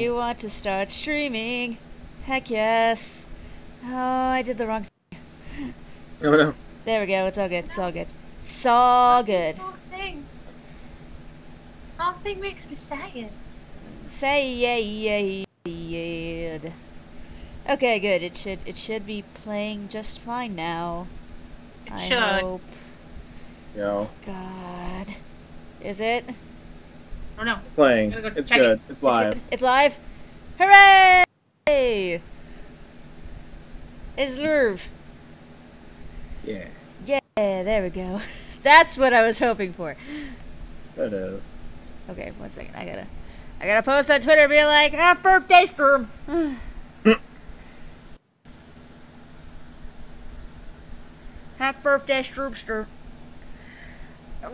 you want to start streaming? Heck yes. Oh, I did the wrong thing. Oh no. There we go. It's all good. It's all good. It's all good. Wrong thing. Wrong thing makes me sad. Sad. Okay, good. It should be playing just fine now. It I should. hope. Yo. God. Is it? Oh no. It's playing. Gotta go It's check good. it. It's live. It's live. Hooray! It's live. Yeah. Yeah, there we go. That's what I was hoping for. That is. Okay, 1 second. I gotta post on Twitter, be like, "Happy birthday, stream." Happy birthday, Stroopster.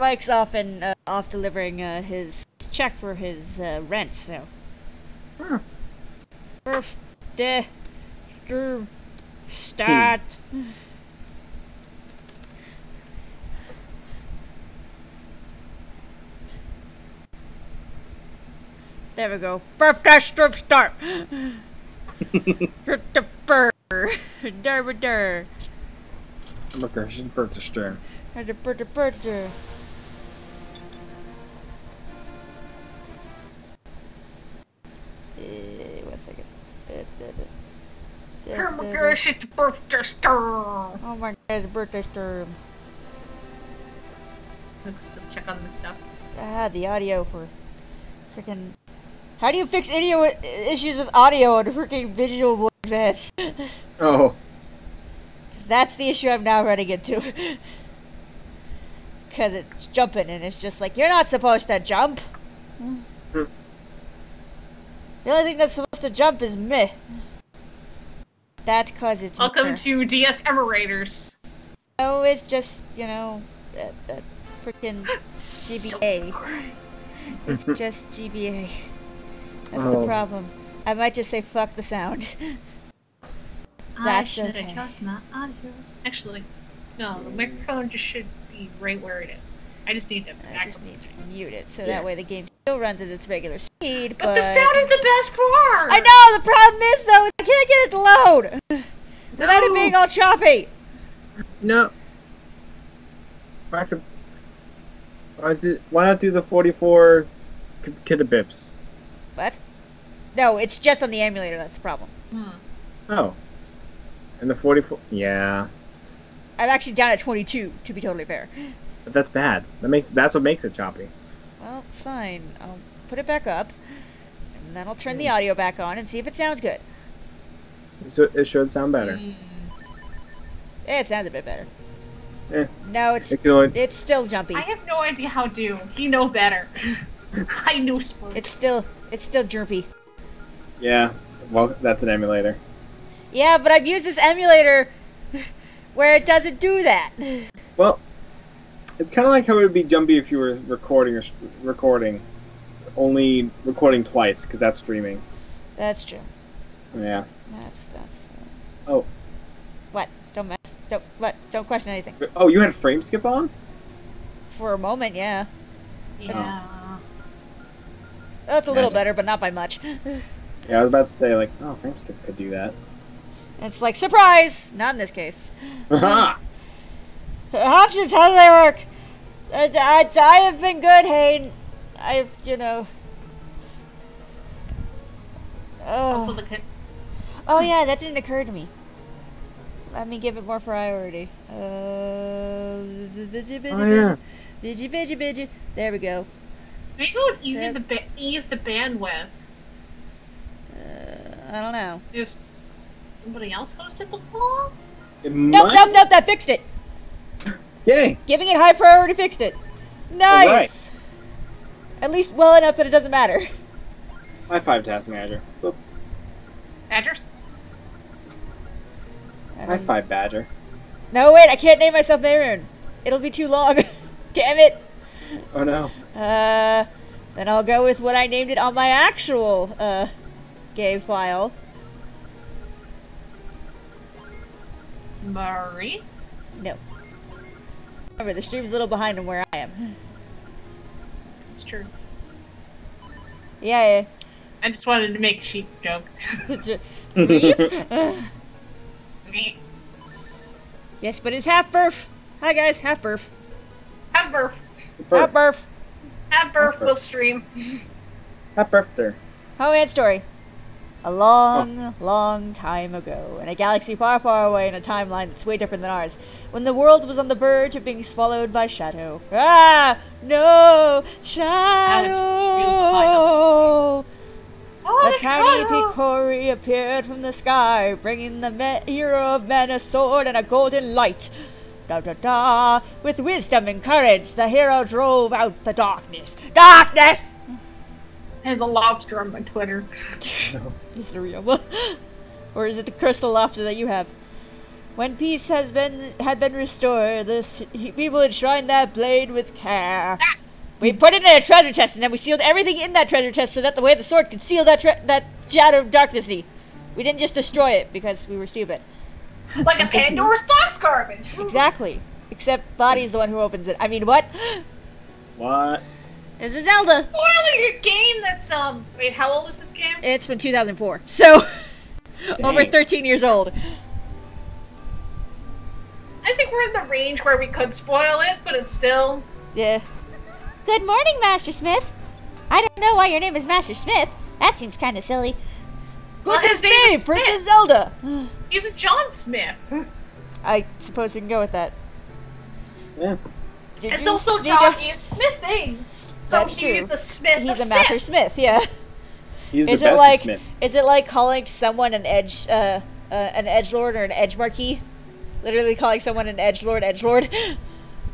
Mike's often off delivering his check for his rent, so. Birthday, Stroop, start. There we go. Birthday, Stroop, start. Birthday. Look, she's birthday stern. Birthday. 1 second. Oh my gosh, it's birthday storm. Oh my god, it's birthday storm. Let's still check on this stuff. Ah, the audio for freaking. How do you fix issues with audio on freaking visual voice chats? Oh. Because that's the issue I'm now running into. Because it's jumping and it's just like, you're not supposed to jump. The only thing that's supposed to jump is me. That's because it's Welcome to DS Emulators. No, it's just, you know, that freaking GBA. It's just GBA. That's the problem. I might just say fuck the sound. I should adjust my audio. Actually, no, the microphone just should be right where it is. I just need to I just need to mute it so that way the game still runs at its regular speed. But the sound is the best part! I know! The problem is, though, is I can't get it to load! Without it being all choppy! No. Why not do the 44 kitabips? What? No, it's just on the emulator, that's the problem. Oh. And the 44... Yeah. I'm actually down at 22, to be totally fair. But that's bad. That's what makes it choppy. Well, fine. I'll put it back up, and then I'll turn the audio back on and see if it sounds good. So it should sound better. It sounds a bit better. Eh. No, it's still jumpy. I have no idea how to do. You know better. I know sports. It's still droopy. Yeah. Well, that's an emulator. Yeah, but I've used this emulator where it doesn't do that. Well, it's kind of like how it would be jumpy if you were recording, only recording twice because that's streaming. That's true. Yeah. That's. Oh. What? Don't question anything. Oh, you had frame skip on? For a moment, yeah. Yeah. That's a little better, but not by much. Yeah, I was about to say, like, oh, frame skip could do that. It's like, surprise! Not in this case. Haha! Options, how do they work? I have been good, Hayden. You know. Also the Oh yeah, that didn't occur to me. Let me give it more priority. Oh yeah. There we go. Maybe it would ease the bandwidth. I don't know. If somebody else hosted the call? Nope, that fixed it! Yay! Giving it high priority fixed it. Nice! Right. At least well enough that it doesn't matter. High five, Task Manager. Boop. Badgers? High five, Badger. No, wait, I can't name myself Mayrune. It'll be too long. Damn it! Oh no. Then I'll go with what I named it on my actual, game file. Murray? No. Remember, the stream's a little behind on where I am. It's true. Yeah. I just wanted to make a sheep joke. Yes, but it's half birth. Hi guys, half birth. Have birth. Half birth. Have birth, we'll stream. Happy birthday. Homemade story. A long time ago, in a galaxy far, far away in a timeline that's way different than ours, when the world was on the verge of being swallowed by shadow. Ah! No! Shadow! A tiny Picori appeared from the sky, bringing the hero of men a sword and a golden light. Da da da! With wisdom and courage, the hero drove out the darkness. Darkness! There's a lobster on my Twitter. Is it real? Or is it the crystal lobster that you have? When peace had been restored, the people enshrined that blade with care. We put it in a treasure chest, and then we sealed everything in that treasure chest so that the way the sword could seal that shadow of darkness. We didn't just destroy it because we were stupid. Like a Pandora's box garbage. Exactly. Except Body's the one who opens it. I mean, what? What? This is Zelda. Spoiling a game that's wait, how old is this game? It's from 2004, so Dang. over 13 years old. I think we're in the range where we could spoil it, but it's still... Yeah. Good morning, Master Smith. I don't know why your name is Master Smith. That seems kind of silly. Well, Goodness his name me, is Princess Smith. Zelda. He's a John Smith. I suppose we can go with that. Yeah. Did It's you also sneak John a- is Smithing. So That's true. he's a Smith He's of a Master Smith. Smith, yeah. He's the Is it best like Smith. is it like calling someone an edgelord or an edge marquee? Literally calling someone an edgelord.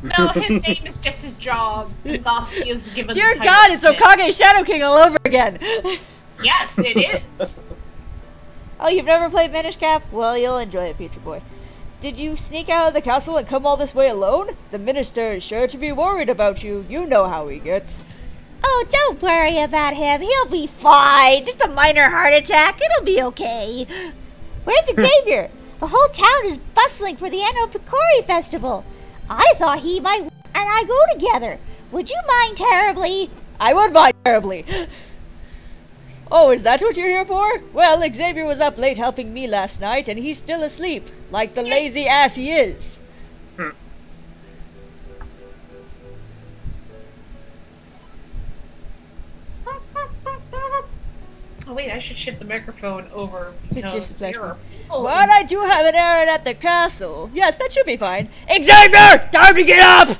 No, his name is just his job. And thus he is given Dear the title God, it's Smith. Okage Shadow King all over again. Yes, it is. Oh, you've never played Minish Cap? Well, you'll enjoy it, Future Boy. Did you sneak out of the castle and come all this way alone? The minister is sure to be worried about you. You know how he gets. Oh, don't worry about him. He'll be fine. Just a minor heart attack. It'll be okay. Where's Xavier? The whole town is bustling for the annual Picori Festival. I thought he might and I go together. Would you mind terribly? I would mind terribly. Oh, is that what you're here for? Well, Xavier was up late helping me last night, and he's still asleep, like the lazy ass he is. Oh wait, I should shift the microphone over. It's just a pleasure. there are people But I do have an errand at the castle. Yes, that should be fine. Xavier! Time to get up!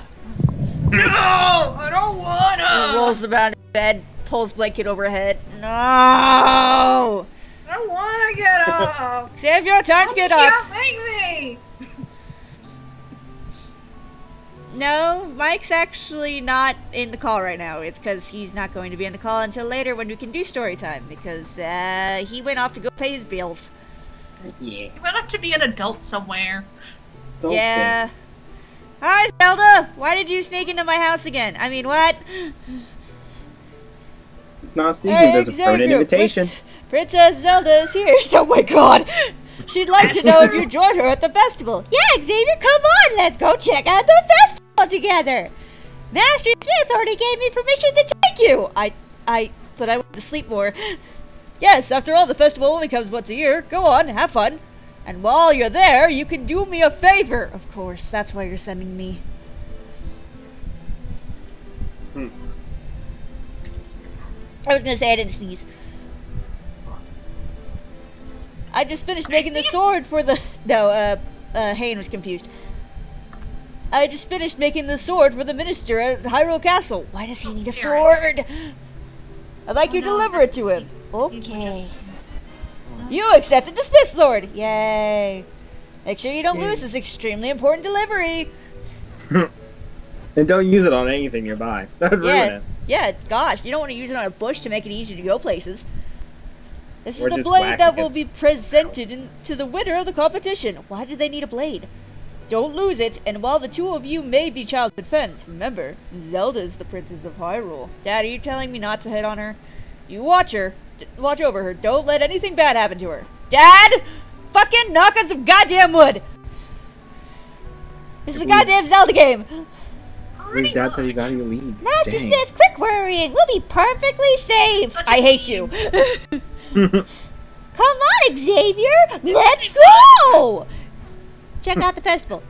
No! I don't He wanna! rolls around in bed, pulls blanket overhead. No! I don't wanna get up! Xavier, time to get up! Can't make me! No, Mike's actually not in the call right now. It's because he's not going to be in the call until later when we can do story time, because he went off to go pay his bills. Yeah. You went up to be an adult somewhere. Don't Yeah. Hi, Zelda! Why did you sneak into my house again? I mean, what? think. It's not sneaking. There's a permanent invitation. Princess Zelda is here. Oh my god! She'd like to know if you joined her at the festival. Yeah, Xavier, come on! Let's go check out the festival together! Master Smith already gave me permission to take you! But I want to sleep more. Yes, after all, the festival only comes once a year. Go on, have fun. And while you're there, you can do me a favor. Of course, that's why you're sending me. I was gonna say I didn't sneeze. I just finished making the sword for the... No, Hayne was confused. I just finished making the sword for the minister at Hyrule Castle. Why does he need a sword? I'd like you to deliver it to him. Okay. You accepted the Smith sword! Yay! Make sure you don't lose this extremely important delivery. And don't use it on anything nearby. That would ruin it. Yeah, gosh, you don't want to use it on a bush to make it easier to go places. This Or is the just blade whack that will against be presented to the winner of the competition. Why do they need a blade? Don't lose it, and while the two of you may be childhood friends, remember, Zelda is the princess of Hyrule. Dad, are you telling me not to hit on her? You watch her. Watch over her. Don't let anything bad happen to her. Dad! Fucking knock on some goddamn wood! This is a goddamn Zelda game! Your dad said he's out of your league. Master Dang. Smith, quit worrying. We'll be perfectly safe. I hate you. Come on, Xavier. Let's go. Check out the festival.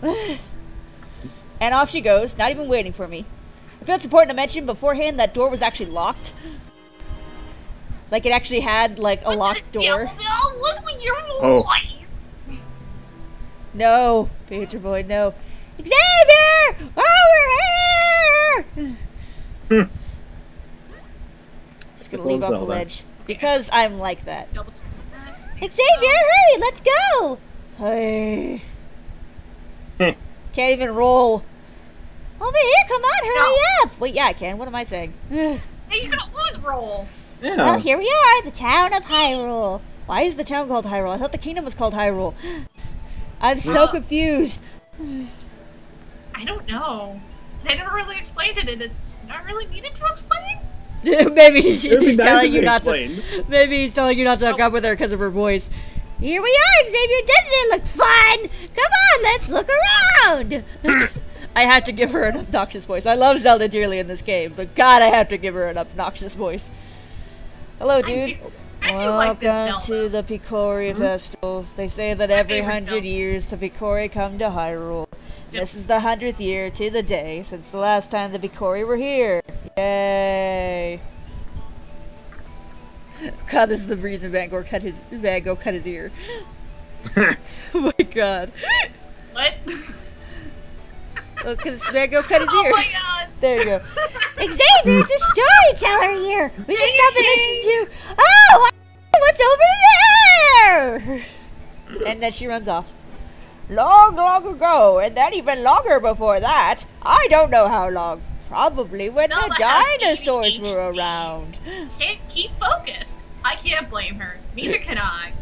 And off she goes, not even waiting for me. I feel it's important to mention beforehand that door was actually locked. Like it actually had like a locked door. What's with your voice? No, Pager Boy, no. Xavier! Over here! Just gonna leave off the ledge. Because I'm like that. Xavier, hurry, let's go! Hey. Can't even roll. Over here, come on, hurry up! Wait, yeah, I can. What am I saying? Hey, you can always roll. Yeah. Well, here we are, the town of Hyrule. Why is the town called Hyrule? I thought the kingdom was called Hyrule. I'm so confused. I don't know. They never really explained it, and it's not really needed to explain. Maybe he's telling you not to. Maybe he's telling you not to hook up with her because of her voice. Here we are, Xavier. Doesn't it look fun? Come on, let's look around. I have to give her an obnoxious voice. I love Zelda dearly in this game, but God, I have to give her an obnoxious voice. Hello, dude. Welcome to the Picori Festival. They say that every 100 years the Picori come to Hyrule. This is the 100th year to the day since the last time the Picori were here. Yay! God, this is the reason Van Gogh cut his ear. Oh my God. What? Well, because Van Gogh cut his ear. Oh my God. There you go. Xavier, it's a storyteller here. We should stop and listen to. Oh, what's over there? And then she runs off. Long, long ago, and then even longer before that. I don't know how long. Probably when the dinosaurs were around. Can't keep focused. I can't blame her. Neither can I.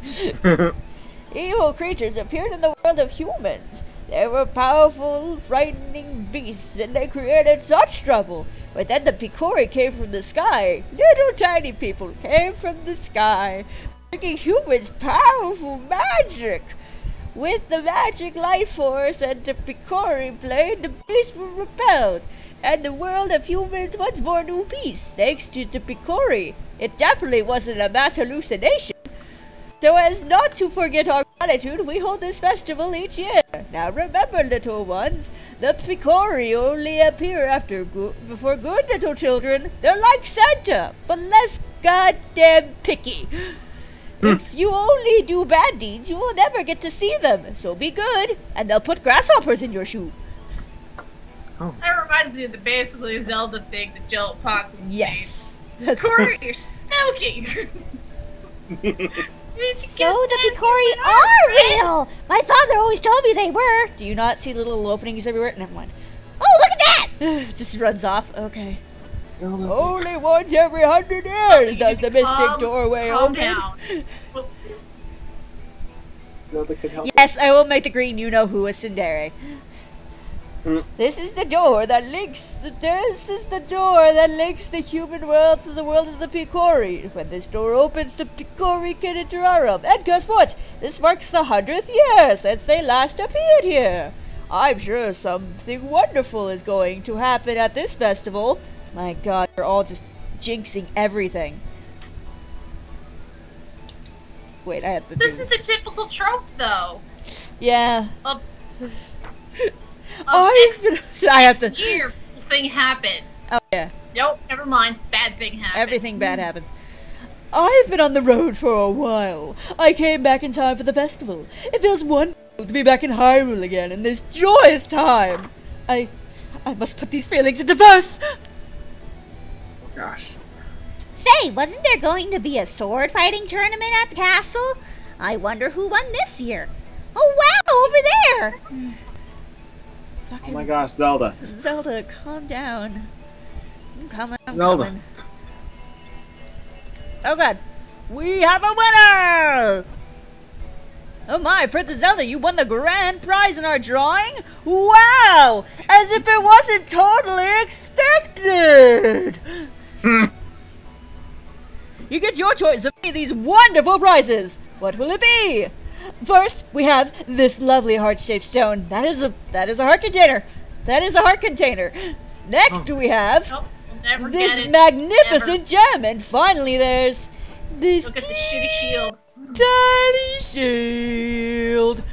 Evil creatures appeared in the world of humans. They were powerful, frightening beasts, and they created such trouble. But then the Picori came from the sky. Little tiny people came from the sky, bringing humans powerful magic. With the magic light force and the Picori played, the beasts were repelled, and the world of humans once more knew peace, thanks to the Picori. It definitely wasn't a mass hallucination. So as not to forget our gratitude, we hold this festival each year. Now remember, little ones, the Picori only appear before good little children. They're like Santa, but less goddamn picky. If you only do bad deeds, you will never get to see them. So be good, and they'll put grasshoppers in your shoe. Oh. That reminds me of the basically Zelda thing that Jill Pock was Yes. Corey, you're smoking! So the Picori are real! My father always told me they were! Do you not see little openings everywhere? Never mind. Oh, look at that! Just runs off. Okay. Only once every 100 years does the mystic doorway open. Yes, I will make the green you-know-who a tsundere. This is the door that links the human world to the world of the Picori. When this door opens, the Picori can enter our realm. And guess what? This marks the 100th year since they last appeared here. I'm sure something wonderful is going to happen at this festival. My God, you're all just jinxing everything. Wait, I have to. This is the typical trope, though. Yeah. I have to. Year thing happened. Oh yeah. Nope, never mind. Bad thing happened. Everything bad happens. I've been on the road for a while. I came back in time for the festival. It feels wonderful to be back in Hyrule again in this joyous time. I must put these feelings into verse. Oh gosh. Say, wasn't there going to be a sword fighting tournament at the castle? I wonder who won this year. Oh wow, over there! Oh my gosh, Zelda. Zelda, calm down. I'm coming, I'm Zelda. coming. Oh God, we have a winner! Oh my, Princess Zelda, you won the grand prize in our drawing? Wow! As if it wasn't totally expected! You get your choice of any of these wonderful prizes. What will it be? First, we have this lovely heart-shaped stone. That is a heart container. That is a heart container. Next we have Nope, we'll never this get it. magnificent gem, and finally there's this Look at the shitty shield. tiny shield.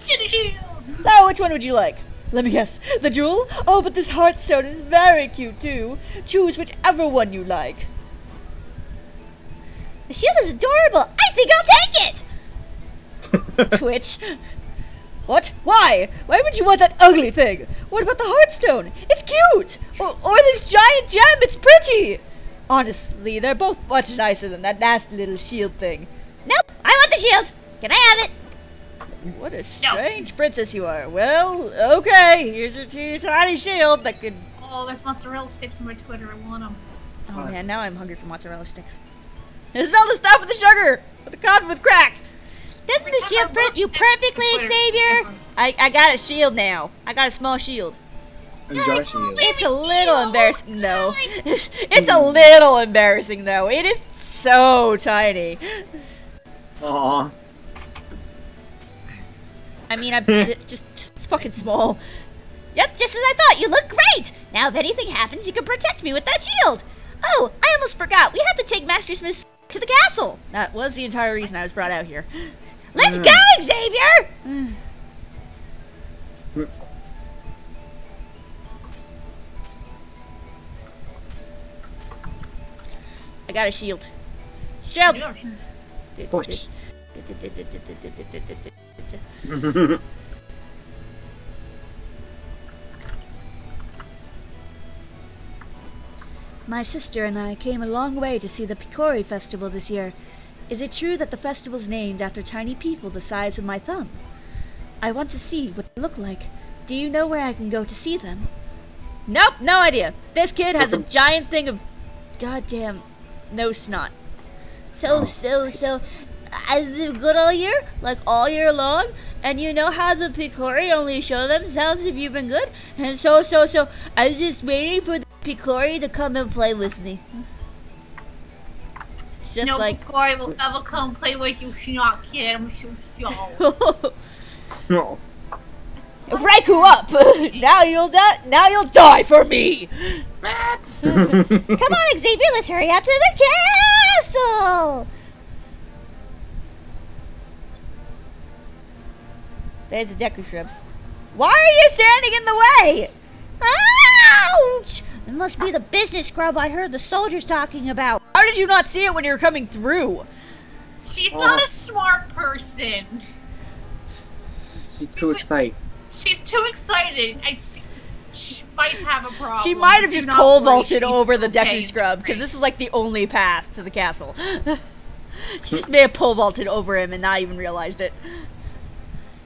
Shitty shield! So, which one would you like? Let me guess. The jewel? Oh, but this heartstone is very cute too. Choose whichever one you like. The shield is adorable. I think I'll take it. Twitch. What? Why? Why would you want that ugly thing? What about the heartstone? It's cute. Or this giant gem. It's pretty. Honestly, they're both much nicer than that nasty little shield thing. Nope. I want the shield. Can I have it? What a strange princess you are. Well, okay. Here's your tiny shield that could... Oh, there's mozzarella sticks on my Twitter. I want them. Oh man, now I'm hungry for mozzarella sticks. There's all the stuff with the sugar! With the coffee with crack! Doesn't the shield fit you perfectly, Xavier? I got a shield now. I got a small shield. It's a little embarrassing though. It's a little embarrassing though. It is so tiny. Aww. I mean, just fucking small. Yep, just as I thought. You look great. Now, if anything happens, you can protect me with that shield. Oh, I almost forgot. We have to take Master Smith to the castle. That was the entire reason I was brought out here. Let's go, Xavier! I got a shield. Shield! Push. My sister and I came a long way to see the Picori Festival this year. Is it true that the festival's named after tiny people the size of my thumb? I want to see what they look like. Do you know where I can go to see them? Nope, no idea. This kid has a giant thing of goddamn nose snot. So, I've been good all year? Like all year long? And you know how the Picori only show themselves if you've been good? And so, I'm just waiting for the Picori to come and play with me. It's just no like... Picori will ever come play with you, not kid. I'm so No. Raikou up! Now you'll die for me! Come on, Xavier, let's hurry up to the castle! There's a Deku Shrimp. Why are you standing in the way? Ouch! It must be the business scrub I heard the soldiers talking about. How did you not see it when you were coming through? She's not a smart person. She's too excited. She's too excited. I think she might have a problem. She might have just pole vaulted over the Deku Scrub, because this is like the only path to the castle. She just may have pole vaulted over him and not even realized it.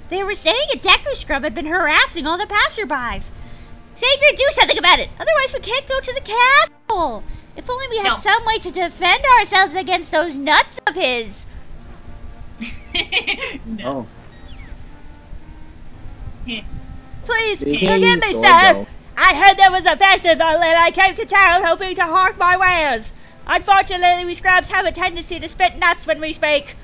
They were saying a Deku Scrub had been harassing all the passerbys. Xavier, do something about it! Otherwise we can't go to the castle! If only we had some way to defend ourselves against those nuts of his! No. Please, forgive me, sir! I heard there was a festival and I came to town hoping to hawk my wares. Unfortunately, we scrubs have a tendency to spit nuts when we speak.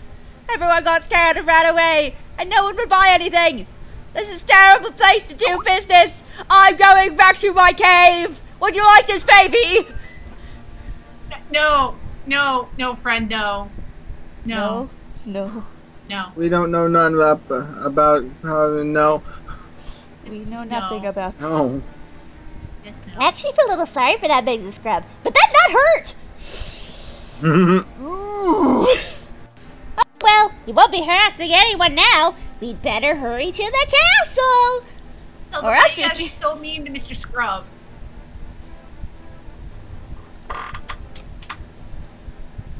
Everyone got scared and ran away, and no one would buy anything. This is a terrible place to do business. I'm going back to my cave. Would you like this, baby? No, friend, no. No. We don't know none about no. We know nothing about this. No. Yes, no. I actually feel a little sorry for that business scrub, but that nut hurt. Oh, well, he won't be harassing anyone now. We'd better hurry to the castle. No, or else you gotta be so mean to Mr. Scrub.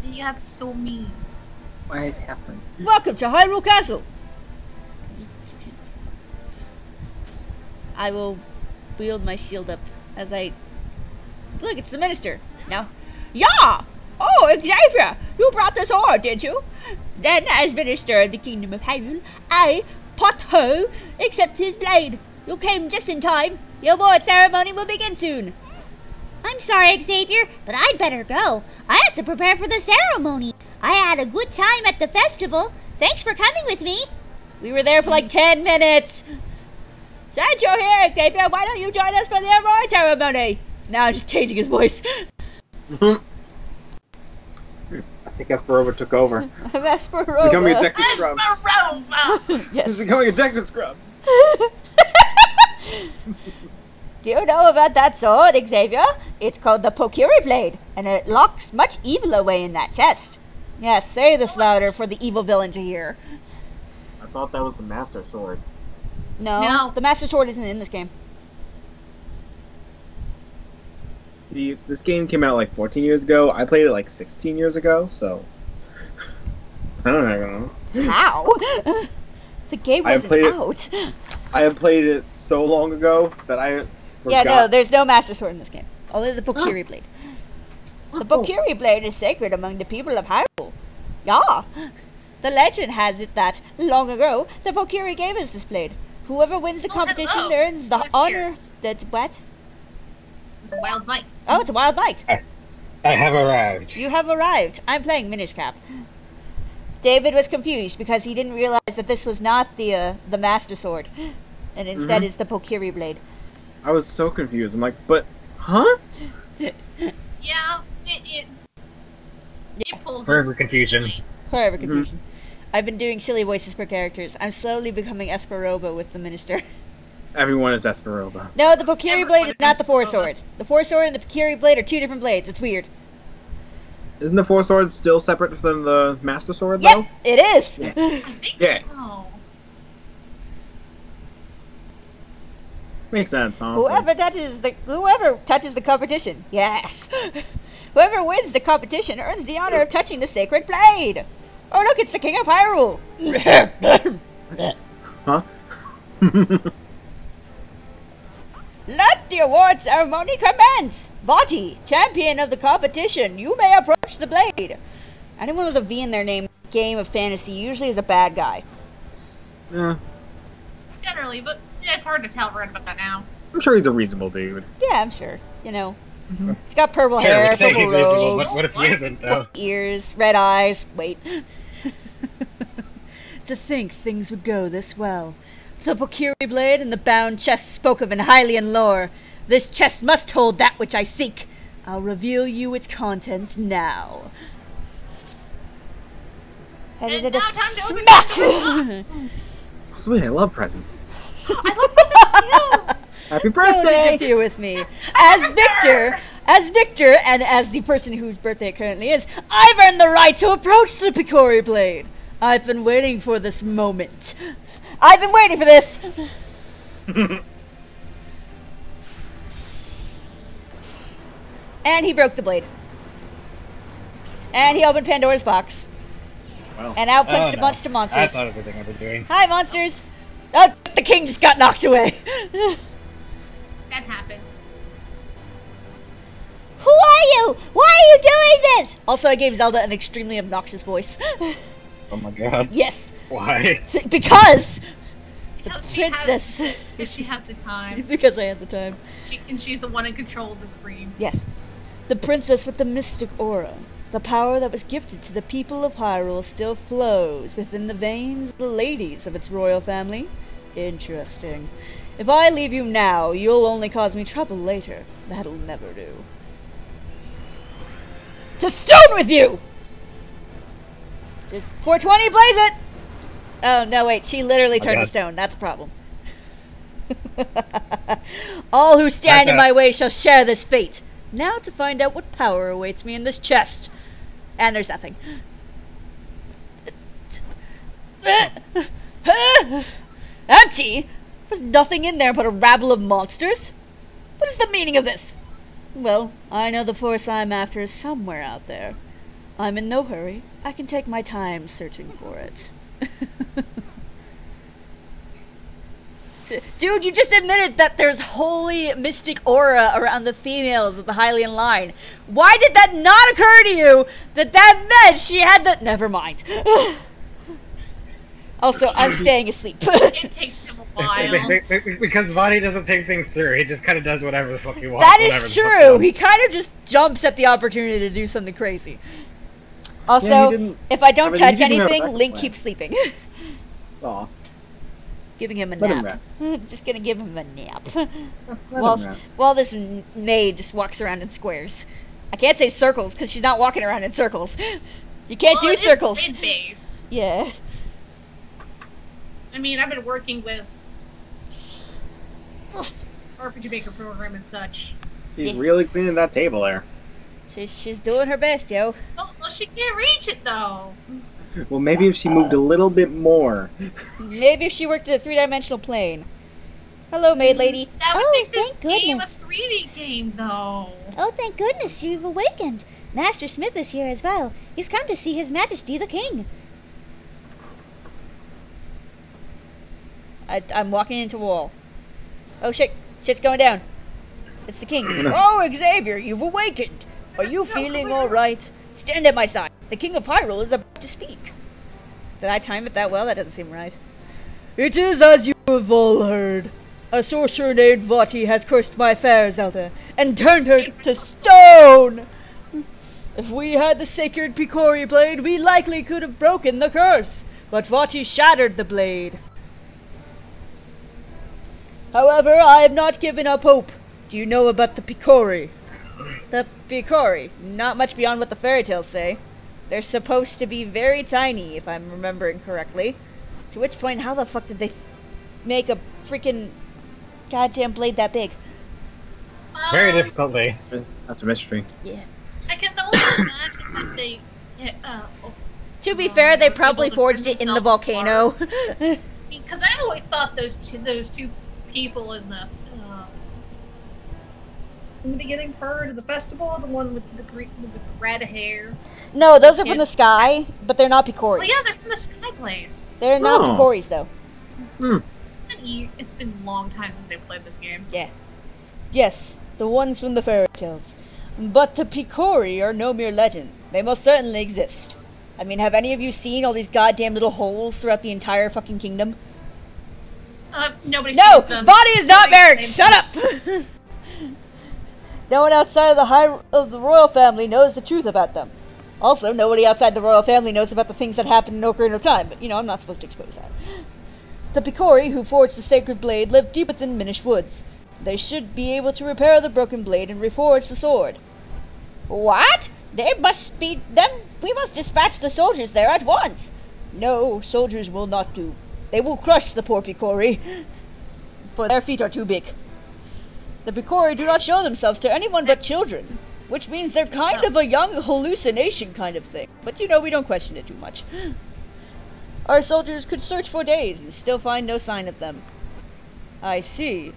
You have to be so mean. Why is it happening? Welcome to Hyrule Castle. I will wield my shield up as I... Look, it's the minister. Now, yeah! Oh, Xavier! You brought this on, did you? Then, as minister of the Kingdom of Hyrule, I, Pot-Ho, accept his blade. You came just in time. The award ceremony will begin soon. I'm sorry, Xavier, but I'd better go. I have to prepare for the ceremony. I had a good time at the festival. Thanks for coming with me. We were there for like 10 minutes. Since you're here, Xavier, why don't you join us for the award ceremony? Now I'm just changing his voice. I think Esperova took over. I'm Esperova. Becoming a Deku Scrub. Yes. He's becoming a Deku Scrub. Do you know about that sword, Xavier? It's called the Pokiri Blade, and it locks much evil away in that chest. Yes, say this louder for the evil villain to hear. I thought that was the Master Sword. No, the Master Sword isn't in this game. This game came out like 14 years ago. I played it like 16 years ago, so... I don't know. How? The game wasn't out. I had played it so long ago that I forgot. Yeah, no, there's no Master Sword in this game. Only the Pokiri Blade. The Pokiri Blade is sacred among the people of Hyrule. Yeah. The legend has it that, long ago, the Pokiri gave us this blade. Whoever wins the competition earns the honor that... What? It's a wild bike. Oh, it's a wild bike. I have arrived. You have arrived. I'm playing Minish Cap. David was confused because he didn't realize that this was not the Master Sword. And instead it's the Pokiri Blade. I was so confused. I'm like, but... Huh? Yeah, it pulls Forever confusion. Forever confusion. I've been doing silly voices for characters. I'm slowly becoming Esperova with the Minister. Everyone is Esperova. No, the Pokiri Blade is not the Four Sword. The Four Sword and the Pokiri Blade are two different blades. It's weird. Isn't the Four Sword still separate from the Master Sword, though? Yep, it is! Yeah. I think so. Makes sense, honestly. Whoever touches the competition, yes! Whoever wins the competition earns the honor of touching the sacred blade! Oh look, it's the King of Hyrule! Huh? Let the award ceremony commence! Vati, champion of the competition, you may approach the blade! Anyone with a V in their name, game of fantasy, usually is a bad guy. Yeah. Generally, but yeah, it's hard to tell right about that now. I'm sure he's a reasonable dude. Yeah, I'm sure. You know, he's got purple hair, purple robes, What if he isn't, though? ears, red eyes. Wait. To think things would go this well. The Pokiri Blade and the bound chest spoke of in Hylian lore. This chest must hold that which I seek. I'll reveal you its contents now. And now time to Smack! Sweet, I love presents. I love presents too! Happy Don't birthday! interfere with me. As Victor, and as the person whose birthday it currently is, I've earned the right to approach the Pokiri Blade. I've been waiting for this moment. I've been waiting for this! And he broke the blade. And he opened Pandora's box. Well, And outpunched a bunch of monsters. That's not everything I've been doing. Hi, monsters! Oh, the king just got knocked away. That happens. Who are you? Why are you doing this? Also, I gave Zelda an extremely obnoxious voice. Oh my god. Yes. Why? Because the Because princess. Because she has the time. Because I had the time. And she's the one in control of the screen. Yes. The princess with the mystic aura. The power that was gifted to the people of Hyrule still flows within the veins of the ladies of its royal family. Interesting. If I leave you now, you'll only cause me trouble later. That'll never do. To stone with you! 420, blaze it! Oh, no, wait, she literally turned to stone. That's a problem. All who stand in my way shall share this fate. Now to find out what power awaits me in this chest. And there's nothing. Empty? There's nothing in there but a rabble of monsters? What is the meaning of this? Well, I know the force I'm after is somewhere out there. I'm in no hurry. I can take my time searching for it. Dude, you just admitted that there's holy mystic aura around the females of the Hylian line. Why did that not occur to you that meant she had the... Never mind. Also, I'm staying asleep. It takes him a while. Because Vani doesn't think things through. He just kind of does whatever the fuck he wants. That is true. He kind of just jumps at the opportunity to do something crazy. Also, if I don't touch anything, Link keeps sleeping. Aw. Giving him a Let him nap. rest. Just gonna give him a nap. Let him rest. While this maid just walks around in squares. I can't say circles because she's not walking around in circles. You can't do circles. It's grid-based. Yeah. I mean, I've been working with RPG Maker program and such. She's really cleaning that table there. She's doing her best, yo. Oh, well, she can't reach it though. Well, maybe if she moved a little bit more. Maybe if she worked in a 3-dimensional plane. Hello, maid lady. That would make this thank game a goodness. 3D game, though. Oh, thank goodness you've awakened. Master Smith is here as well. He's come to see His Majesty the King. I'm walking into a wall. Oh, shit. Shit's going down. It's the king. Oh, Xavier, you've awakened. Are you feeling all right? Stand at my side. The King of Hyrule is about to speak. Did I time it that well? That doesn't seem right. It is as you have all heard. A sorcerer named Vati has cursed my fair Zelda and turned her to stone. If we had the sacred Picori blade, we likely could have broken the curse. But Vati shattered the blade. However, I have not given up hope. Do you know about the Picori? The Picori, not much beyond what the fairy tales say. They're supposed to be very tiny, if I'm remembering correctly. To which point, how the fuck did they make a freaking goddamn blade that big? Very difficultly. That's a mystery. Yeah. I can only imagine that they. To be fair, they probably forged it in the volcano. Because I always thought those two people in the beginning part of the festival, the one with the red hair. No, those are from the sky, but they're not Picoris. Well, yeah, they're from the Sky Place. They're not Picoris, though. It's been a long time since I played this game. Yeah. Yes, the ones from the fairy tales. But the Picori are no mere legend. They most certainly exist. I mean, have any of you seen all these goddamn little holes throughout the entire fucking kingdom? Nobody No! sees them. Vati is not married! Shut up! No one outside of the royal family knows the truth about them. Also, nobody outside the royal family knows about the things that happened in Ocarina of Time, but, you know, I'm not supposed to expose that. The Picori, who forged the sacred blade, live deep within Minish woods. They should be able to repair the broken blade and reforge the sword. What? There must be them. We must dispatch the soldiers there at once. No, soldiers will not do. They will crush the poor Picori, for their feet are too big. The Picori do not show themselves to anyone but children, which means they're kind of a young hallucination kind of thing. But you know, we don't question it too much. Our soldiers could search for days and still find no sign of them. I see.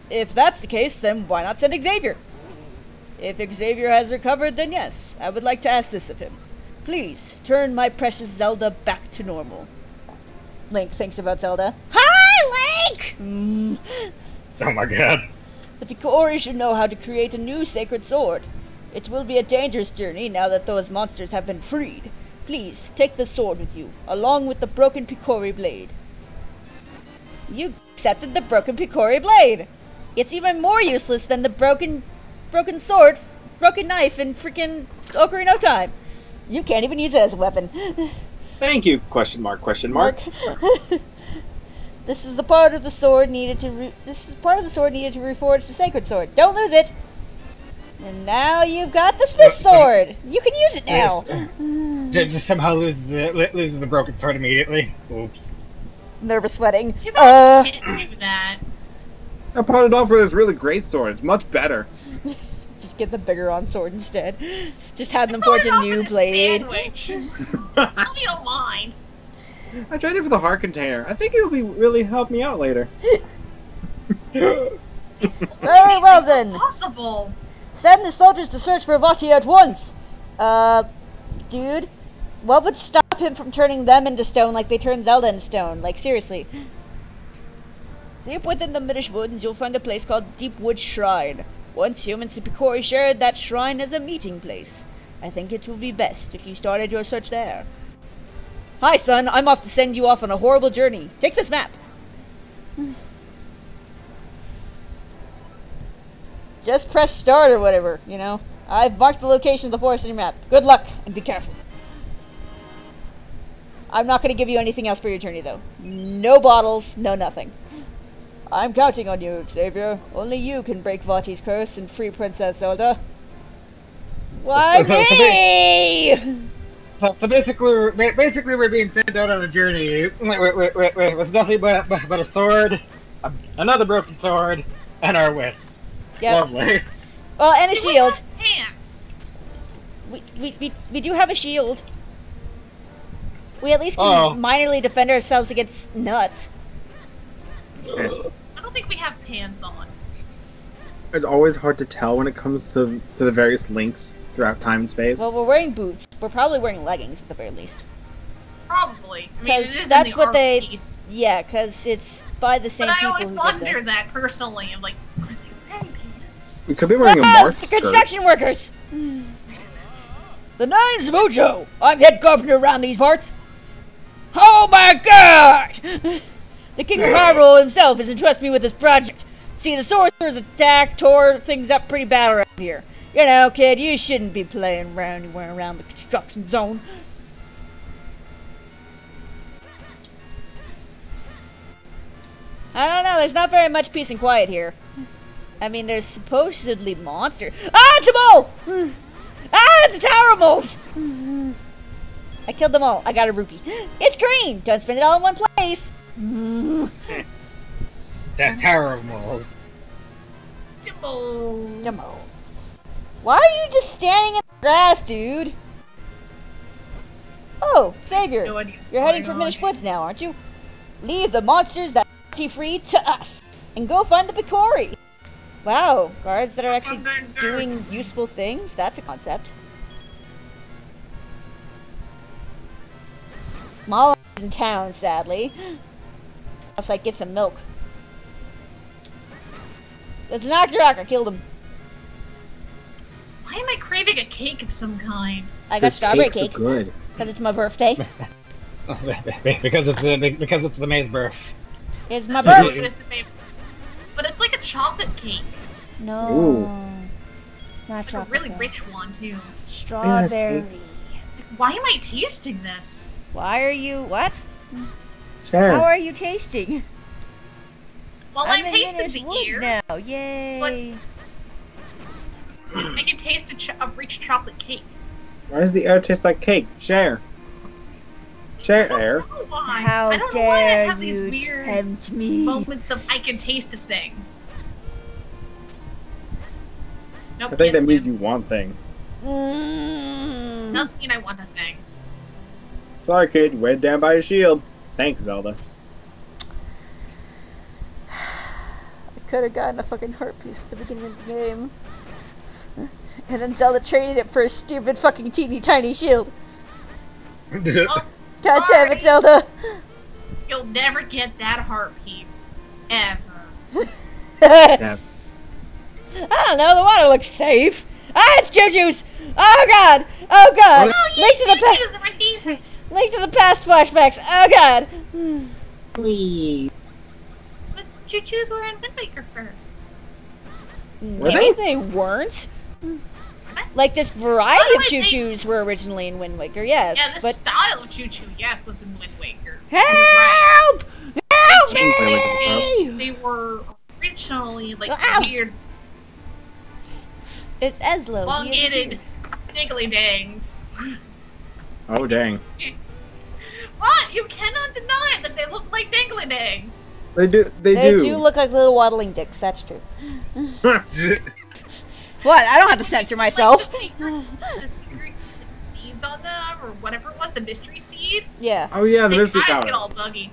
If that's the case, then why not send Xavier? If Xavier has recovered, then yes, I would like to ask this of him. Please, turn my precious Zelda back to normal. Link thinks about Zelda. Hi, Link! Oh my god. The Picori should know how to create a new sacred sword. It will be a dangerous journey now that those monsters have been freed. Please, take the sword with you, along with the broken Picori blade. You accepted the broken Picori blade! It's even more useless than the broken sword, broken knife in freaking Ocarina of Time. You can't even use it as a weapon. Thank you, question mark, question mark. This is the part of the sword needed to reforge the sacred sword. Don't lose it! And now you've got the Smith sword! You can use it now! Just somehow loses the broken sword immediately. Oops. Nervous sweating. Too bad you can't do that. I bought it off with this really great sword. It's much better. Just get the bigger on sword instead. Just have them forge a new blade. I don't mind. I tried it for the heart container. I think it will really help me out later. Very well then. Possible. Send the soldiers to search for Vati at once. Dude, what would stop him from turning them into stone like they turned Zelda into stone? Like, seriously. Deep within the Minish woods, you'll find a place called Deepwood Shrine. Once humans and Picori shared that shrine as a meeting place. I think it will be best if you started your search there. Hi, son. I'm off to send you off on a horrible journey. Take this map. Just press start or whatever, you know. I've marked the location of the forest on your map. Good luck, and be careful. I'm not going to give you anything else for your journey, though. No bottles, no nothing. I'm counting on you, Xavier. Only you can break Vati's curse and free Princess Zelda. Why me? So basically, we're being sent out on a journey with nothing but a sword, another broken sword, and our wits. Yep. Lovely. Well, and a shield. Pants. We do have a shield. We at least can minorly defend ourselves against nuts. I don't think we have pants on. It's always hard to tell when it comes to the various links throughout time and space. Well, we're wearing boots. We're probably wearing leggings at the very least. Probably. Because that's what they... Piece. Yeah, because it's by the same people who did that. But I always wonder that personally. I'm like, are they wearing pants? We could be wearing a Mark skirt. Construction workers! The Nine's Mojo! I'm head carpenter around these parts. Oh my god! The King of Hyrule himself has entrusted me with this project. See, the sorcerers attacked, tore things up pretty bad around here. You know, kid, you shouldn't be playing around anywhere around the construction zone. I don't know, there's not very much peace and quiet here. I mean, there's supposedly monsters. Ah, it's a mole! Ah, it's a tower of moles! I killed them all. I got a rupee. It's green! Don't spend it all in one place! That tower of moles. Dumbo. Why are you just standing in the grass, dude? Oh, Xavier, you're heading for Minish Woods now, aren't you? Leave the monsters that free to us, and go find the Picori. Wow, guards that are actually doing useful things? That's a concept. Mala is in town, sadly. Unless I get some milk. It's an Octorok, I killed him. Why am I craving a cake of some kind? I got strawberry cake. So good. Because it's my birthday. because it's the May's birth. It's my birthday. But it's like a chocolate cake. No. Ooh. Not chocolate. A really rich one too. Strawberry. Like, why am I tasting this? Why are you what? Sure. How are you tasting? Well, I'm tasting the Woods ear. now. Yay. I can taste a rich chocolate cake. Why does the air taste like cake? Share. Share air. How I don't know why I dare have these you weird tempt me? moments of I can taste a thing. Nope, I think that can't means swim. you want thing. Doesn't mean I want a thing. Sorry, kid. You weighed down by your shield. Thanks, Zelda. I could have gotten a fucking heart piece at the beginning of the game. And then Zelda traded it for a stupid fucking teeny tiny shield. Oh, God damn it, Zelda! You'll never get that heart piece. Ever. Yeah. I don't know, the water looks safe. Ah, it's Juju's! Oh god! Oh god! Oh, Link to the past! Link to the past flashbacks! Oh god! Please. But Choo-Choos were in Wind Waker first. No, they weren't. What? Like, this variety of Why would Choo-Choos were originally in Wind Waker, yes. Yeah, the but style of Choo-Choo, yes, was in Wind Waker. help! Help Right. me! They were originally, like, Ow! weird, It's Eslo. elongated diggly dangs. Oh, dang. What? You cannot deny that they look like dingly dangs. They do. They They do. do look like little waddling dicks, that's true. What? I don't have to censor myself. Like the secret seeds on them, or whatever it was, the mystery seed. Yeah. Oh yeah, the Their mystery eyes powder. get all buggy.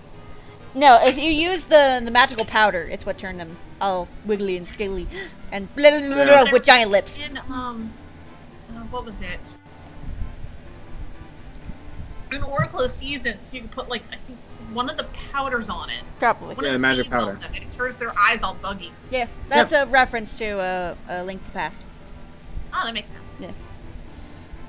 No, if you use the magical powder, it's what turned them all wiggly and scaly and blah, blah, blah, blah, with giant lips. In what was it? In Oracle of Seasons, you can put like I think one of the powders on it. Probably. One Yeah, of the the magic seeds on powder. them, and it turns their eyes all buggy. Yeah, that's a reference to a Link to the Past. Oh, that makes sense. Yeah.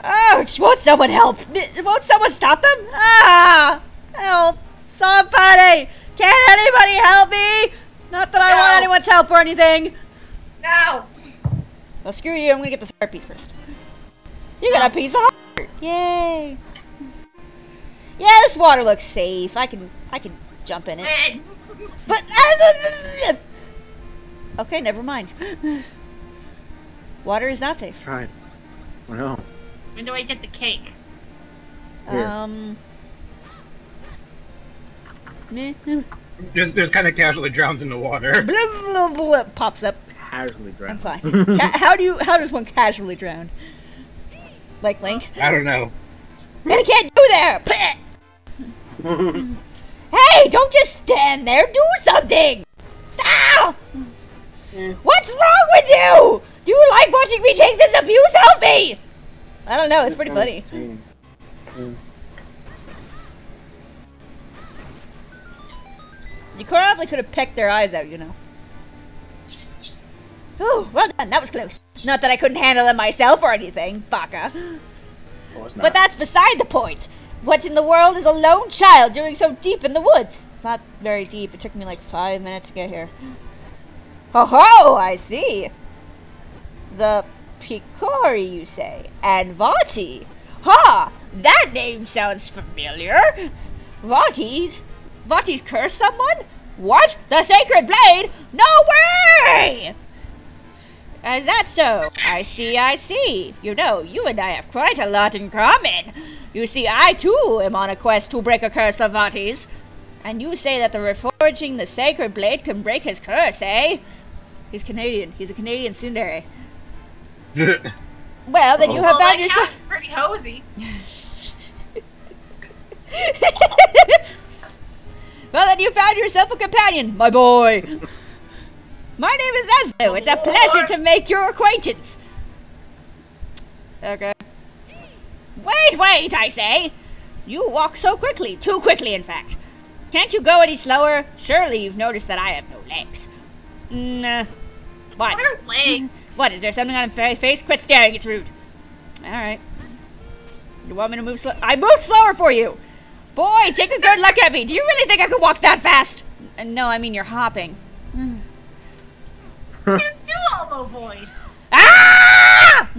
Oh, won't someone help? Won't someone stop them? Ah! Help! Somebody! Can anybody help me? Not that I want No. anyone's help or anything. No. Well, screw you. I'm gonna get the heart piece first. You got a piece of heart. Yay! Yeah, this water looks safe. I can jump in it. But okay, never mind. Water is not safe. Right. No. When do I get the cake? Just kind of casually drowns in the water. Blah, blah, blah, pops up. Casually drowned. I'm fine. How does one casually drown? Like Link? I don't know. I can't do there! Hey, don't just stand there, do something! Ah! What's wrong with you? Do you like watching me take this abuse? Help me! I don't know, it's pretty funny. You probably could have pecked their eyes out, you know. Ooh, well done, that was close. Not that I couldn't handle them myself or anything, baka. But that's beside the point. What in the world is a lone child doing so deep in the woods? It's not very deep. It took me like 5 minutes to get here. Ho ho, I see. The Picori, you say, and Vati. Ha! That name sounds familiar. Vati's cursed someone? What? The sacred blade? No way! Is that so? I see. You know, you and I have quite a lot in common. You see, I too am on a quest to break a curse of Vati's. And you say that the reforging the sacred blade can break his curse, eh? He's Canadian. He's a Canadian tsundere. Well, then you have found yourself... That's pretty hosey. Well, then you found yourself a companion, my boy. My name is Ezio. It's a pleasure to make your acquaintance. Okay. Wait, I say. You walk so quickly. Too quickly, in fact. Can't you go any slower? Surely you've noticed that I have no legs. Nah. What? What are legs? What, is there something on my face? Quit staring, it's rude. Alright. You want me to move slow? I moved slower for you! Boy, take a good look at me. Do you really think I could walk that fast? No, I mean you're hopping. You do all the voice. Ah!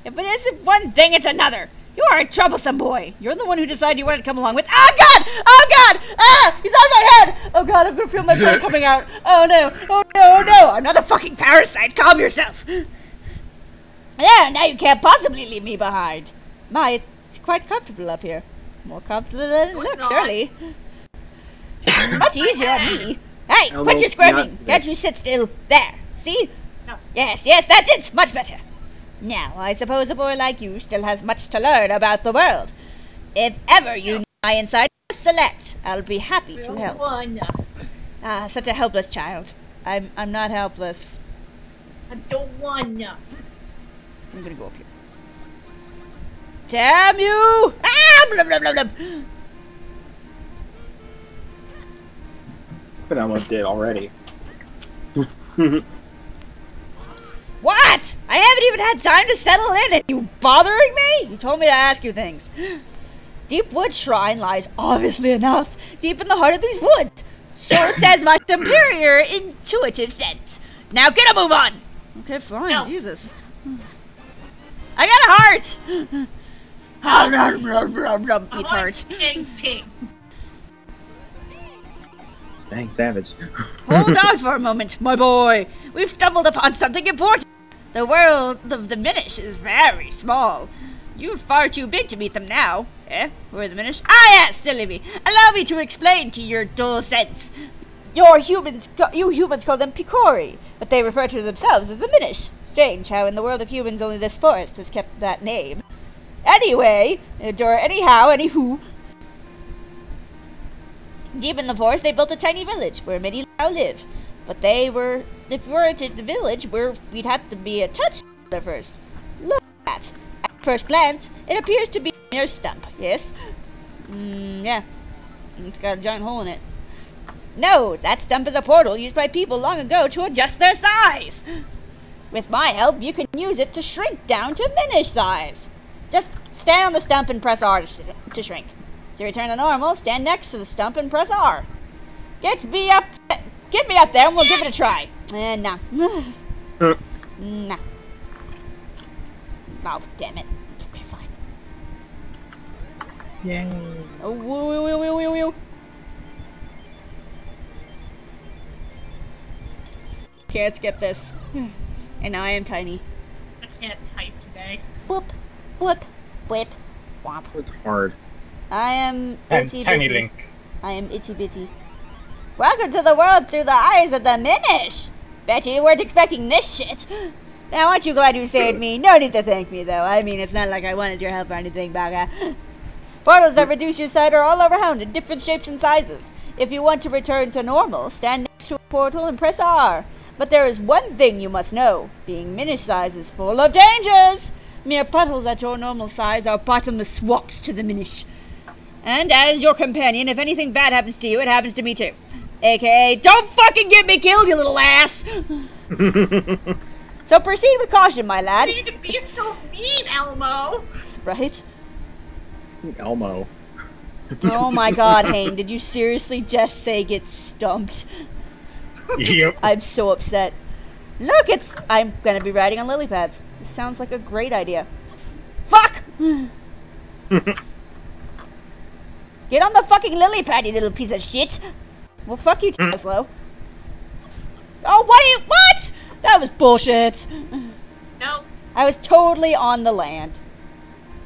If it isn't one thing, it's another. You are a troublesome boy. You're the one who decided you wanted to come along with. Oh God! Oh God! Ah! He's on my head! Oh God! I'm gonna feel my blood coming out. Oh no! Oh no! Oh no! Another fucking parasite! Calm yourself. There! Now you can't possibly leave me behind. My, it's quite comfortable up here. More comfortable than it looks, surely. Much easier on me. Hey, quit your squirming. Can't you sit still? There. See? No. Yes, that's it. Much better. Now, I suppose a boy like you still has much to learn about the world. If ever you need my insight, select. I'll be happy to help. Ah, such a helpless child. I'm not helpless. I don't wanna. I'm gonna go up here. Damn you! Ah! Blah, blah, blah, blah. But I almost did already. What? I haven't even had time to settle in and you bothering me? You told me to ask you things. Deepwood Shrine lies obviously enough deep in the heart of these woods. So says my superior intuitive sense. Now get a move on! Okay, fine, no. Jesus. I got a heart! Eats heart. Dang, savage. Hold on for a moment, my boy. We've stumbled upon something important. The world of the Minish is very small. You're far too big to meet them now. Eh? Who are the Minish? Ah, yes, silly me. Allow me to explain to your dull sense. You humans call them Picori, but they refer to themselves as the Minish. Strange how in the world of humans only this forest has kept that name. Anyway, anywho, deep in the forest, they built a tiny village where many now live. But if we weren't in the village, we'd have to be a touch there first. Look at that. At first glance, it appears to be a mere stump, yes? Yeah. It's got a giant hole in it. No, that stump is a portal used by people long ago to adjust their size. With my help, you can use it to shrink down to Minish size. Just stand on the stump and press R to shrink. To return to normal, stand next to the stump and press R. Get me up there and we'll give it a try. Nah. Nah. Oh, damn it. Okay, fine. Yay. Oh, woo, woo, woo, woo, woo. Can't skip this. And now I am tiny. I can't type today. Whoop, whoop, whip, whomp. It's hard. I am And itty Tiny bitty. Link. I am itty bitty. Welcome to the world through the eyes of the Minish! Bet you weren't expecting this shit. Now, aren't you glad you saved me? No need to thank me, though. I mean, it's not like I wanted your help or anything, Baga. Portals that reduce your sight are all around in different shapes and sizes. If you want to return to normal, stand next to a portal and press R. But there is one thing you must know. Being Minish size is full of dangers! Mere puddles at your normal size are bottomless swamps to the Minish. And as your companion, if anything bad happens to you, it happens to me too. AKA, don't fucking get me killed, you little ass! So proceed with caution, my lad. You need to be so mean, Elmo! Right? Elmo. Oh my god, Hayne, did you seriously just say get stumped? Yep. I'm so upset. Look, I'm gonna be riding on lily pads. This sounds like a great idea. Fuck! Get on the fucking lily pad, you little piece of shit! Well, fuck you, Teslo. Oh, what? That was bullshit. Nope. I was totally on the land.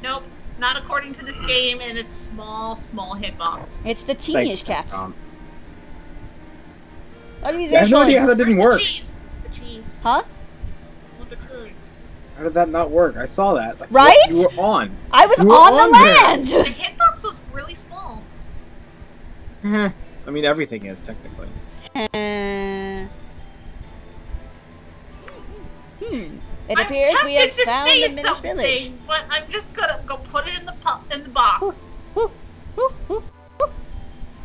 Nope. Not according to this game and its small hitbox. It's the teenish cap. Tom. Look at these I have no idea how that exploits. didn't Where's work. the cheese? The cheese. Huh? Look at food. How did that not work? I saw that. Like, Right? You were on. I was You were on the on there. land! The hitbox was really small. I mean, everything is, technically. It appears we have found the Minish village. But I'm just gonna go put it in the box.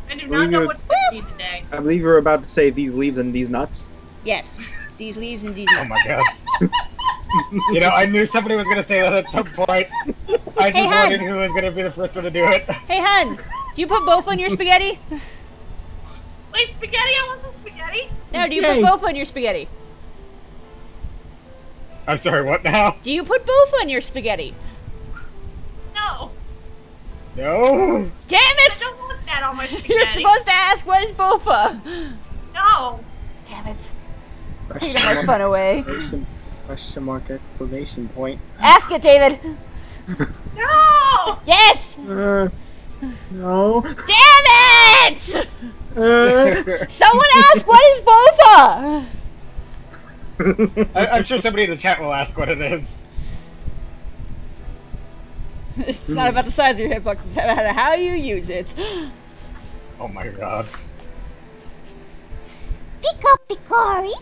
I do not know what's with me today. I believe you were about to say these leaves and these nuts. Yes, these leaves and these Oh nuts. my god. You know, I knew somebody was gonna say that at some point. I just Hey, wondered who was gonna be the first one to do it. Hey, hun, do you put both on your spaghetti? Wait, spaghetti? I want some spaghetti. No, do you put both on your spaghetti? I'm sorry, what now? Do you put both on your spaghetti? No. No. Damn I it! don't want that on my spaghetti. You're supposed to ask what is bofa. No. Damn it. Taking my fun away. Question mark, exclamation point. Ask it, David. No. Yes! No. Damn it! Someone ask what is bofa! I'm sure somebody in the chat will ask what it is. It's not about the size of your hitbox, it's about how you use it. Oh my god. Pika Picari.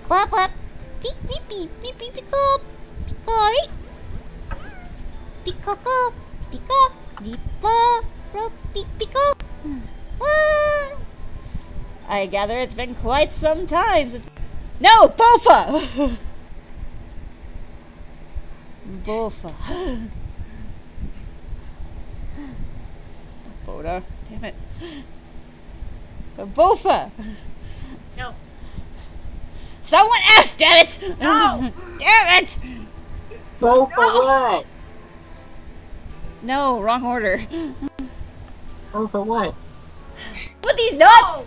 Bop bop. Beep beep beep beep beep pika Picari. Pikaka. Pika. Beepa. Beep pika. I gather it's been quite some time since... No! Bofa! Bofa. Boda. Damn it. Bofa! No. Someone asked, damn it! No. Damn it! Go for what? No, wrong order. Go for what? With these nuts!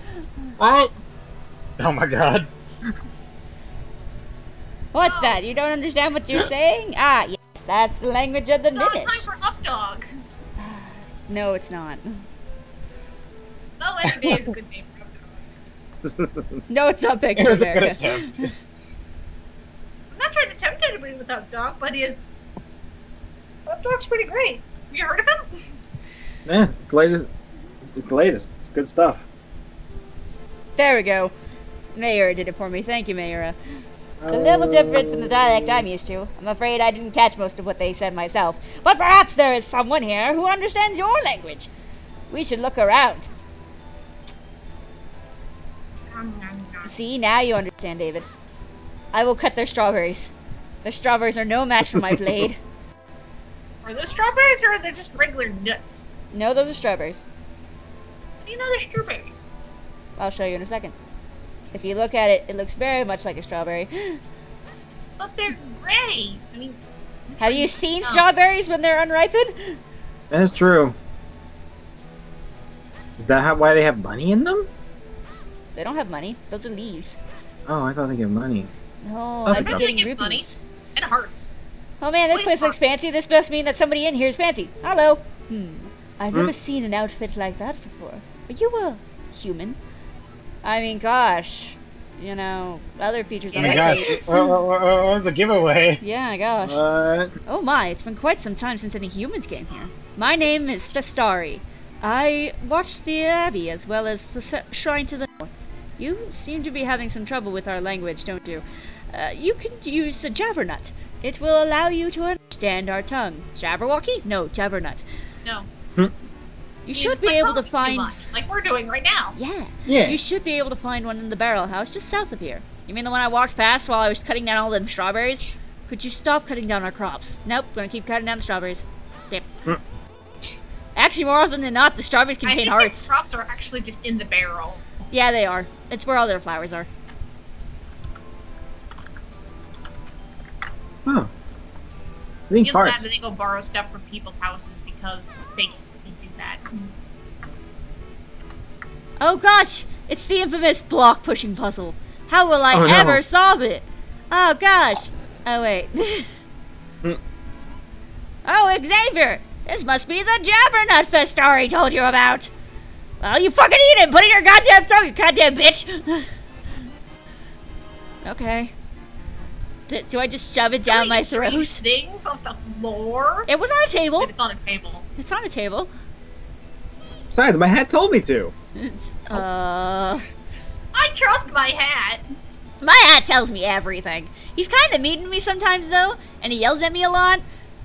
What? Oh my god. What's that? You don't understand what you're saying? Ah, yes, that's the language of the It's not Minish. time for up dog. No, it's not. No, every day is a good name for up dog. No, it's not Bank It of was a good America. attempt. I'm not trying to tempt anybody with up dog, but he is. Up dog's pretty great. Have you heard of him? Yeah, it's the latest. It's the latest. It's good stuff. There we go. Mayura did it for me. Thank you, Mayura. It's a little different from the dialect I'm used to. I'm afraid I didn't catch most of what they said myself. But perhaps there is someone here who understands your language. We should look around. See, now you understand, David. I will cut their strawberries. Their strawberries are no match for my blade. Are those strawberries or are they just regular nuts? No, those are strawberries. How do you know they're strawberries? I'll show you in a second. If you look at it, it looks very much like a strawberry. But they're gray. I mean, Have you seen strawberries when they're unripened? That's true. Is that why they have money in them? They don't have money. Those are leaves. Oh, I thought they gave money. No, Oh, I'm they getting give money. rupees. And hearts. Oh man, this Please place looks heart. fancy. This must mean that somebody in here is fancy. Hello. I've never seen an outfit like that before. Are you a human? I mean, gosh. You know, other features on Oh my my gosh, face. what was the giveaway? Yeah, gosh. What? Oh my, it's been quite some time since any humans came here. My name is Festari. I watched the Abbey as well as the shrine to the north. You seem to be having some trouble with our language, don't you? You can use a jabbernut. It will allow you to understand our tongue. Jabberwocky? No, jabbernut. No. You should be able to find... Like we're doing right now. Yeah. Yeah. You should be able to find one in the barrel house just south of here. You mean the one I walked past while I was cutting down all them strawberries? Could you stop cutting down our crops? Nope, gonna keep cutting down the strawberries. Yep. Actually, more often than not, the strawberries I contain think hearts. the crops are actually just in the barrel. Yeah, they are. It's where all their flowers are. Huh. I think Feel bad parts. that they go borrow stuff from people's houses because they can do that. Oh gosh! It's the infamous block pushing puzzle. How will I Oh, no. ever solve it? Oh gosh! Oh wait. Oh, Xavier! This must be the jabbernut Festari told you about! Well, you fucking eat it! Put it in your goddamn throat, you goddamn bitch! Okay. Do I just shove it down my throat? Things off the floor. It was on a table. It's on a table. It's on a table. Besides, my hat told me to. I trust my hat. My hat tells me everything. He's kind of mean to me sometimes, though, and he yells at me a lot,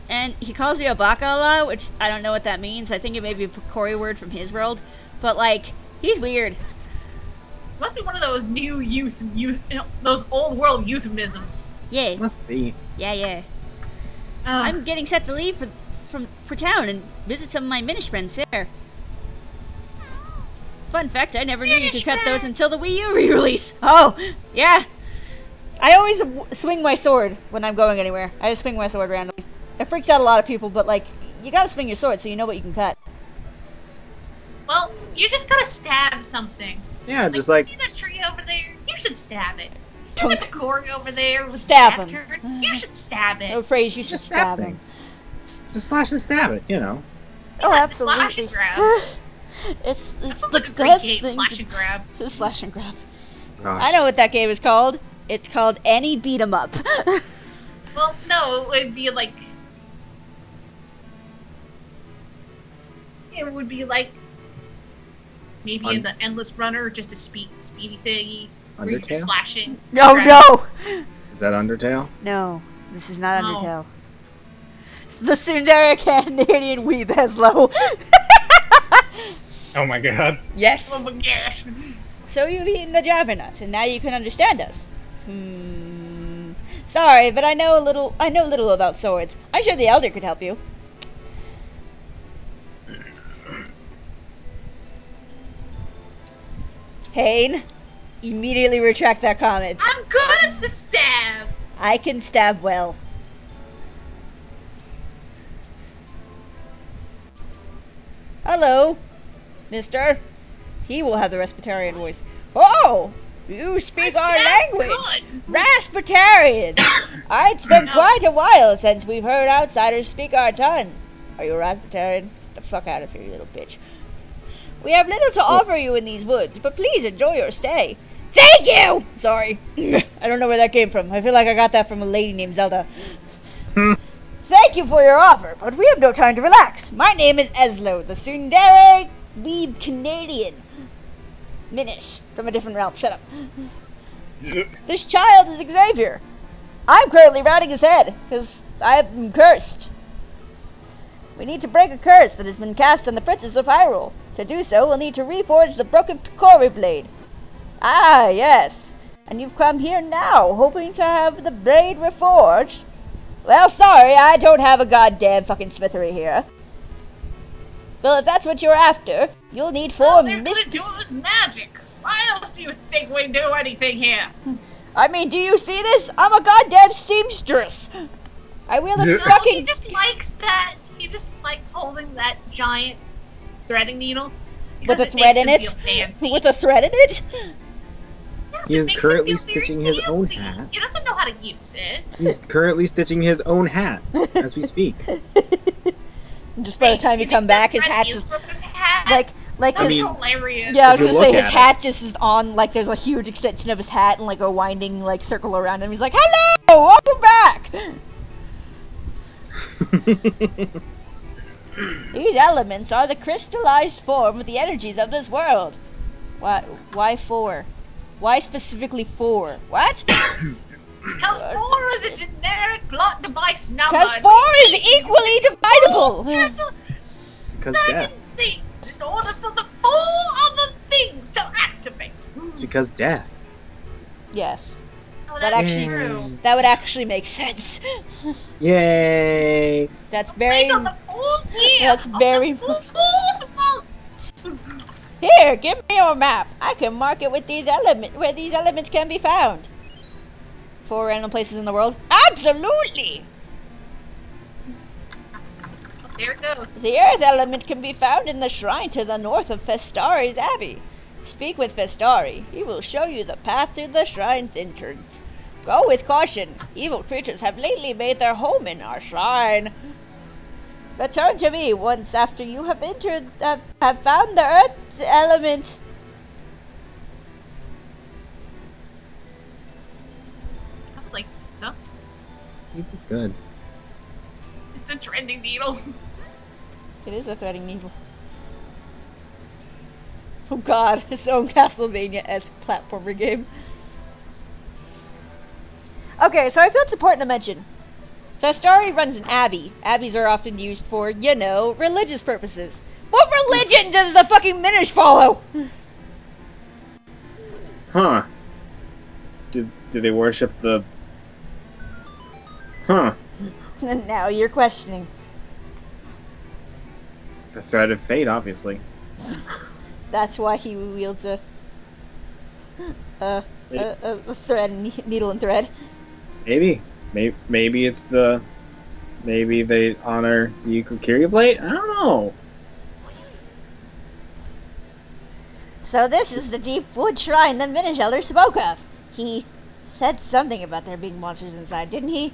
and he calls me a baka a lot, which I don't know what that means. I think it may be a Picori word from his world, but, like, he's weird. Must be one of those new those old world euphemisms. Yeah, Must be. yeah. I'm getting set to leave for town and visit some of my Minish friends there. Fun fact, I never knew you could cut those until the Wii U re-release. Oh, yeah. I always swing my sword when I'm going anywhere. I just swing my sword randomly. It freaks out a lot of people, but, like, you gotta swing your sword so you know what you can cut. Well, you just gotta stab something. Yeah, just like. See that tree over there? You should stab it. See the Picori over there with Stab the him. turn? You should stab it. No phrase, you should Just stab stab him. Just slash and stab it, you know. Oh, Yeah, absolutely. slash and grab. It's Sounds the like a great best game, thing. slash and grab. Slash and grab. Gosh. I know what that game is called. It's called Any Beat 'em Up. Well, no, it would be like. It would be like. Maybe in the Endless Runner, just a speedy thingy. Where you're just Undertale? slashing. No, grabbing. no! Is that Undertale? No, this is not No. Undertale. The Tsundere Canadian Weeb Heslo. Oh my god. Yes. Oh my gosh. So you've eaten the Jabbernut, and now you can understand us. Sorry, but I know little about swords. I'm sure the Elder could help you. Hane, immediately retract that comment. I'm good at the stabs. I can stab well. Hello, mister. He will have the Rasputarian voice. Oh, you speak our language. Rasputarian. It's been quite a while since we've heard outsiders speak our tongue. Are you a Rasputarian? Get the fuck out of here, you little bitch. We have little to offer you in these woods, but please enjoy your stay. Thank you! Sorry. I don't know where that came from. I feel like I got that from a lady named Zelda. Thank you for your offer, but we have no time to relax. My name is Eslo, the Tsundere Weeb Canadian. Minish, from a different realm. Shut up. This child is Xavier. I'm currently riding his head, because I have been cursed. We need to break a curse that has been cast on the Princess of Hyrule. To do so, we'll need to reforge the broken Picori blade. Ah, yes. And you've come here now, hoping to have the blade reforged? Well, sorry, I don't have a goddamn fucking smithery here. Well, if that's what you're after, you'll need 4 They're gonna do it with magic. Why else do you think we do anything here? I mean, do you see this? I'm a goddamn seamstress. I wield a He fucking... just likes that. He just likes holding that giant threading needle. With a thread in it? With a thread in it? Yes, He it is makes currently him feel very stitching his own fancy. hat. He doesn't know how to use it. He's currently stitching his own hat as we speak. Just by the time you come back, his hat's just like That's his. hilarious. Yeah, I was If you gonna say look his at hat just is on, like there's a huge extension of his hat and like a winding like circle around him. He's like, "Hello, welcome back." These elements are the crystallized form of the energies of this world. Why 4? Why specifically 4? What? Because 4 is a generic plot device number. Because 4 is equally dividable. Because death. Things in order for the 4 other things to activate. Because death. Yes. Oh, That that's actually- true. That would actually make sense. Yay! That's very. On the 4th year That's of very- the 4th month. Here, give me your map. I can mark it with these where these elements can be found. 4 random places in the world? Absolutely! Oh, there it goes. The earth element can be found in the shrine to the north of Festari's Abbey. Speak with Festari. He will show you the path to the shrine's entrance. Go with caution. Evil creatures have lately made their home in our shrine. Return to me once after you have have found the earth element. I was like, so? This is good. It's a trending needle. It is a threading needle. Oh god, its own Castlevania-esque platformer game. Okay, so I feel it's important to mention. Festari runs an abbey. Abbeys are often used for, you know, religious purposes. What religion does the fucking Minish follow? Huh. Do they worship the... Huh. And now you're questioning. The thread of fate, obviously. That's why he wields a thread, needle and thread. Maybe. Maybe it's the... Maybe they honor the Yukokiri blade? I don't know. So this is the deep wood shrine the Minish Elder spoke of. He Said something about there being monsters inside, didn't he?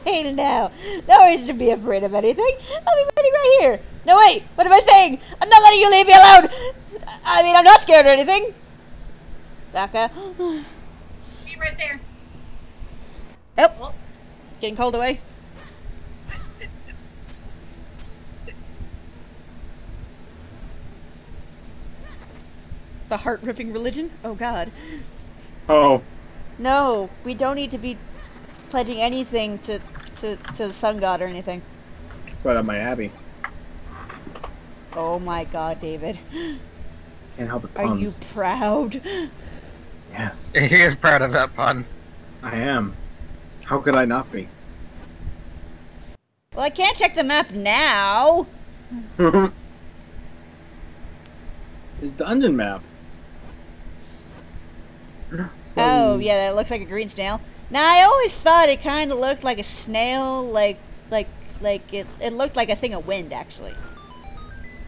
No. No reason to be afraid of anything. I'll be waiting right here. No, wait. What am I saying? I'm not letting you leave me alone. I mean, I'm not scared or anything. Baka. Be right there. Oh. Getting called away. The heart-ripping religion? Oh, God. Oh. No, we don't need to be pledging anything to the sun god or anything. That's right on my abbey. Oh my god, David. Can't help it. Are you puns. proud? Yes. He is proud of that pun. I am. How could I not be? Well, I can't check the map now. His dungeon map. Oh, yeah, that looks like a green snail. Now, I always thought it kind of looked like a snail, like it looked like a thing of wind, actually.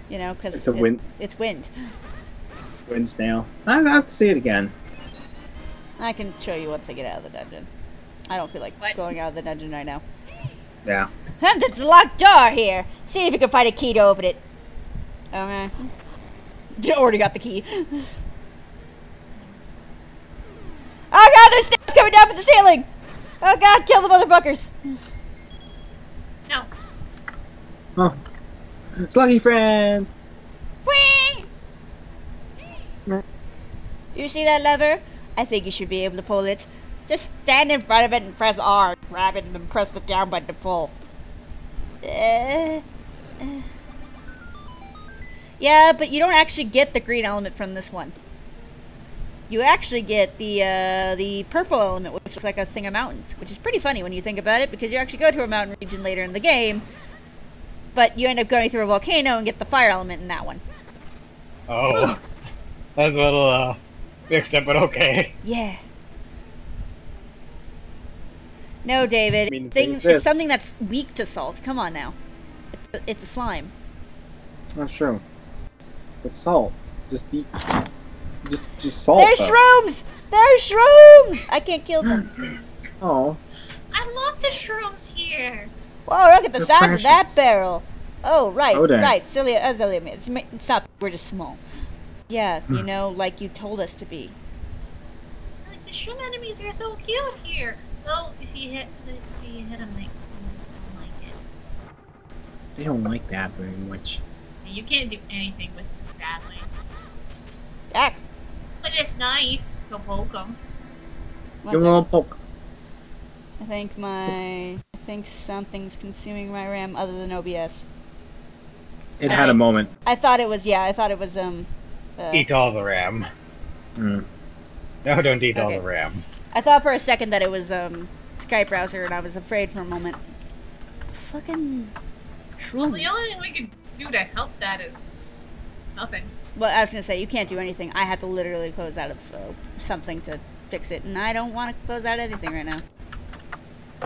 You know, because It's a wind. It's wind. Wind snail. I'd have to see it again. I can show you once I get out of the dungeon. I don't feel like going out of the dungeon right now. Yeah. That's the locked door here. See if you can find a key to open it. Okay. You already got the key. Oh god, there's snails coming down from the ceiling! Oh god, kill the motherfuckers! No. Oh. Sluggy friend! Whee! Do you see that lever? I think you should be able to pull it. Just stand in front of it and press R. Grab it and then press the down button to pull. Yeah, but you don't actually get the green element from this one. You actually get the purple element, which looks like a thing of mountains, which is pretty funny when you think about it, because you actually go to a mountain region later in the game, but you end up going through a volcano and get the fire element in that one. Oh. That's a little, mixed up, but okay. Yeah. No, David. I mean, It's something that's weak to salt. Come on now. It's a slime. That's true. With salt. Just salt. There's though. shrooms! There's shrooms! I can't kill them. Oh. I love the shrooms here. Whoa, look at the They're size of that precious. barrel. Oh, right, Oh, dang. right. Celia, it's not, we're just small. Yeah, you know, like you told us to be. Like, the shroom enemies are so cute here. Though, if you hit them, they don't like it. They don't like that very much. You can't do anything with them, sadly. Jack. But it's nice. Go poke them. One Give them a little poke. I think something's consuming my RAM other than OBS. It had a moment. I thought it was Eat all the RAM. Mm. No, don't eat all Okay. the RAM. I thought for a second that it was Skype browser and I was afraid for a moment. Fucking Well, shrooms. the only thing we can do to help that is nothing. Well, I was gonna say you can't do anything. I had to literally close out of something to fix it, and I don't want to close out anything right now.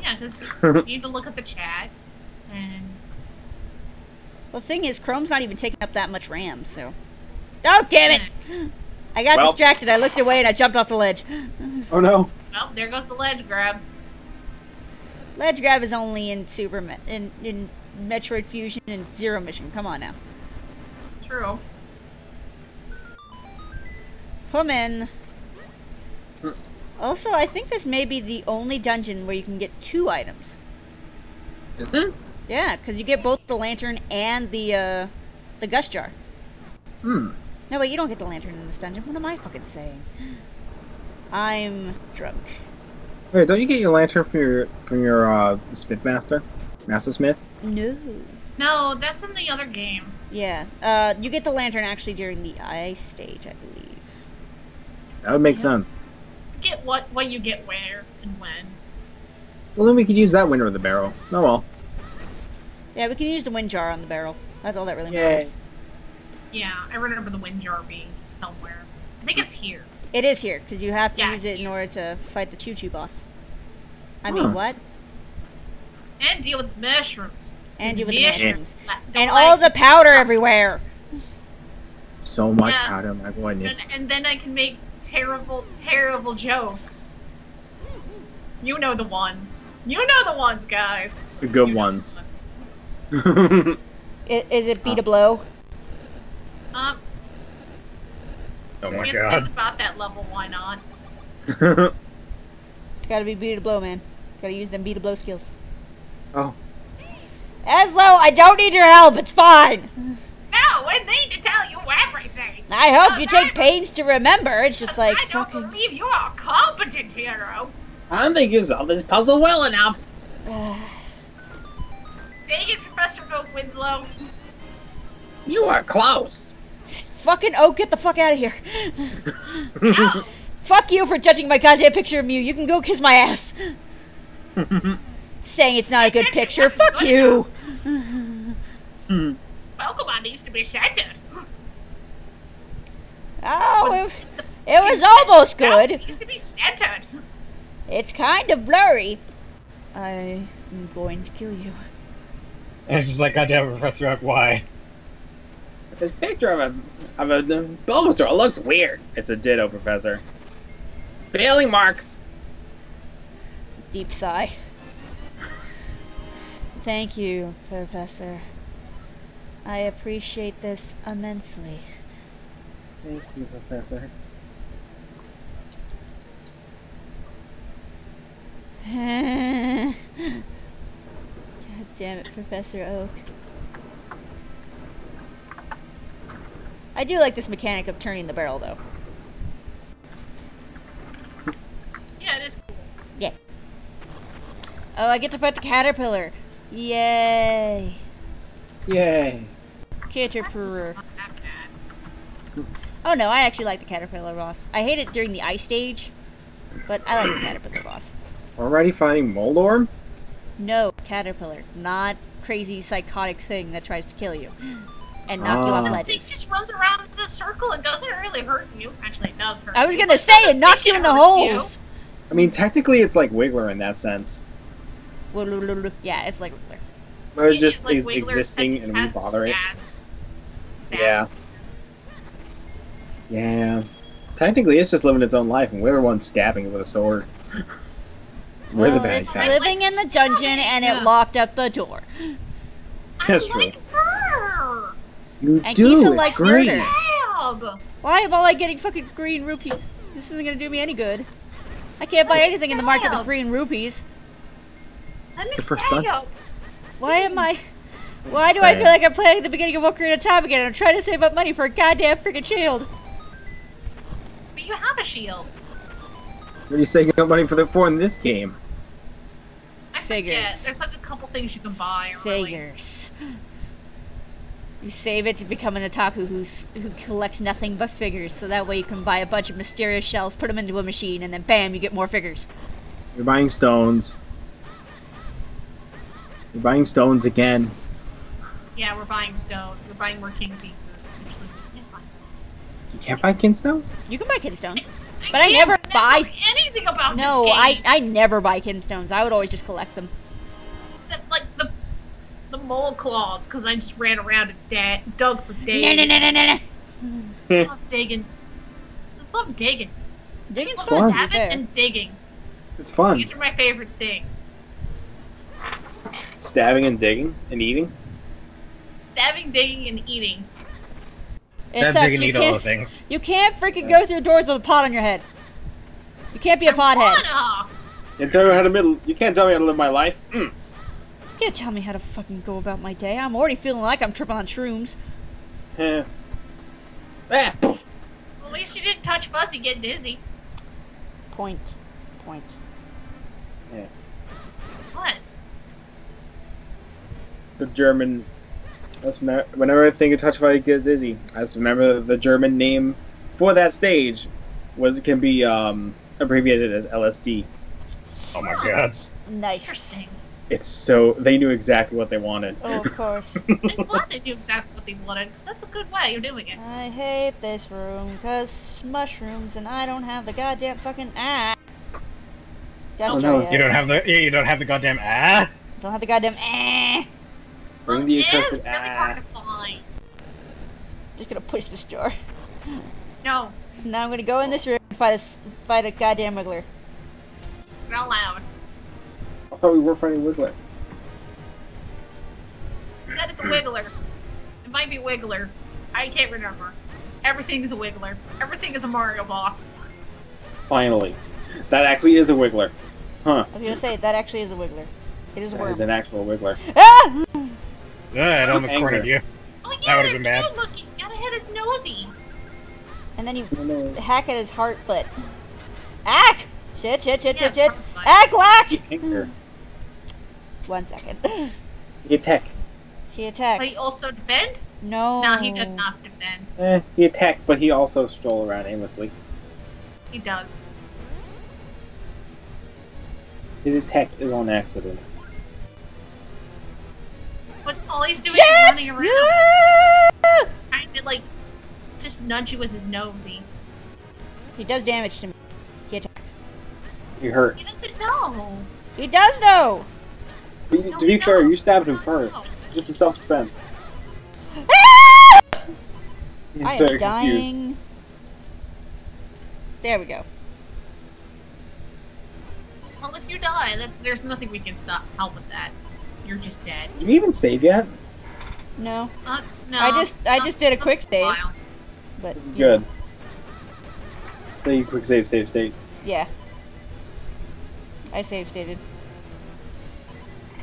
Yeah, because you need to look at the chat, and Well, the thing is, Chrome's not even taking up that much RAM, so. Oh, damn it! I got Well. distracted. I looked away and I jumped off the ledge. Oh no. well, there goes the ledge grab. Ledge grab is only in in Metroid Fusion and Zero Mission. Come on now. True. Come in. Also, I think this may be the only dungeon where you can get 2 items. Is it? Yeah, because you get both the lantern and the gust jar. Hmm. No, wait, you don't get the lantern in this dungeon. What am I fucking saying? I'm drunk. Wait, don't you get your lantern from your Smith Master Smith? No. No, that's in the other game. Yeah, you get the lantern actually during the ice stage, I believe. That would make sense. Get what you get where and when. Well, then we could use that window of the barrel. Oh well. Yeah, we can use the wind jar on the barrel. That's all that really Yay. matters. Yeah, I remember the wind jar being somewhere. I think it's here. It is here, because you have to Yeah, use it in here. order to fight the Choo-Choo boss. I Huh. mean, what? And deal with the mushrooms. And you with the Mushrooms. mushrooms. Don't And like all the powder everywhere! So much Yeah. powder, my goodness. and then I can make terrible, terrible jokes. You know the ones. You know the ones, guys. The good You know ones. the ones. Is it beat a blow? Um, Oh my it's god. about that level, why not? It's gotta be beat a blow, man. Gotta use them beat a blow skills. Oh. Aslo, I don't need your help, it's fine! No, I need to tell you everything. I hope you take pains to remember. It's just like, I don't fucking... believe you are a competent hero. I don't think you solved this puzzle well enough. Dang it, Professor Oak Winslow. You are close. Fucking Oak, get the fuck out of here. Ow. Fuck you for judging my goddamn picture of Mew. You can go kiss my ass. Saying it's not a good picture. Fuck you. Pokemon needs to be centered. Oh, it was almost good. Needs to be centered. It's kind of blurry. I am going to kill you. And it's just like, goddamn, Professor Oak, why? This picture of a Bulbasaur looks weird. It's a Ditto, Professor. Failing marks. Deep sigh. Thank you, Professor. I appreciate this immensely. Thank you, Professor. God damn it, Professor Oak. I do like this mechanic of turning the barrel, though. Yeah, it is cool. Yeah. Oh, I get to fight the caterpillar. Yay. Yay. Caterpillar. Not that bad. Oh no, I actually like the caterpillar boss. I hate it during the ice stage, but I like the caterpillar boss. Already finding Moldorm? No, caterpillar, not crazy psychotic thing that tries to kill you and knock you off Ah. It ledges. just runs around in a circle and doesn't really hurt you. Actually, it does hurt I was you, gonna but say it knocks you in the hurts you. holes. I mean, technically it's like Wiggler in that sense. Yeah, it's like Where it It's just like is Wiggler existing and we has bother it. stats. Yeah. Yeah. Technically, it's just living its own life, and we're the ones stabbing it with a sword. We're the Well, bad it's guys. living in the dungeon and it locked up the door. That's I true. like her. You And do. Kisa It's likes great. murder. Stab. Why am I like getting fucking green rupees? This isn't gonna do me any good. I can't buy anything in the market with green rupees. Let me The first one? stab. Why am I... Why do I feel like I'm playing the beginning of Ocarina of Time again and I'm trying to save up money for a goddamn freaking shield? But you have a shield. What are you saving up money for in this game? I Figures. forget. There's like a couple things you can buy. Really. Figures. You save it to become an otaku who collects nothing but figures, so that way you can buy a bunch of mysterious shells, put them into a machine, and then bam, you get more figures. You're buying stones. You're buying stones again. Yeah, we're buying stone. We're buying more king pieces. Actually, we can't buy. You can't buy kinstones? You can buy kinstones. But I can't never buy... remember anything about No, this game. I never buy kinstones. I would always just collect them. Except like the mole claws, because I just ran around and dug for days. No. I love digging. I just love digging. Digging's I fun, love to be stabbing fair. and digging. It's fun. These are my favorite things. Stabbing and digging and eating. Stabbing, digging, and eating. It Stab, dig, sucks. and You eat all the can't, things. you can't freaking go through doors with a pot on your head. You can't be a pothead. Wanna. You tell me how to you can't tell me how to live my life. You can't tell me how to fucking go about my day. I'm already feeling like I'm tripping on shrooms. Ah, poof. Well, at least you didn't touch Fuzzy get dizzy. Point. What? The German. Whenever I think of Touch Fire gets dizzy, I just remember the German name for that stage can be abbreviated as LSD. Oh my god. Nice. Interesting. It's so they knew exactly what they wanted. Oh, of course. I'm glad they knew exactly what they wanted, because that's a good way of doing it. I hate this room because mushrooms and I don't have the goddamn fucking ah. Just Oh, try no. it. You don't have the goddamn Don't have the goddamn ah. Bring the It is accursed really hard to find. Just gonna push this door. No, Now I'm gonna go in this room and fight a goddamn wiggler. not allowed. I thought we were fighting Wiggler. Said it's a wiggler. It might be wiggler. I can't remember. Everything is a wiggler. Everything is a Mario boss. Finally, that actually is a Wiggler. Huh? I was gonna say that actually is a wiggler. It is a That worm. is an actual Wiggler. Ah! It almost Anger. cornered you. Oh That yeah, would've they're been bad. cute looking. Gotta hit his nosy. And then you Oh, no. hack at his heart, but ack! Shit! Yeah, Shit! probably. Ack lack! Anger. 1 second. He attack. He attacked. But he also defend? No. No, he did not defend. He attacked, but he also stroll around aimlessly. He does. His attack is on accident. But all he's doing Shit! is running around, Yeah! trying to like just nudge you with his nosy. He does damage to me. He attacked. He hurt. He doesn't know. He does know. But No, to be he fair, don't. you stabbed him first. This is self-defense. Ah! He's I very am dying. There we go. Well, if you die, there's nothing we can help with that. You're just dead. Did you even save yet? No, No. I just did a quick not for save. while. but Good. So you quick save state. Yeah. I save stated.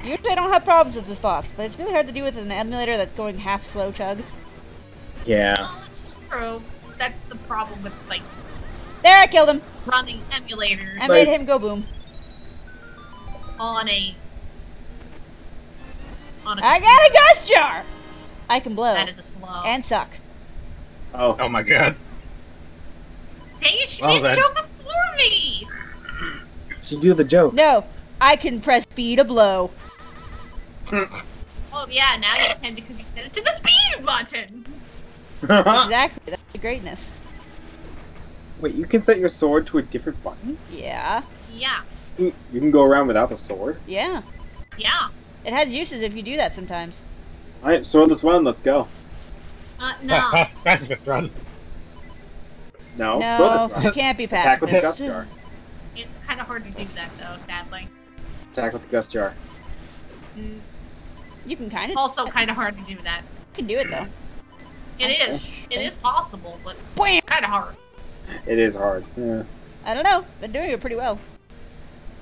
Usually I don't have problems with this boss, but it's really hard to do with an emulator that's going half slow chug. Yeah. Well, it's true. That's the problem with like There, I killed him. running emulators I made him go boom. on a. I got a ghost jar. I can blow That is a slow. and suck. Oh. Oh my god. Dang it, she Well made the then. joke before me! Should do the joke. No, I can press B to blow. Oh yeah, now you can because you set it to the B button! Exactly, that's the greatness. Wait, you can set your sword to a different button? Yeah, Yeah, You can go around without the sword? yeah. yeah. It has uses if you do that sometimes. Alright, swordless one, let's go. No. Fastest run. No, No, swordless you rock. can't be Attack with the pacifist. gust jar. It's kind of hard to do that though, sadly. Attack with the gust jar. You can kind of. Also, kind of hard to do that. You can do it though. It is. It is possible, but Bam! it's kind of hard. It is hard. Yeah. I don't know. Been doing it pretty well.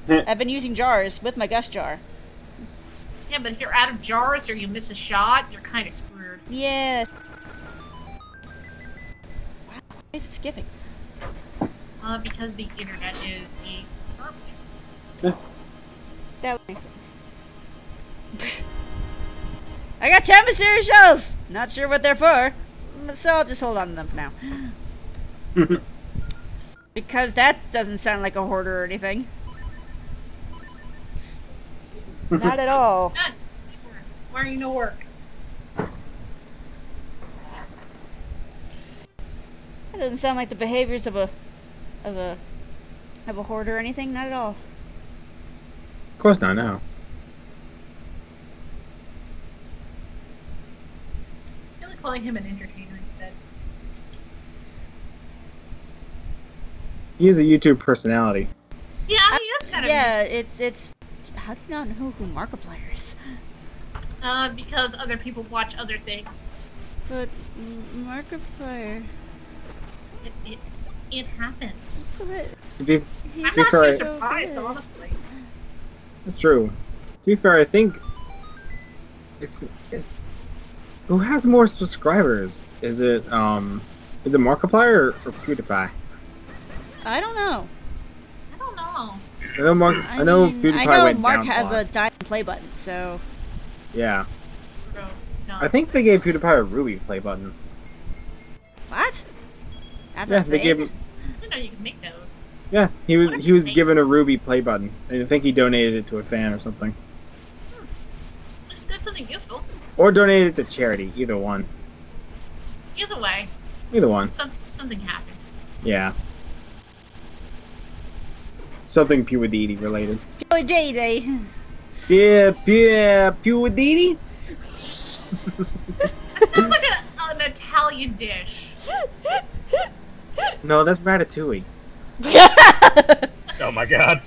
I've been using jars with my gust jar. Yeah, but if you're out of jars or you miss a shot, you're kind of screwed. Yeah. Wow. Why is it skipping? Because the internet is a garbage. That would make sense. I got 10 mysterious shells! Not sure what they're for, so I'll just hold on to them for now. Because that doesn't sound like a hoarder or anything. Not at all. Why are you no work? That doesn't sound like the behaviors of a hoarder or anything. Not at all. Of course not now. I feel like calling him an entertainer instead. He is a YouTube personality. Yeah, he is kind of. Yeah, it's. How do you not know who Markiplier is? Because other people watch other things. But Markiplier. It happens. What? To be I'm not fair, too I- surprised, good. honestly. That's true. To be fair, I think it's who has more subscribers? Is it Markiplier or PewDiePie? I don't know. I don't know. I know PewDiePie I know went Mark down has a a lot. diamond play button, so Yeah, So, no. I think they gave PewDiePie a ruby play button. what? That's Yeah, a they thing. gave him. I know you can make those. Yeah, he What was a was mistake. given a ruby play button, and I think he donated it to a fan or something, Just did something useful. or donated it to charity. Either one. Either way, Either one. something happened. Yeah. Something PewDiePie related. Joy Day Day. Yeah, PewDiePie. That sounds like an Italian dish. No, that's Ratatouille. Oh my god.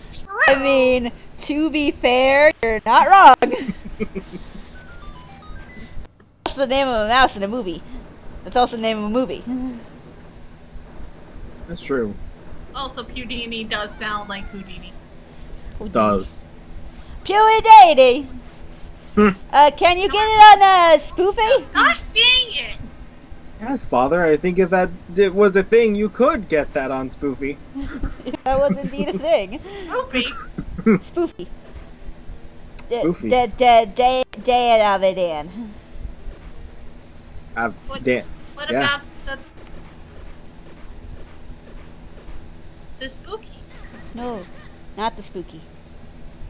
I mean, to be fair, you're not wrong. That's the name of a mouse in a movie. That's also the name of a movie. That's true. Also, Houdini does sound like Houdini. Does. PewDiePie. Hmm. Can you get it on Spoofy? Gosh dang it! Yes, Father. I think if that was the thing, you could get that on Spoofy. That was indeed a thing. Ruby, Spoofy. Spoofy. Day of it in. What- Dan- what Yeah. about the spooky? No, not the spooky.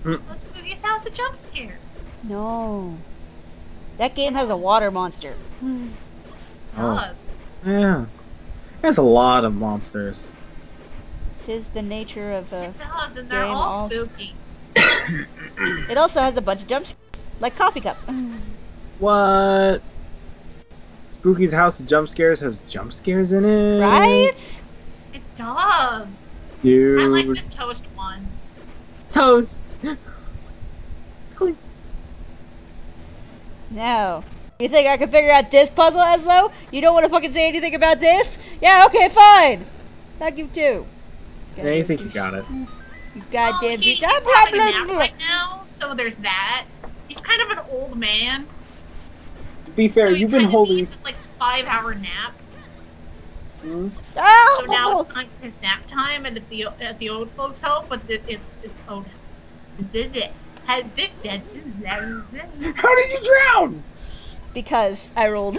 What spooky sounds of jump scares? No. That game has a water monster. Oh. Does. Yeah. There's a lot of monsters. Tis the nature of a. It does, and they're Game all all- spooky. It also has a bunch of jump scares, like Coffee Cup. What? Spooky's House of Jump Scares has jump scares in it? Right? It does. Dude. I like the toast ones. Toast. Toast. No. You think I can figure out this puzzle, Eslo? You don't want to fucking say anything about this? Yeah, okay, fine. I'll give two. Yeah, you think you got it. You goddamn He's bitch. having a nap right now, so there's that. He's kind of an old man. To be fair, So he you've been kind of holding. needs this like 5-hour nap. Hmm? Oh! So now it's not his nap time and at the old folks' home, but it's old. How did you drown? Because I rolled.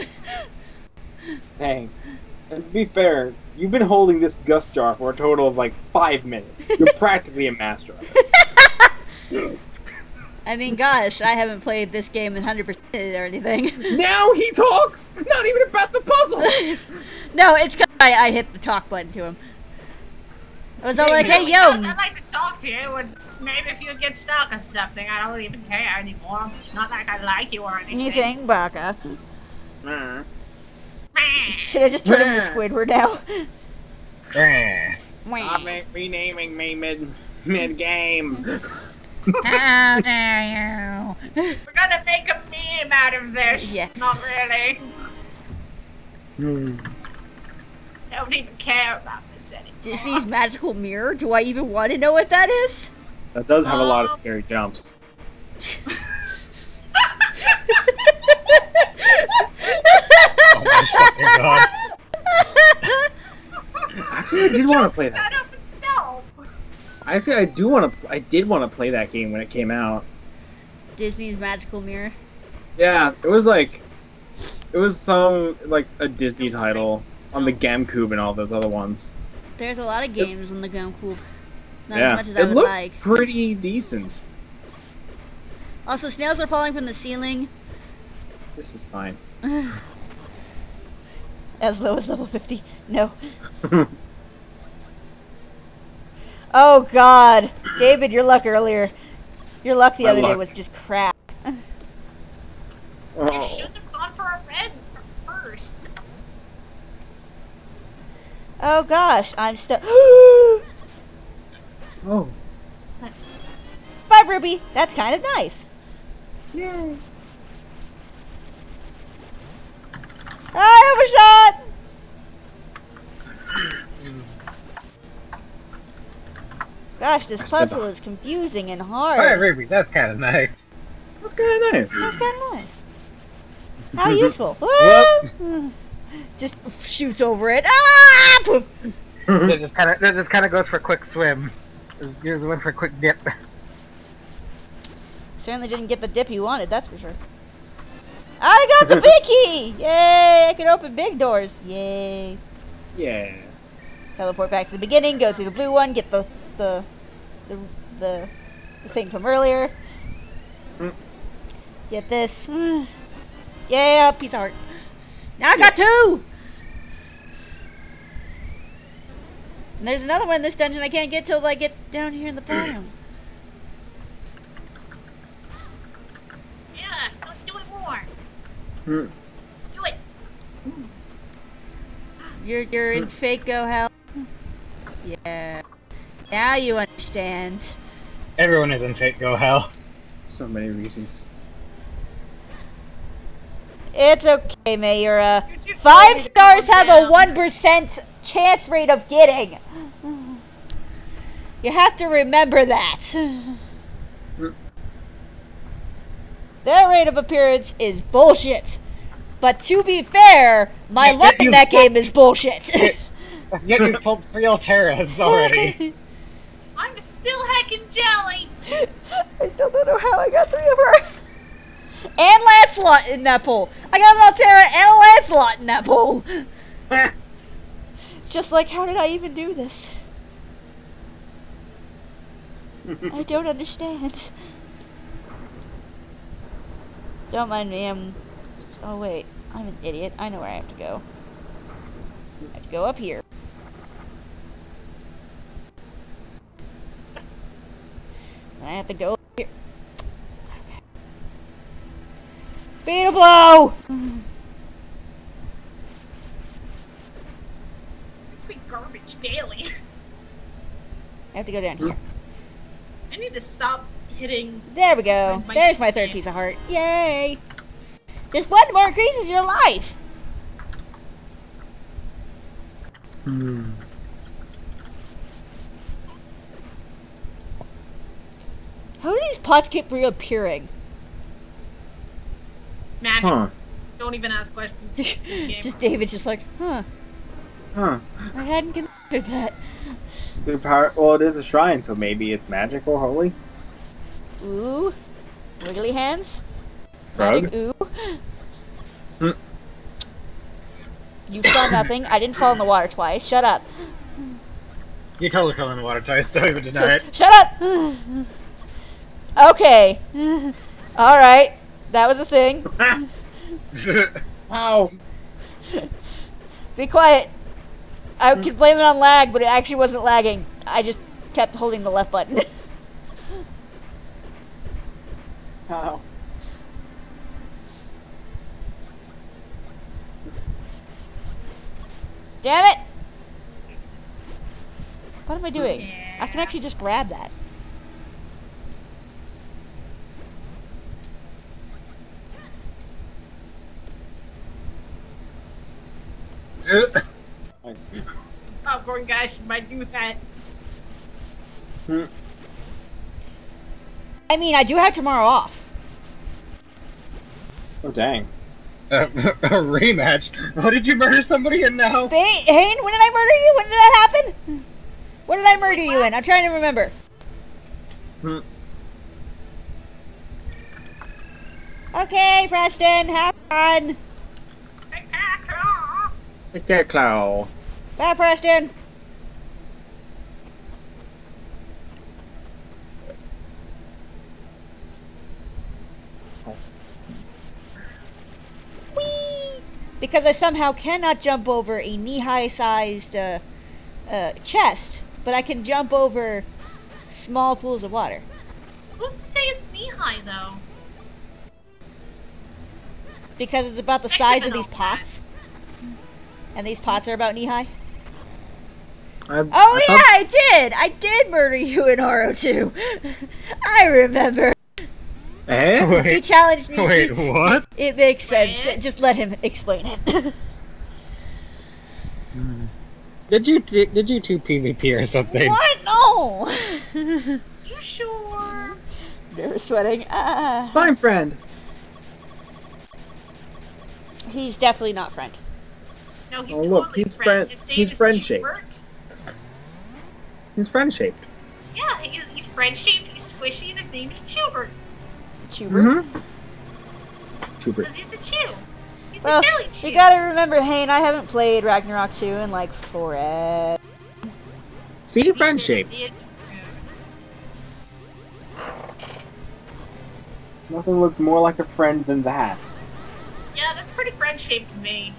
Dang. And to be fair, you've been holding this gust jar for a total of like 5 minutes. You're practically a master of it. I mean, gosh, I haven't played this game in 100% or anything. Now he talks! Not even about the puzzle! No, it's because I hit the talk button to him. I was all like, hey, yo! I'd like to talk to you, and maybe if you get stuck or something, I don't even care anymore. It's not like I like you or anything. Anything, Baka. Meh. Should I just turn him into Squidward now? Stop renaming me mid game. How dare you? We're gonna make a meme out of this. Yes. Not really. I don't even care about this anymore. Disney's magical mirror? Do I even want to know what that is? That does have a lot of scary jumps. Oh my fucking god. Actually, I did want to play that. Set up itself. Actually, I did want to play that game when it came out. Disney's magical mirror. Yeah, it was some like a Disney title on the GameCube and all those other ones. There's a lot of games on the GameCube. Not Yeah, as much as I it would looked like. pretty decent. Also, snails are falling from the ceiling. This is fine. As low as level 50. No. Oh god. David, your luck earlier. Your luck the My other day luck. was just crap. You Oh. should have gone for a red first. Oh gosh, I'm stuck. Oh. 5 rupee. That's kind of nice. Yay. I have a shot! Gosh, this puzzle is confusing and hard. 5 rupees, that's kind of nice. That's kind of nice. That's kind of nice. How useful. Just shoots over it. Ah! Poof. That just kind of goes for a quick swim. Here's the one for a quick dip. Certainly didn't get the dip you wanted, that's for sure. I got the big key! Yay! I can open big doors. Yay. Yeah. Teleport back to the beginning, go through the blue one, get the thing from earlier. Get this. Yeah, piece of heart. Now I got 2! And there's another one in this dungeon I can't get till I get down here in the bottom. Yeah, don't do it more. Hmm. Do it. You're in fake go hell. Yeah. Now you understand. Everyone is in Fate Go Hell. So many reasons. It's okay, Mayura. You're too 5 early to stars calm have a down. 1% chance rate of getting. You have to remember that. Their rate of appearance is bullshit. But to be fair, my Yeah, luck in you- that game is bullshit. Yet you've pulled 3 Alteras already. I'm still heckin' jelly. I still don't know how I got 3 of her. And Lancelot in that pool. I got an Altera and a Lancelot in that pool. It's just like, how did I even do this? I don't understand. Don't mind me, oh wait, I'm an idiot. I know where I have to go. I have to go up here. And I have to go up here. Okay. Beat a blow! It's garbage daily. I have to go down here. I need to stop hitting. There we go. My There's my 3rd piece of heart. Yay! Just 1 more increases your life! Hmm. How do these pots keep reappearing? Magic. Huh. Don't even ask questions. Just David's just like, huh, Huh. I hadn't considered that. Good power. Well, it is a shrine, so maybe it's magic or holy. Ooh. Wiggly hands. Frog? Magic ooh. Hmm. You saw nothing. I didn't fall in the water twice. Shut up. You totally fell in the water twice, don't even deny it. Shut up! Okay. Alright. That was a thing. Ow. Be quiet. I could blame it on lag, but it actually wasn't lagging. I just kept holding the left button. Ow. Damn it! What am I doing? Yeah. I can actually just grab that. Nice. Popcorn guy should might do that. I mean, I do have tomorrow off. Oh dang. A rematch? What, did you murder somebody in now? Hayne, when did I murder you? When did that happen? What did I murder you in? I'm trying to remember. Okay, Preston, have fun. Take care, Clow. Bye, Preston. Whee! Because I somehow cannot jump over a knee-high sized chest, but I can jump over small pools of water. Who's to say it's knee-high, though? Because it's about the size of these pots. And these pots are about knee-high. I did! I did murder you in RO2. I remember. Eh? He challenged me Wait, to... what? It makes sense. Just let him explain it. Did you two PvP or something? What? No! You sure? They're sweating. Fine, friend. He's definitely not friend. No, he's Oh, totally look, he's friend. friend- His name he's is friend-shaped. Schubert. He's friend-shaped. Yeah, he's friend-shaped, he's squishy, and his name is Schubert. Chuber. Tuber. Because he's a chew. He's Well, a jelly chew. you gotta remember, Hayne, I haven't played Ragnarok 2 in like forever. See, friend-shaped. He is- Nothing looks more like a friend than that. Yeah, that's pretty friend-shaped to me.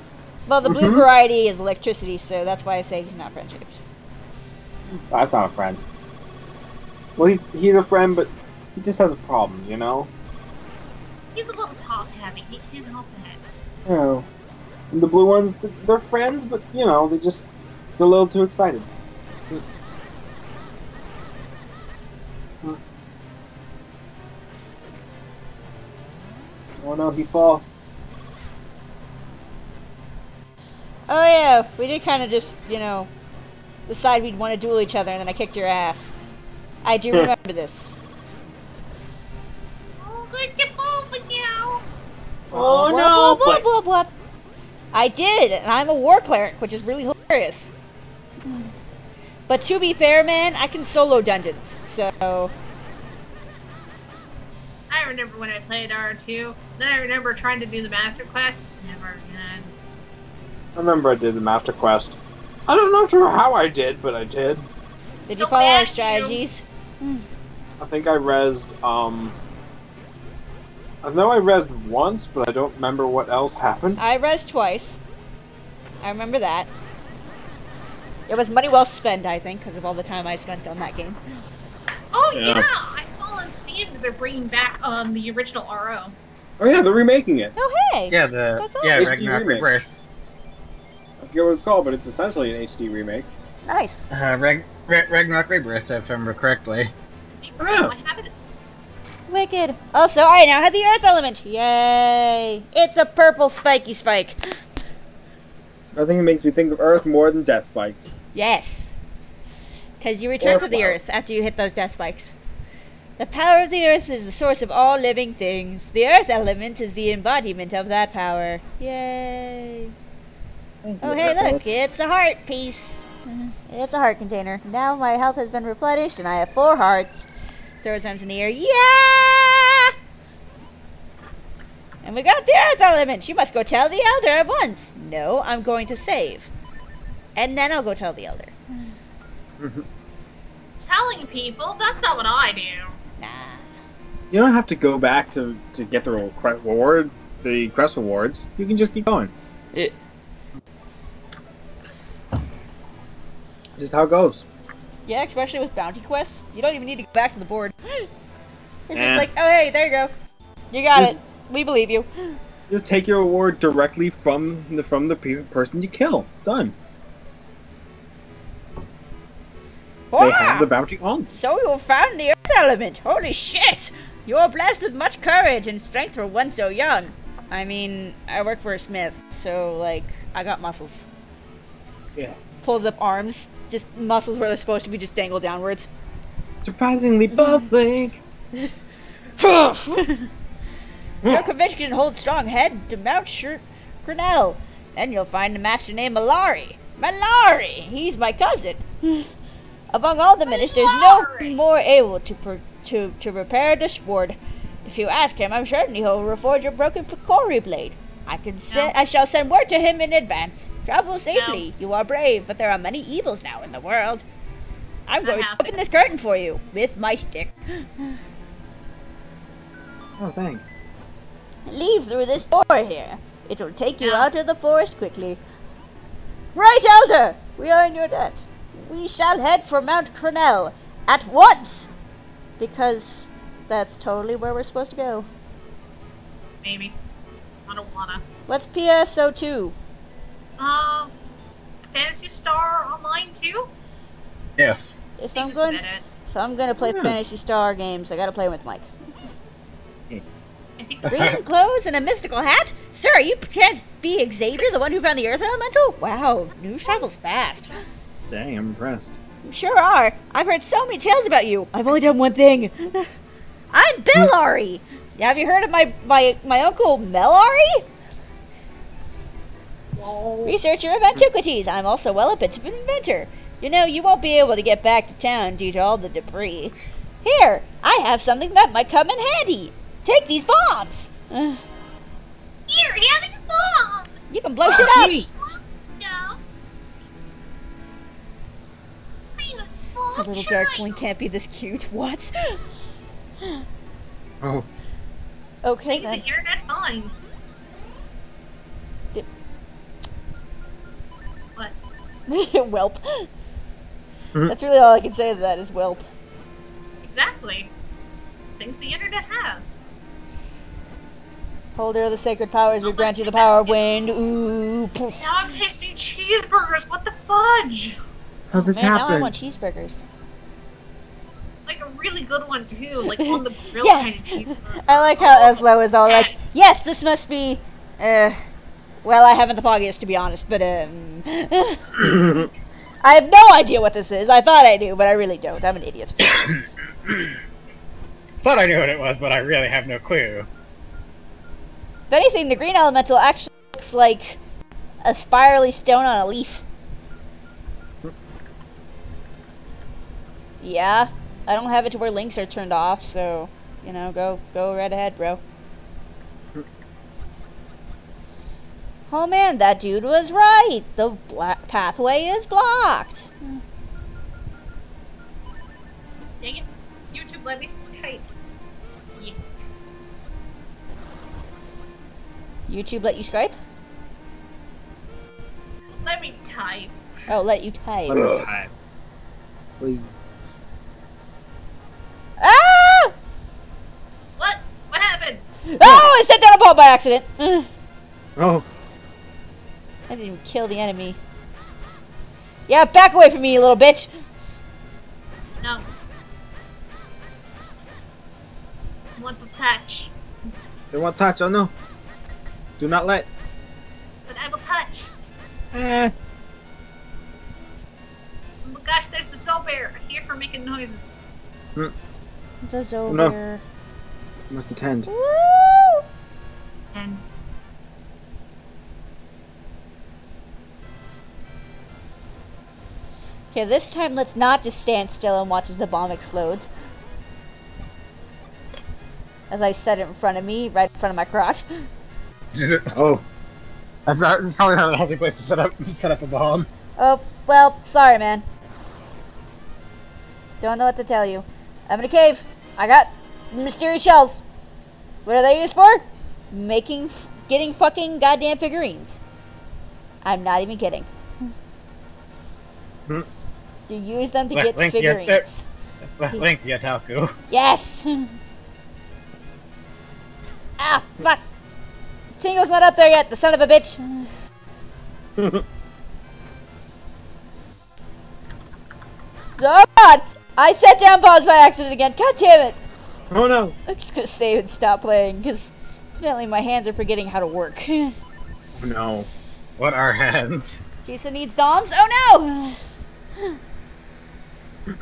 Well, the blue variety is electricity, so that's why I say he's not friend-shaped. That's not a friend. Well, he's a friend, but he just has problems, you know? He's a little top-heavy. He can't help it. You know. And the blue ones, they're friends, but, you know, they're a little too excited. Oh no, he fall. Oh yeah, we did kind of just, you know, decide we'd want to duel each other, and then I kicked your ass. I do remember this. Oh, good to move with you. Oh Whoop, no! whoop, whoop, whoop, whoop. I did, and I'm a war cleric, which is really hilarious. But to be fair, man, I can solo dungeons, so... I remember when I played R2. Then I remember trying to do the Master Quest. Never again. I remember I did the Master Quest. I don't know sure how I did, but I did. Did you So follow bad our you. strategies? I think I rezzed, I know I rezzed once, but I don't remember what else happened. I rezzed twice. I remember that. It was money well spent, I think, because of all the time I spent on that game. Oh Yeah. yeah, I saw on Steam that they're bringing back the original RO. Oh yeah, they're remaking it. Oh, hey! Yeah, That's yeah, awesome. Ragnarok remake. Rebirth. I forget what it's called, but it's essentially an HD remake. Nice. Ragnarok Rebirth, if I remember correctly. Oh. I have it. Wicked. Also, I now have the earth element. Yay! It's a purple spiky spike. I think it makes me think of Earth more than Death Spikes. Yes. Because you return Or to the flowers. earth after you hit those death spikes. The power of the earth is the source of all living things. The earth element is the embodiment of that power. Yay. Oh, hey, look, it's a heart piece. It's a heart container. Now my health has been replenished and I have 4 hearts. Throw his arms in the air. Yeah! And we got the earth element. You must go tell the elder at once. No, I'm going to save. And then I'll go tell the elder. Telling people, that's not what I do. Nah. You don't have to go back to get the reward, the quest rewards. You can just keep going. Just how it goes. Yeah, especially with bounty quests. You don't even need to go back to the board. It's Eh. just like, oh hey, there you go. You got it. We believe you. Just take your reward directly from the person you kill. Done. they have the bounty on. So you found the earth element. Holy shit! You're blessed with much courage and strength for one so young. I mean, I work for a smith, so, like, I got muscles. Yeah. Pulls up arms, just muscles where they're supposed to be just dangle downwards. Surprisingly bubbling. Your conviction holds strong head to Mount Crenel. Then you'll find a master named Malari. Malari! He's my cousin. Among all the Minish, there's no more able to repair the sword. If you ask him, I'm certain he'll reforge your broken Picori blade. I shall send word to him in advance. Travel safely. You are brave, but there are many evils now in the world. I'm going to open this curtain for you with my stick. Oh, thanks. Leave through this door here. It will take you out of the forest quickly. Right, Elder! We are in your debt. We shall head for Mount Crenel at once! Because that's totally where we're supposed to go. Maybe. I don't wanna. What's PSO2? Fantasy Star Online 2? Yes. If I'm gonna play Fantasy Star games, I gotta play with Mike. Green clothes and a mystical hat? Sir, you perchance be Xavier, the one who found the Earth Elemental? Wow, news travels fast. Dang, I'm impressed. You sure are. I've heard so many tales about you. I've only done one thing. I'm Bellari. Have you heard of my uncle Melari? Whoa. Researcher of antiquities. I'm also well a bit of an inventor. You know, you won't be able to get back to town due to all the debris. Here, I have something that might come in handy. Take these bombs. Here, have these bombs. You can blow shit up. No. A little dark one can't be this cute. What? Oh. Okay then. then. The internet finds. What? Whelp. That's really all I can say to that is whelp. Exactly. Things the internet has. Holder of the sacred powers, we grant you the power of wind. Ooh, poof. Now I'm tasting cheeseburgers. What the fudge? How this Man, now I happened? want cheeseburgers. Like a really good one too, like on the grill Yes! kind of cheeseburger. I like how Eslo is all like, yes, this must be, well, I haven't the foggiest to be honest, but, I have no idea what this is. I thought I knew, but I really don't. I'm an idiot. Thought I knew what it was, but I really have no clue. If anything, the green elemental actually looks like a spirally stone on a leaf. Yeah, I don't have it to where links are turned off, so, you know, go right ahead, bro. Oh man, that dude was right. The pathway is blocked. Dang it. YouTube let me kite. Yes. YouTube let you Skype? Let me type. Oh, let you type. Let me type. Please. Ah! What? What happened? Oh, I set down a ball by accident. Oh. I didn't even kill the enemy. Yeah, back away from me, you little bitch. No. I want the patch. They want touch, oh no. Do not let. But I will touch. Eh. Oh my gosh, there's the soul bear. I hear her making noises. The Zobear. No. Must attend. Woo! And Okay, this time let's not just stand still and watch as the bomb explodes. As I set it in front of me, right in front of my crotch. Oh. That's probably not a healthy place to set up a bomb. Oh, well, sorry, man. Don't know what to tell you. I'm in a cave. I got mysterious shells. What are they used for? Getting fucking goddamn figurines. I'm not even kidding. Hmm. You use them to get Link, figurines. Link Yataku. Yes! Ah, fuck! Tingo's not up there yet, the son of a bitch! Oh god! I set down bombs by accident again. God damn it! Oh no! I'm just gonna save and stop playing, because evidently my hands are forgetting how to work. Oh no. What are hands? Jason needs DOMs? Oh no!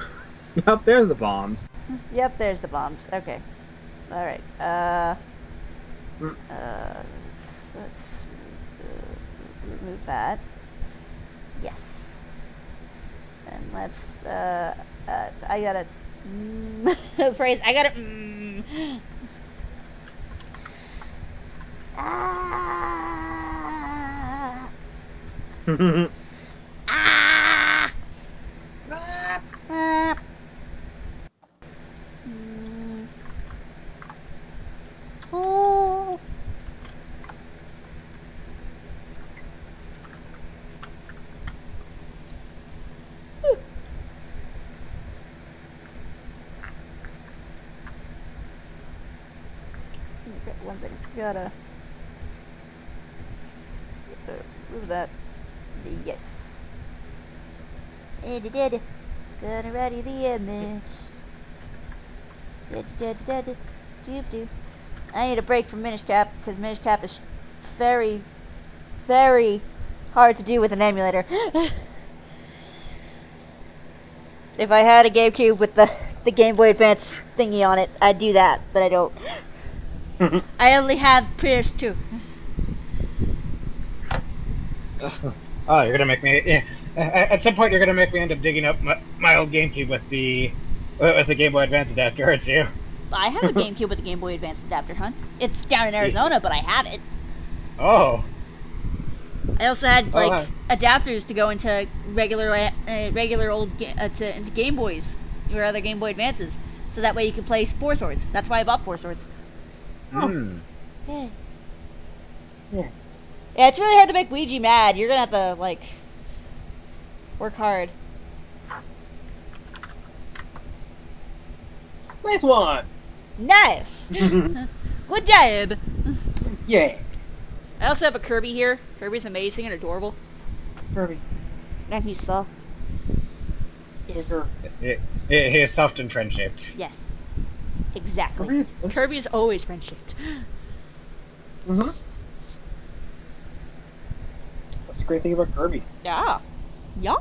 Yep, there's the bombs. Yep, there's the bombs. Okay. Alright. Let's remove that. Yes. And let's, I gotta, phrase, I gotta, Ah. Ah. Ooh. Okay, 1 second. Gotta move that. Yes. Gonna ready the image. Doop. I need a break from Minish Cap, because Minish Cap is very, very hard to do with an emulator. If I had a GameCube with the Game Boy Advance thingy on it, I'd do that, but I don't. I only have PS2. Oh, you're gonna make me. Yeah. At some point, you're gonna make me end up digging up my old GameCube with the Game Boy Advance adapter, aren't you? I have a GameCube with a Game Boy Advance adapter, huh? It's down in Arizona, but I have it. Oh. I also had like adapters to go into regular old into Game Boys or other Game Boy Advances, so that way you could play 4 Swords. That's why I bought 4 Swords. Hmm. Yeah. Yeah, it's really hard to make Ouija mad. You're gonna have to like work hard. Nice one. Nice. Good job. Yeah. I also have a Kirby here. Kirby's amazing and adorable. Kirby. And he's soft. Yes. He is soft and friend-shaped. Yes. Exactly. Kirby is always friend-shaped. Mm-hmm. That's the great thing about Kirby. Yeah. Yeah.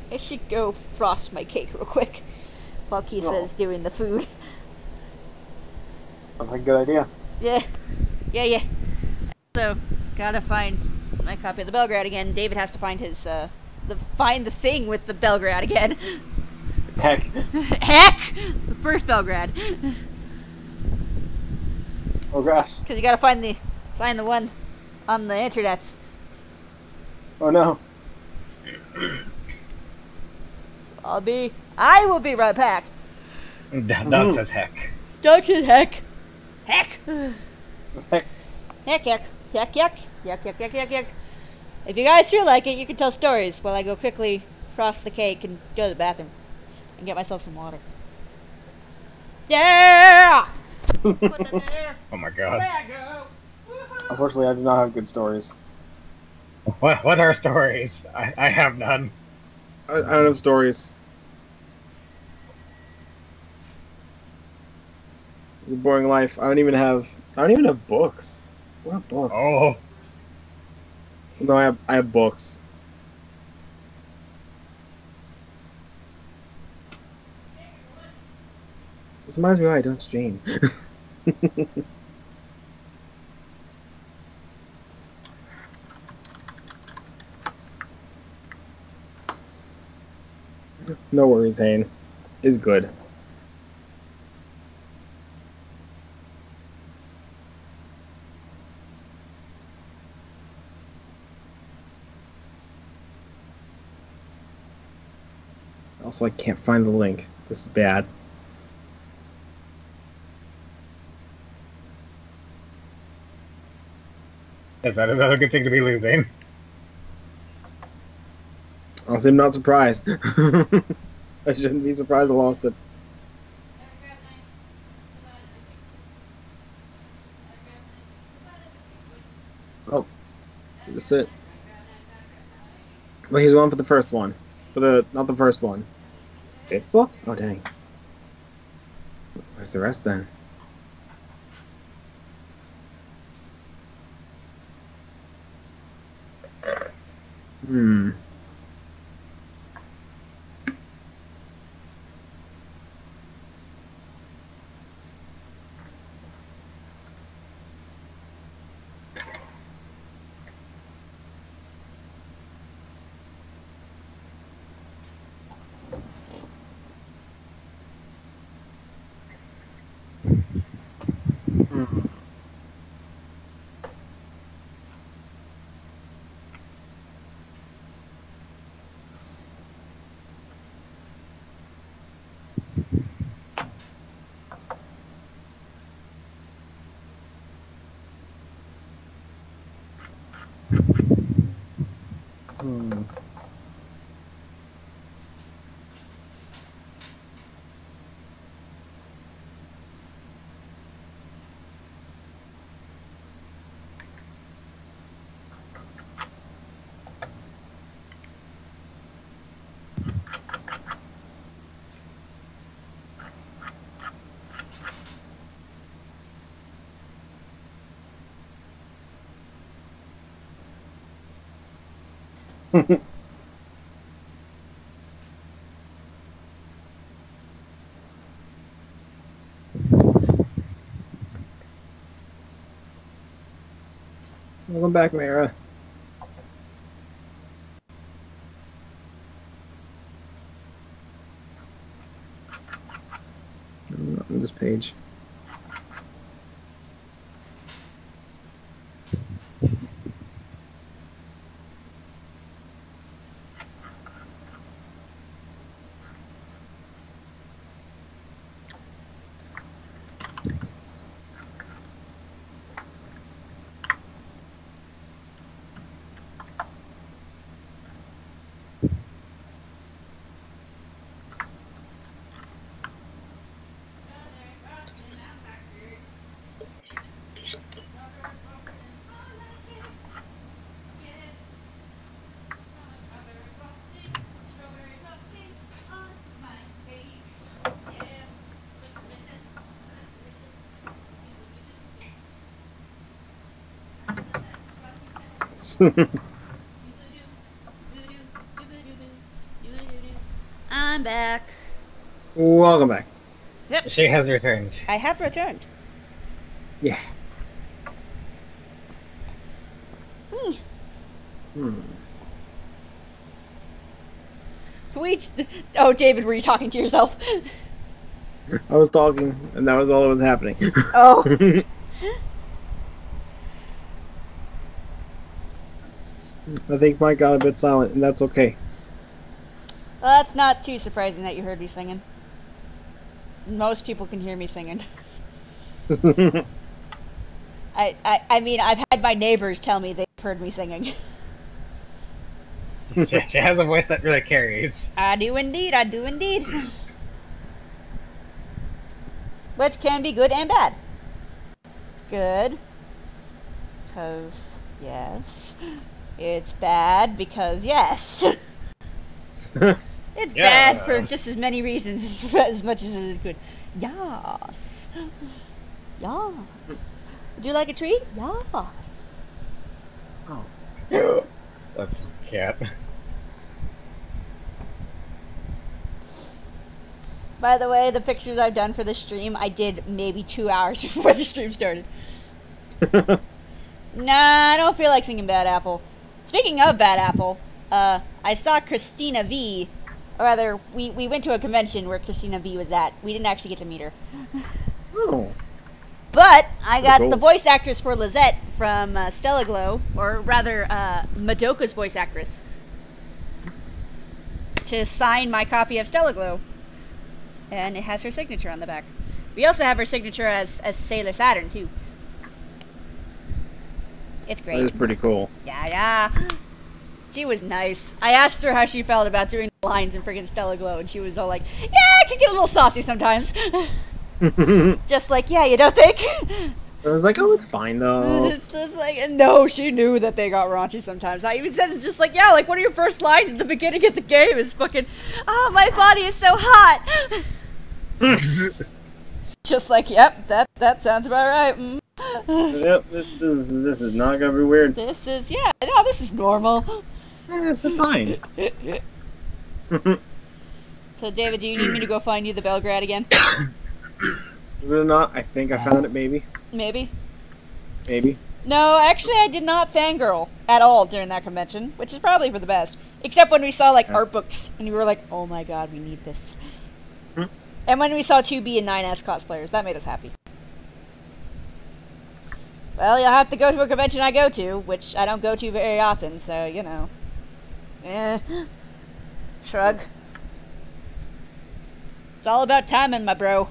I should go frost my cake real quick while Kisa's doing the food. Sounds like a good idea. Yeah. So, gotta find my copy of the Belgrade again. David has to find his, find the thing with the Belgrade again. Heck. Heck! The first Belgrade. Oh gosh. Because you gotta find the one on the internet. Oh no. I will be right back. Doug says heck. Doug says heck. Heck. Heck. Heck. If you guys feel like it, you can tell stories while I go quickly frost the cake and go to the bathroom and get myself some water. Yeah! Put that there. Oh my god. There I go. Unfortunately, I do not have good stories. What are stories? I have none. I don't have stories. It's a boring life. I don't even have books. What are books? Oh. No, I have books. This reminds me why I don't stream. No worries, Hane. Is good. Also, I can't find the link. This is bad. Yes, that is another good thing to be losing. Honestly, I'm not surprised. I shouldn't be surprised I lost it. Oh, that's it. But he's going for the first one. Not the first one. Fifth book? Oh dang. Where's the rest then? Hmm. Hmm. Welcome back, Mayra. Not on this page. I'm back. Welcome back. Yep. She has returned. I have returned. Yeah. Hmm. Oh, David, were you talking to yourself? I was talking, and that was all that was happening. Oh. I think Mike got a bit silent, and that's okay. Well, that's not too surprising that you heard me singing. Most people can hear me singing. I mean, I've had my neighbors tell me they've heard me singing. She has a voice that really carries. I do indeed, I do indeed. Which can be good and bad. It's good, because yes. It's bad, because yes. It's bad for just as many reasons as much as it is good. Yas. Yas. Would you like a treat? Yas. Oh. That's a cat. By the way, the pictures I've done for the stream, I did maybe 2 hours before the stream started. Nah, I don't feel like singing Bad Apple. Speaking of Bad Apple, I saw Christina V. Or rather, we went to a convention where Christina V was at. We didn't actually get to meet her. Oh. But I got cool. the voice actress for Lizette from Stella Glow, or rather, Madoka's voice actress, to sign my copy of Stella Glow. And it has her signature on the back. We also have her signature as Sailor Saturn, too. It's great. That is pretty cool. Yeah. She was nice. I asked her how she felt about doing the lines in friggin' Stella Glow, and she was all like, yeah, I can get a little saucy sometimes. Just like, yeah, you don't think? I was like, oh, it's fine though. It's just like, no, she knew that they got raunchy sometimes. I even said it's just like, yeah, like one of your first lines at the beginning of the game is fucking, oh, my body is so hot. Just like, yep, that sounds about right. Yep, this is not gonna be weird. This is, yeah, no, this is normal. This is fine. So, David, do you need me to go find you the Belgrade again? Believe it or not, I think I found it, maybe. Maybe? Maybe. No, actually, I did not fangirl at all during that convention, which is probably for the best. Except when we saw, like, art books, and we were like, oh my god, we need this. And when we saw 2B and 9S cosplayers, that made us happy. Well, you'll have to go to a convention I go to, which I don't go to very often, so, you know. Shrug. It's all about timing, my bro.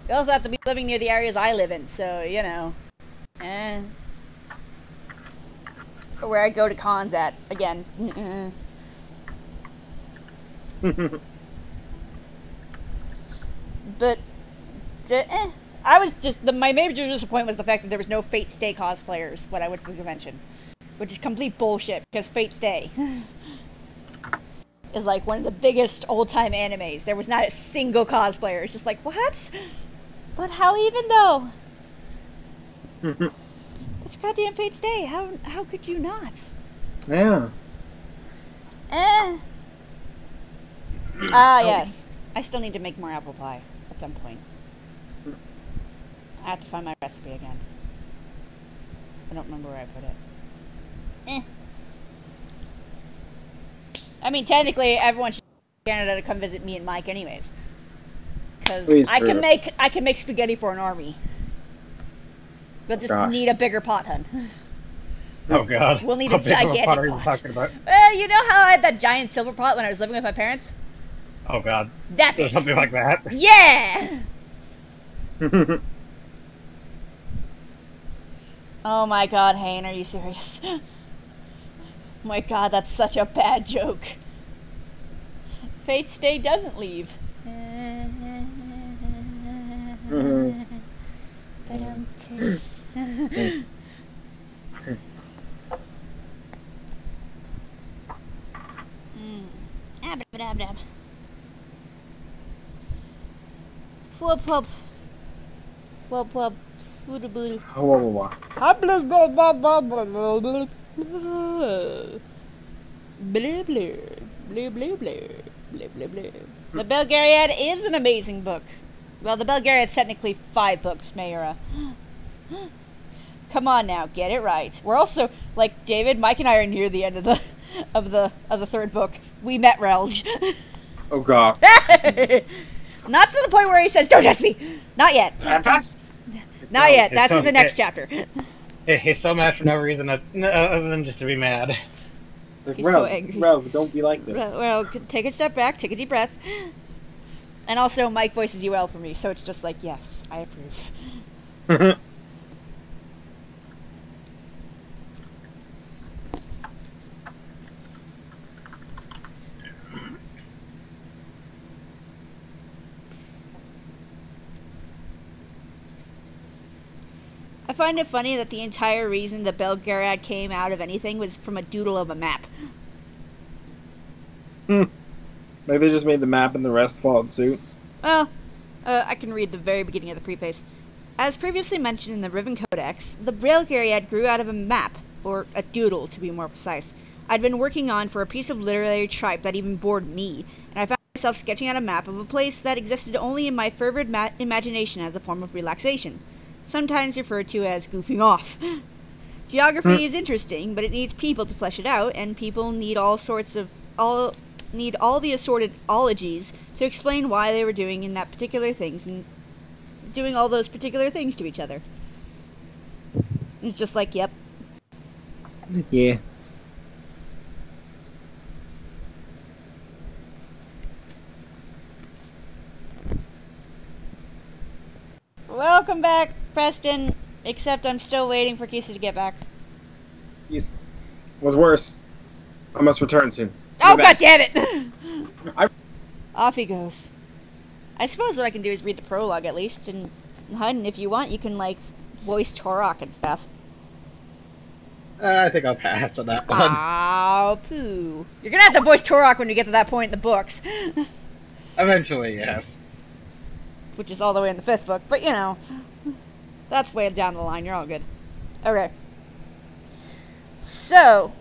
You also have to be living near the areas I live in, so, you know. Or where I go to cons at, again. But, I was just, my major disappointment was the fact that there was no Fate Stay cosplayers when I went to the convention. Which is complete bullshit, because Fate Stay is like one of the biggest old-time animes. There was not a single cosplayer. It's just like, what? But how even though? It's goddamn Fate Stay. How could you not? Yeah. Yes. I still need to make more apple pie at some point. I have to find my recipe again. I don't remember where I put it. I mean, technically, everyone should go to Canada to come visit me and Mike, anyways. Because I can make spaghetti for an army. We'll just need a bigger pot, hun. Oh god. We'll need a gigantic pot. What are you talking about? Well, you know how I had that giant silver pot when I was living with my parents? Oh god. That big. Something like that? Yeah! Oh my god, Hayne, are you serious? Oh my god, that's such a bad joke. Fate Stay doesn't leave. Whoop whoop. Whoop whoop. Boo boo. The Belgariad is an amazing book. Well, the Belgariad's technically 5 books, Mayura. Come on now, get it right. We're also, like, David, Mike and I are near the end of the of the third book. We met Relge. Oh god. Not to the point where he says, "Don't touch me." Not yet. Not yet. That's in the next chapter. He's so mad for no reason other than just to be mad. He's so angry. Rev, don't be like this. Well, take a step back, take a deep breath. And also, Mike voices UL for me, so it's just like, yes, I approve. I find it funny that the entire reason the Belgariad came out of anything was from a doodle of a map. Like they just made the map and the rest followed suit. Well, I can read the very beginning of the preface. As previously mentioned in the Riven Codex, the Belgariad grew out of a map, or a doodle to be more precise, I'd been working on for a piece of literary tripe that even bored me, and I found myself sketching out a map of a place that existed only in my fervid imagination as a form of relaxation. Sometimes referred to as goofing off. Geography is interesting, but it needs people to flesh it out, and people need all the assorted ologies to explain why they were doing in that particular things and doing all those particular things to each other. It's just like, yep. Yeah. Welcome back, Preston. Except I'm still waiting for Kisa to get back. Yes. What's worse? I must return soon. Oh, god damn it! Off he goes. I suppose what I can do is read the prologue at least, and Hun, if you want, you can, like, voice Torok and stuff. I think I'll pass on that one. Oh, poo. You're gonna have to voice Torok when you get to that point in the books. Eventually, yes. Which is all the way in the 5th book, but you know, that's way down the line, you're all good. Okay. So,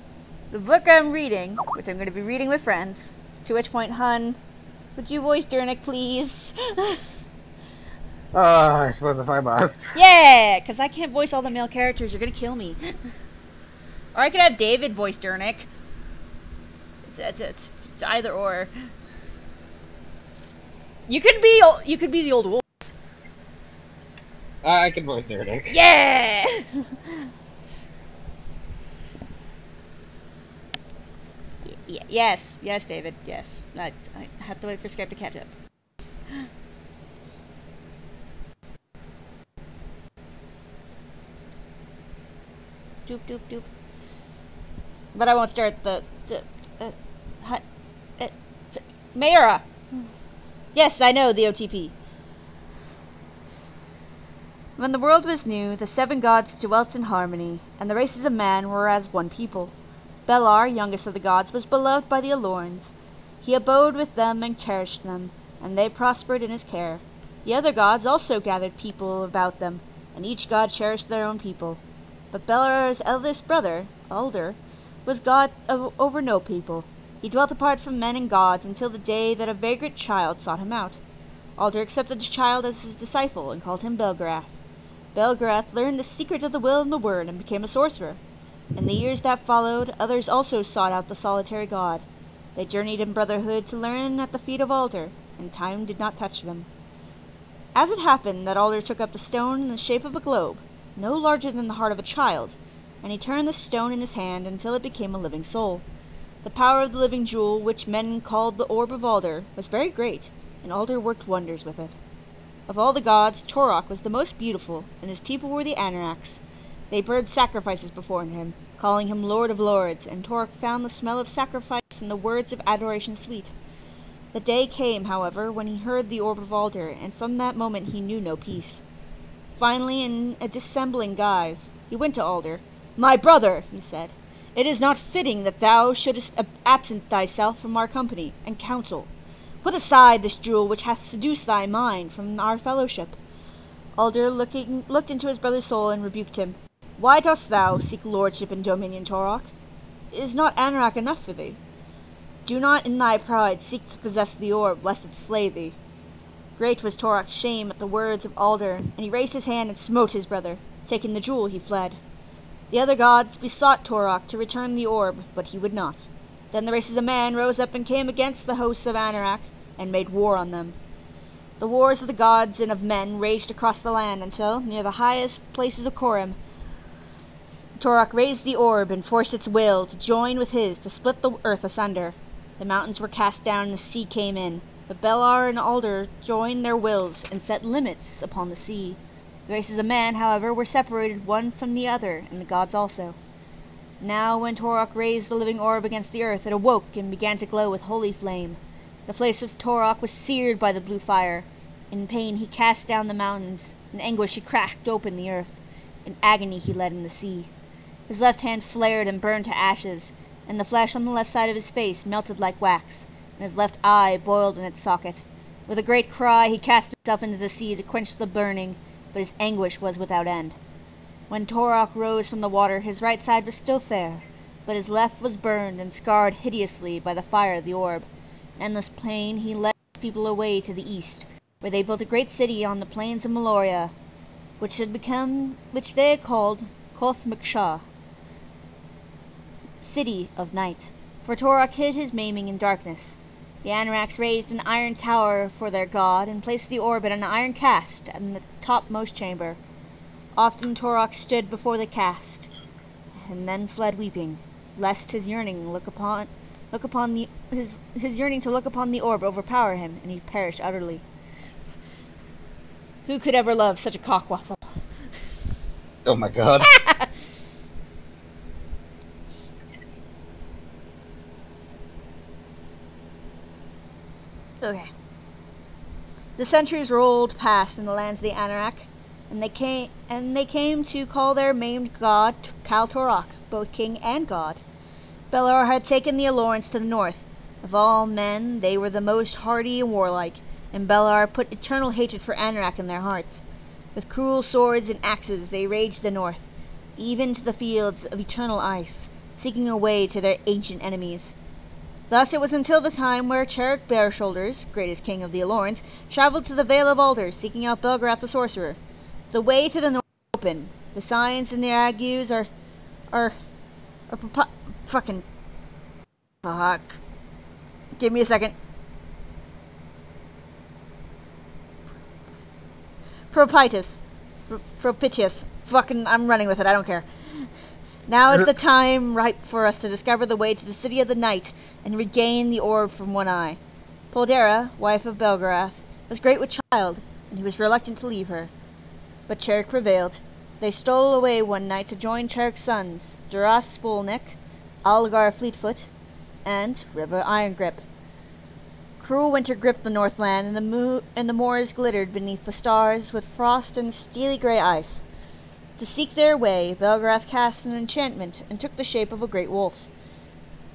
the book I'm reading, which I'm going to be reading with friends, to which point, Hun, would you voice Dernick, please? I suppose if I must. Yeah, because I can't voice all the male characters, you're going to kill me. Or I could have David voice Dernick. It's either or. You could be the old wolf. I can voice Dernick. Yeah! Yes, David, yes. I have to wait for Skype to catch up. Doop, doop, doop. But I won't start Mayra! Yes, I know the OTP. When the world was new, the 7 gods dwelt in harmony, and the races of man were as one people. Belar, youngest of the gods, was beloved by the Alorns. He abode with them and cherished them, and they prospered in his care. The other gods also gathered people about them, and each god cherished their own people. But Belar's eldest brother, Alder, was god over no people. He dwelt apart from men and gods until the day that a vagrant child sought him out. Alder accepted the child as his disciple and called him Belgarath. Belgarath learned the secret of the will and the word and became a sorcerer. In the years that followed, others also sought out the solitary god. They journeyed in brotherhood to learn at the feet of Alder, and time did not touch them. As it happened that Alder took up the stone in the shape of a globe, no larger than the heart of a child, and he turned the stone in his hand until it became a living soul. The power of the living jewel, which men called the Orb of Alder, was very great, and Alder worked wonders with it. Of all the gods, Torok was the most beautiful, and his people were the Anoraks. They burned sacrifices before him, calling him Lord of Lords, and Torok found the smell of sacrifice and the words of adoration sweet. The day came, however, when he heard the Orb of Alder, and from that moment he knew no peace. Finally, in a dissembling guise, he went to Alder. "My brother," he said, "it is not fitting that thou shouldest absent thyself from our company and council. Put aside this jewel which hath seduced thy mind from our fellowship." Alder looked into his brother's soul and rebuked him. "Why dost thou seek lordship and dominion, Torok? Is not Anorak enough for thee? Do not in thy pride seek to possess the orb, lest it slay thee." Great was Torok's shame at the words of Alder, and he raised his hand and smote his brother. Taking the jewel, he fled. The other gods besought Torok to return the orb, but he would not. Then the races of man rose up and came against the hosts of Anorak, and made war on them. The wars of the gods and of men raged across the land until, near the highest places of Korim, Torok raised the orb and forced its will to join with his to split the earth asunder. The mountains were cast down and the sea came in, but Belar and Alder joined their wills and set limits upon the sea. The races of man, however, were separated one from the other, and the gods also. Now when Torok raised the living orb against the earth, it awoke and began to glow with holy flame. The face of Torok was seared by the blue fire. In pain he cast down the mountains. In anguish he cracked open the earth. In agony he led in the sea. His left hand flared and burned to ashes, and the flesh on the left side of his face melted like wax, and his left eye boiled in its socket. With a great cry he cast himself into the sea to quench the burning, but his anguish was without end. When Torok rose from the water, his right side was still fair, but his left was burned and scarred hideously by the fire of the orb. In endless plain he led his people away to the east, where they built a great city on the plains of Meloria, which they had called Koth Mksha, City of Night. For Torok hid his maiming in darkness. The Anoraks raised an iron tower for their god, and placed the orb in an iron cast in the topmost chamber. Often Torok stood before the cast, and then fled weeping, lest his yearning to look upon the orb overpower him, and he perished utterly. Who could ever love such a cockwaffle? Oh my god. Okay. The centuries rolled past in the lands of the Anorak, and they came to call their maimed god Kaltorok, both king and god. Belar had taken the Alorans to the north. Of all men, they were the most hardy and warlike, and Belar put eternal hatred for Anorak in their hearts. With cruel swords and axes they raged the north, even to the fields of eternal ice, seeking a way to their ancient enemies. Thus it was until the time where Cherrick Bareshoulders, greatest king of the Alorans, traveled to the Vale of Alder, seeking out Belgarath the sorcerer. The way to the north is open. The signs and the agues are fucking fuck. Give me a second. Propitious. Fucking, I'm running with it, I don't care. Now is the time ripe for us to discover the way to the City of the Night and regain the orb from one eye. Poldera, wife of Belgarath, was great with child, and he was reluctant to leave her. But Cherrick prevailed. They stole away one night to join Cherrick's sons, Duras Spolnik, Algar Fleetfoot, and River Irongrip. Cruel winter gripped the Northland, and the moors glittered beneath the stars with frost and steely grey ice. To seek their way, Belgarath cast an enchantment and took the shape of a great wolf.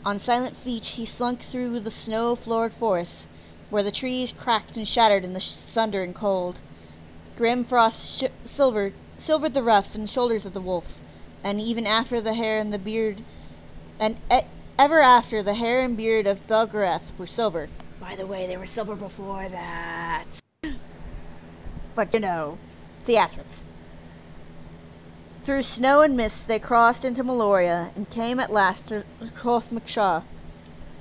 On silent feet he slunk through the snow-floored forests, where the trees cracked and shattered in the thunder and cold. Grim frost silvered the ruff and shoulders of the wolf, and even after the hair and the beard, ever after the hair and beard of Belgarath were silver. By the way, they were silver before that. But you know, theatrics. Through snow and mist they crossed into Meloria and came at last to Crothmacshaw.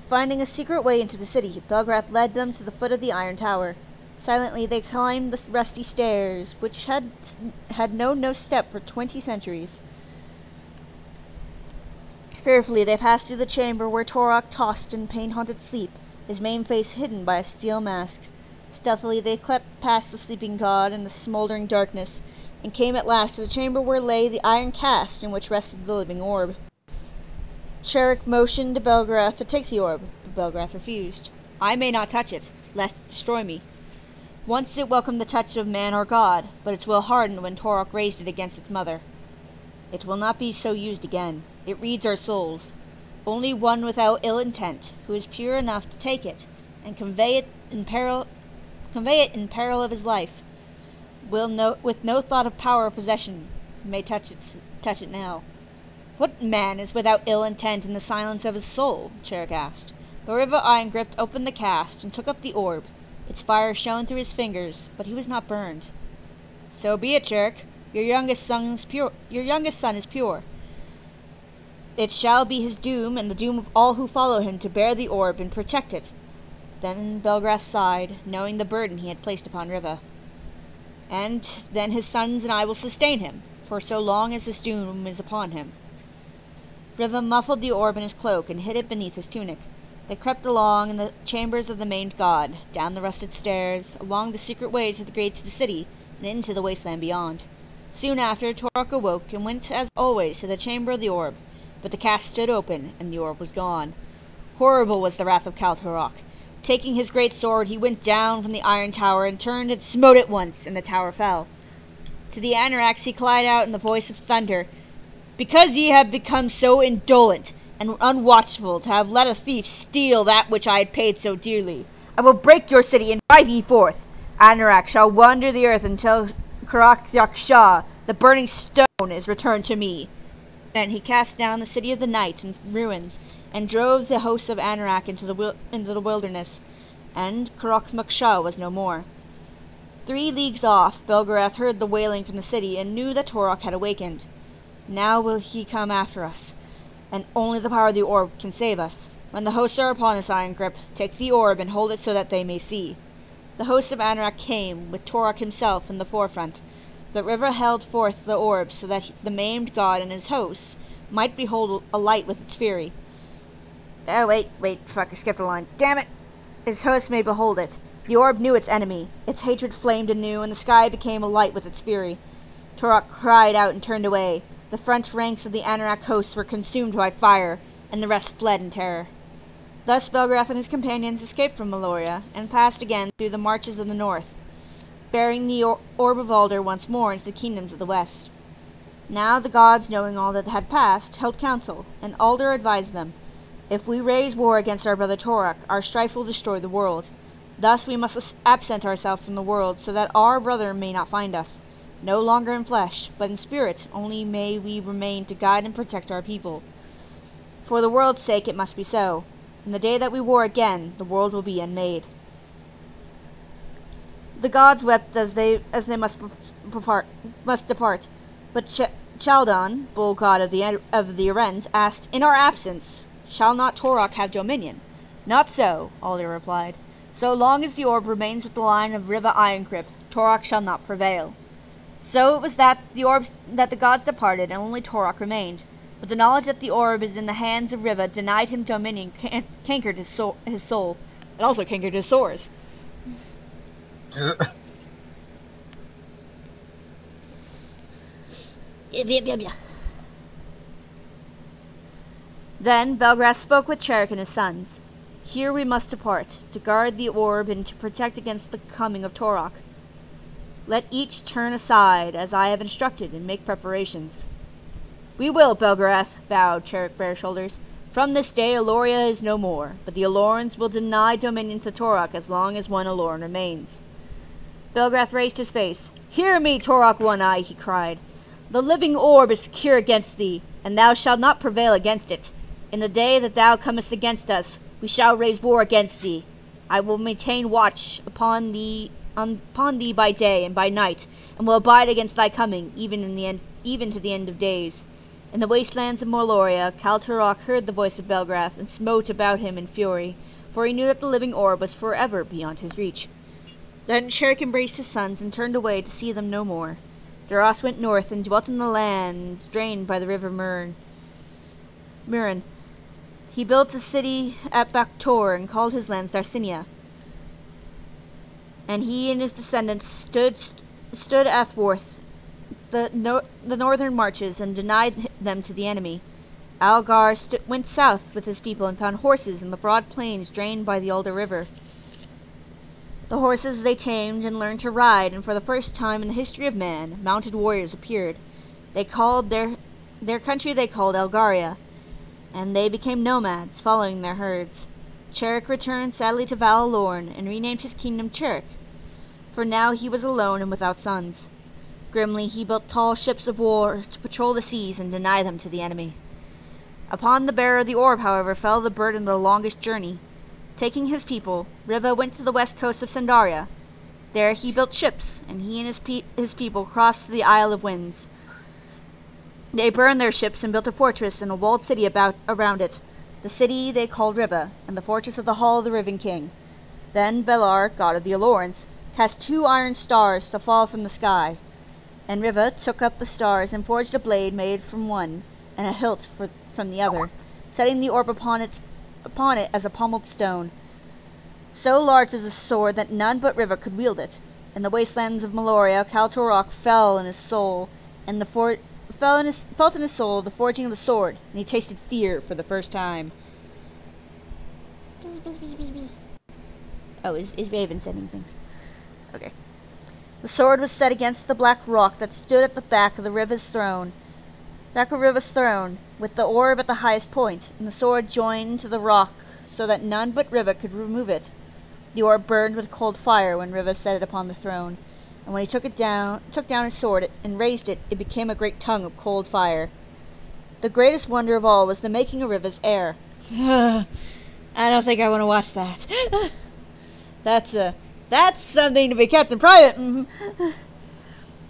Finding a secret way into the city, Belgarath led them to the foot of the Iron Tower. Silently they climbed the rusty stairs, which had known no step for 20 centuries. Fearfully they passed through the chamber where Torok tossed in pain-haunted sleep, his main face hidden by a steel mask. Stealthily they crept past the sleeping god in the smoldering darkness, and came at last to the chamber where lay the iron cast in which rested the living orb. Cherrick motioned to Belgarath to take the orb, but Belgarath refused. "I may not touch it, lest it destroy me. Once it welcomed the touch of man or god, but its will hardened when Torok raised it against its mother. It will not be so used again. It reads our souls. Only one without ill intent, who is pure enough to take it and convey it in peril of his life, with no thought of power or possession, may touch it now." "What man is without ill intent in the silence of his soul?" Cherrick asked. But River Irongrip opened the cast and took up the orb. Its fire shone through his fingers, but he was not burned. "So be it, Cherrick. Your youngest son is pure. It shall be his doom, and the doom of all who follow him, to bear the orb and protect it." Then Belgarath sighed, knowing the burden he had placed upon Riva. "And then his sons and I will sustain him, for so long as this doom is upon him." Riva muffled the orb in his cloak and hid it beneath his tunic. They crept along in the chambers of the maimed god, down the rusted stairs, along the secret way to the gates of the city, and into the wasteland beyond. Soon after, Torok awoke and went, as always, to the chamber of the orb, but the cast stood open, and the orb was gone. Horrible was the wrath of Kaltorok. Taking his great sword, he went down from the iron tower and turned and smote it once, and the tower fell. To the Anoraks he cried out in the voice of thunder, "Because ye have become so indolent and unwatchful to have let a thief steal that which I had paid so dearly, I will break your city and drive ye forth. Anorak shall wander the earth until Crothmacshaw, the burning stone, is returned to me." Then he cast down the City of the Night in ruins, and drove the hosts of Anorak into the wilderness, and Crothmacshaw was no more. 3 leagues off, Belgarath heard the wailing from the city, and knew that Torok had awakened. "Now will he come after us, and only the power of the orb can save us. When the hosts are upon us, Irongrip, take the orb and hold it so that they may see." The hosts of Anorak came, with Torok himself in the forefront, but River held forth the orb so that the maimed god and his hosts might behold a light with its fury. "Oh, wait, fuck, I skipped a line. Damn it! His hosts may behold it. The orb knew its enemy. Its hatred flamed anew, and the sky became alight with its fury. Torok cried out and turned away. The front ranks of the Anorak hosts were consumed by fire, and the rest fled in terror. Thus Belgarath and his companions escaped from Meloria, and passed again through the marches of the north. bearing the Orb of Alder once more into the kingdoms of the west. Now the gods, knowing all that had passed, held council, and Alder advised them, "If we raise war against our brother Torok, our strife will destroy the world. Thus we must absent ourselves from the world, so that our brother may not find us. No longer in flesh, but in spirit, only may we remain to guide and protect our people. For the world's sake it must be so. In the day that we war again, the world will be unmade." The gods wept as they must depart, but Chaldon, bull god of the Arens, asked, "In our absence, shall not Torok have dominion?" "Not so," Alder replied. "So long as the orb remains with the line of Riva Ironcrip, Torok shall not prevail." So it was that the gods departed, and only Torok remained. But the knowledge that the orb is in the hands of Riva denied him dominion, cankered his soul. It also cankered his sores. Then Belgrath spoke with Cherrick and his sons. "Here we must depart, to guard the orb and to protect against the coming of Torok. Let each turn aside, as I have instructed, and make preparations." "We will, Belgrath," vowed Cherrick Bareshoulders. "From this day Aloria is no more, but the Alorans will deny dominion to Torok as long as one Aloran remains." Belgrath raised his face. "Hear me, Torok One-Eye," he cried. "The living orb is secure against thee, and thou shalt not prevail against it. In the day that thou comest against us, we shall raise war against thee. I will maintain watch upon thee by day and by night, and will abide against thy coming, even to the end of days." In the wastelands of Moloria, Kal Torok heard the voice of Belgrath and smote about him in fury, for he knew that the living orb was forever beyond his reach. Then Cherrick embraced his sons and turned away to see them no more. Duras went north and dwelt in the lands drained by the river Mayrune. He built a city at Baktor and called his lands Darcinia. And he and his descendants stood athwart the northern marches and denied them to the enemy. Algar went south with his people and found horses in the broad plains drained by the Alder River. The horses they tamed and learned to ride, and for the first time in the history of man, mounted warriors appeared. They called their country Elgaria, and they became nomads, following their herds. Cherrick returned sadly to Val Lorn and renamed his kingdom Cherrick, for now he was alone and without sons. Grimly he built tall ships of war to patrol the seas and deny them to the enemy. Upon the bearer of the orb, however, fell the burden of the longest journey. Taking his people, Riva went to the west coast of Sandaria. There he built ships, and he and his people crossed to the Isle of Winds. They burned their ships and built a fortress and a walled city around it. The city they called Riva, and the fortress of the Hall of the Riven King. Then Belar, god of the Alorans, cast 2 iron stars to fall from the sky. And Riva took up the stars and forged a blade made from one, and a hilt from the other, setting the orb upon it as a pommeled stone. So large was the sword that none but Riva could wield it. In the wastelands of Moloria, Kal Torok felt in his soul the forging of the sword, and he tasted fear for the first time. Oh, is Raven sending things? Okay. The sword was set against the black rock that stood at the back of Riva's throne, with the orb at the highest point, and the sword joined to the rock so that none but Riva could remove it. The orb burned with cold fire when Riva set it upon the throne, and when he took down his sword and raised it, it became a great tongue of cold fire. The greatest wonder of all was the making of Riva's heir. I don't think I want to watch that. That's something to be kept in private. In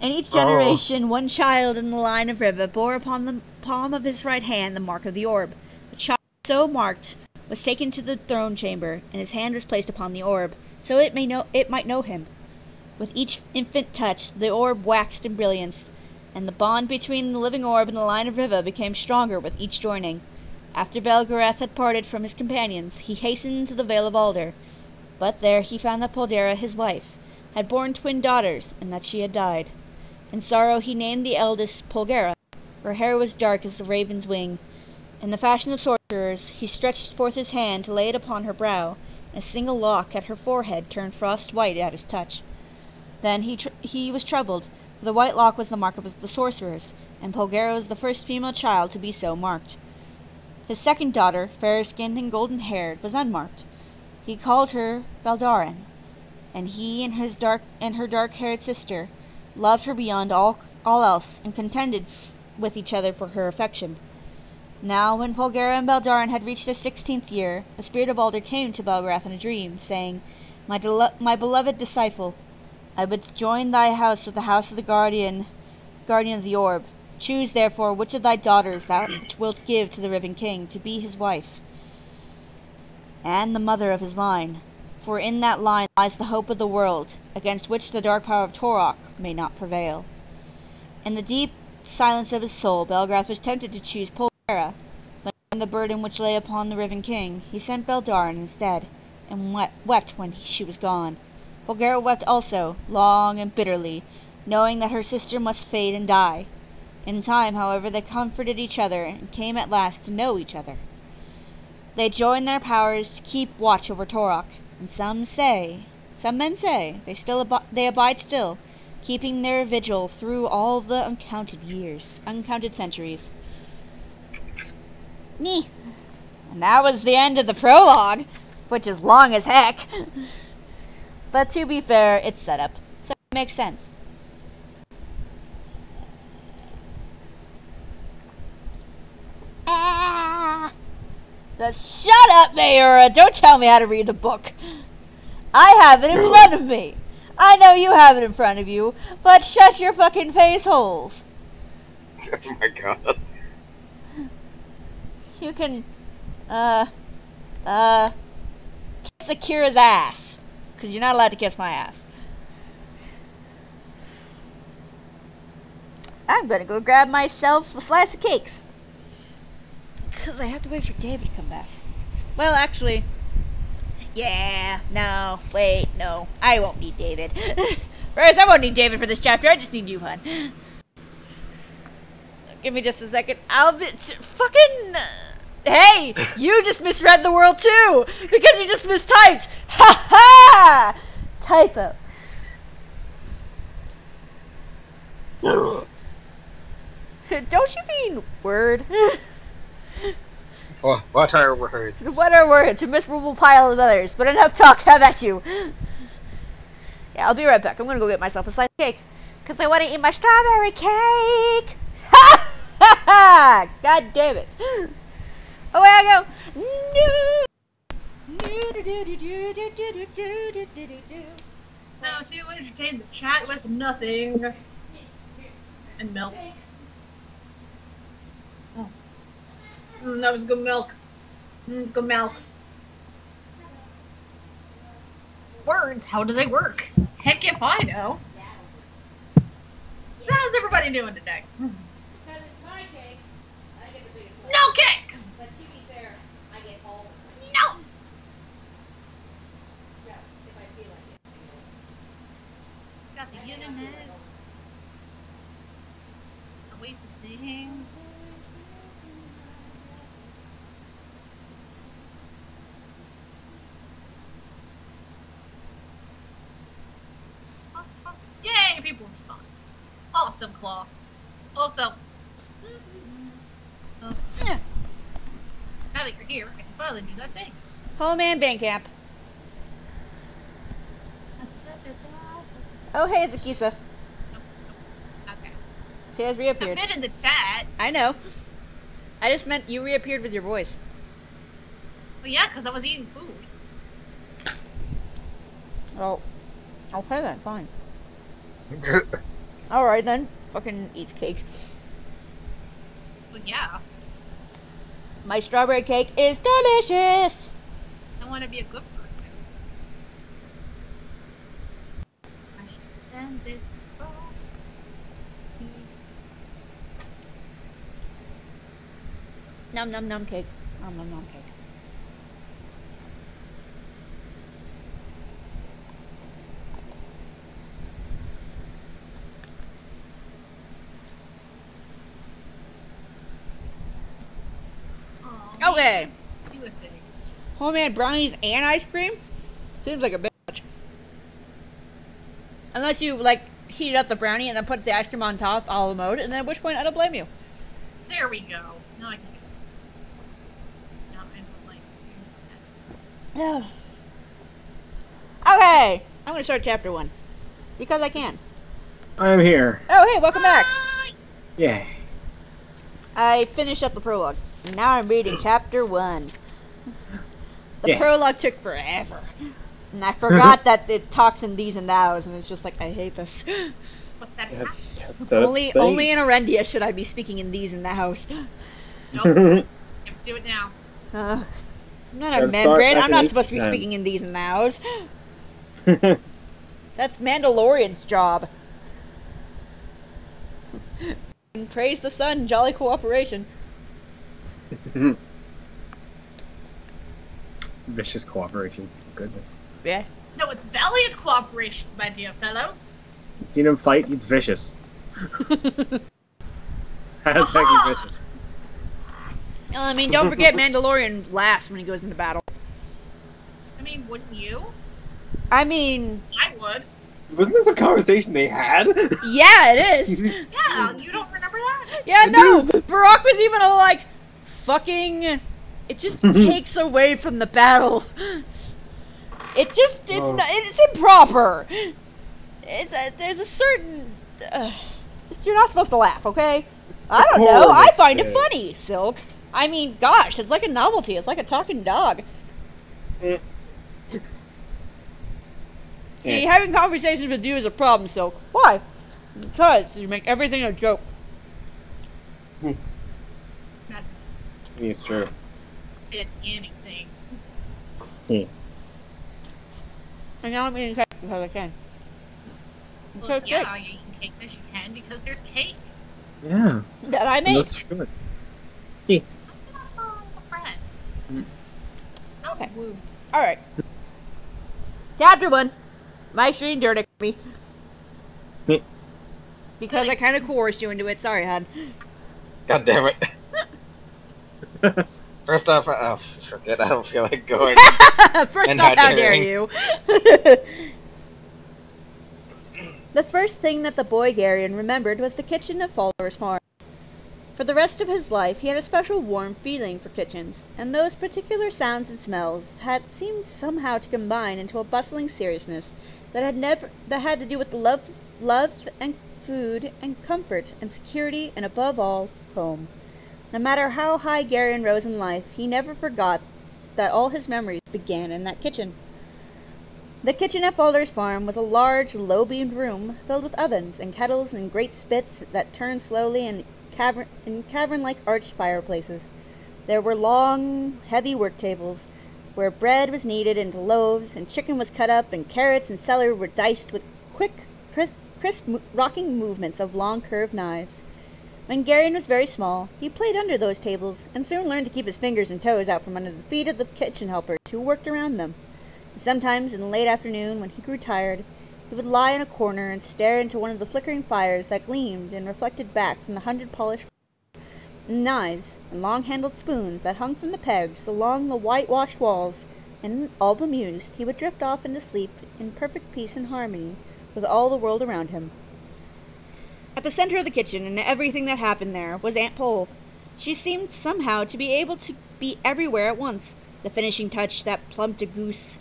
each generation, one child in the line of Riva bore upon the palm of his right hand the mark of the orb. The child so marked was taken to the throne chamber, and his hand was placed upon the orb, so it might know him. With each infant touch, the orb waxed in brilliance, and the bond between the living orb and the line of Riva became stronger with each joining. After Belgarath had parted from his companions, he hastened to the Vale of Alder, but there he found that Poldera, his wife, had borne twin daughters, and that she had died. In sorrow he named the eldest Polgera. Her hair was dark as the raven's wing. In the fashion of sorcerers, he stretched forth his hand to lay it upon her brow, and a single lock at her forehead turned frost white at his touch. Then he was troubled, for the white lock was the mark of the sorcerers, and Polgara was the first female child to be so marked. His second daughter, fair-skinned and golden-haired, was unmarked. He called her Baldarin, and he and her dark-haired sister loved her beyond all else, and contended with each other for her affection. Now, when Polgara and Baldarin had reached their 16th year, the spirit of Alder came to Belgrath in a dream, saying, My beloved disciple, I would join thy house with the house of the guardian of the orb. Choose, therefore, which of thy daughters thou wilt give to the Riven King to be his wife, and the mother of his line. For in that line lies the hope of the world, against which the dark power of Torok may not prevail. In the deep silence of his soul, Belgrath was tempted to choose Polgara, but knowing the burden which lay upon the Riven King, he sent Baldarin instead, and wept when she was gone. Polgara wept also, long and bitterly, knowing that her sister must fade and die. In time, however, they comforted each other, and came at last to know each other. They joined their powers to keep watch over Torok, and some men say, they abide still, keeping their vigil through all the uncounted centuries. Nee. And that was the end of the prologue, which is long as heck. But to be fair, it's set up, so it makes sense. Shut up, Mayura! Don't tell me how to read the book. I have it in front of me. I know you have it in front of you, but shut your fucking face holes. Oh my god. You can, kiss Akira's ass. Because you're not allowed to kiss my ass. I'm gonna go grab myself a slice of cakes. Because I have to wait for David to come back. Well, actually, yeah, no, wait, no. I won't need David. First, I won't need David for this chapter. I just need you, hun. Give me just a second. I'll be fucking... Hey, you just misread the world too! Because you just mistyped! Ha ha! Typo. Don't you mean word? What are words? What are words? A miserable pile of others. But enough talk, have at you. Yeah, I'll be right back. I'm gonna go get myself a slice of cake. Because I want to eat my strawberry cake! Ha ha ha! God damn it. Away I go! Now to entertain the chat with nothing. And milk. Oh. That was good milk. It's good milk. Words, how do they work? Heck if I know. How's everybody doing today? Because it's my cake, I get the biggest one. No cake! But to be fair, I get all the same. No! Yeah, if I feel like it. Got the internet. Away from things. Yay, people respond. Awesome, Claw. Also, now that you're here, I can finally do that thing. Home and Bandcamp. Oh, hey, it's Akisa. Okay. She has I've reappeared. been in the chat. I know. I just meant you reappeared with your voice. Well, yeah, because I was eating food. Oh. Okay then, fine. Alright then. Fucking eat cake. Well, yeah. My strawberry cake is delicious! I want to be a good person. I should send this to Paul. Nom nom nom cake. Nom nom nom cake. Okay. Do a thing. Homemade brownies and ice cream? Seems like a bitch. Unless you, like, heated up the brownie and then put the ice cream on top, a la mode, and then at which point I don't blame you. There we go. Now I can do it. Now I would like to... Yeah. Okay, I'm gonna start chapter 1. Because I can. I'm here. Oh, hey, welcome back. Yay. I finished up the prologue. And now I'm reading chapter 1. The prologue took forever. And I forgot that it talks in these and nows, and it's just like, I hate this. What's that? Only in Arendia should I be speaking in these and nows. Nope. You have to do it now. I'm not a membrane. I'm not supposed to be speaking in these and nows. That's Mandalorian's job. And praise the sun, jolly cooperation. Vicious cooperation. Goodness. Yeah. No, it's valiant cooperation, my dear fellow. You've seen him fight? He's vicious. Hashtag he's vicious. I mean, don't forget Mandalorian laughs when he goes into battle. I mean, wouldn't you? I mean... I would. Wasn't this a conversation they had? Yeah, it is. Yeah, you don't remember that? Yeah, no. Barack was even all like, fucking... It just takes away from the battle. It just, it's improper. There's a certain... just, you're not supposed to laugh, okay? I don't know. I find it funny, Silk. I mean, gosh, it's like a novelty. It's like a talking dog. See, having conversations with you is a problem, Silk. Why? Because you make everything a joke. It's true. Anything. And now I'm eating cake because I can. Well, yeah, you're eating cake because you can, because there's cake. Yeah. That I made. That's true. Okay. Alright. Chapter 1. Mike's reading Dirty me. Because I kind of coerced you into it. Sorry, hon. God damn it. First off, oh, forget, I don't feel like going. First off, how dare you? The first thing that the boy Garion remembered was the kitchen of Falder's farm. For the rest of his life, he had a special warm feeling for kitchens, and those particular sounds and smells had seemed somehow to combine into a bustling seriousness that had to do with the love and food and comfort and security and above all, home. No matter how high Garion rose in life, he never forgot that all his memories began in that kitchen. The kitchen at Falder's farm was a large, low-beamed room filled with ovens and kettles and great spits that turned slowly in cavern-like arched fireplaces. There were long, heavy work tables, where bread was kneaded into loaves, and chicken was cut up, and carrots and celery were diced with quick, crisp rocking movements of long, curved knives. When Garion was very small, he played under those tables, and soon learned to keep his fingers and toes out from under the feet of the kitchen helpers who worked around them. And sometimes, in the late afternoon, when he grew tired, he would lie in a corner and stare into one of the flickering fires that gleamed and reflected back from the 100 polished knives and long-handled spoons that hung from the pegs along the whitewashed walls, and, all bemused, he would drift off into sleep in perfect peace and harmony with all the world around him. At the center of the kitchen, and everything that happened there, was Aunt Pole. She seemed somehow to be able to be everywhere at once. The finishing touch that plumped a goose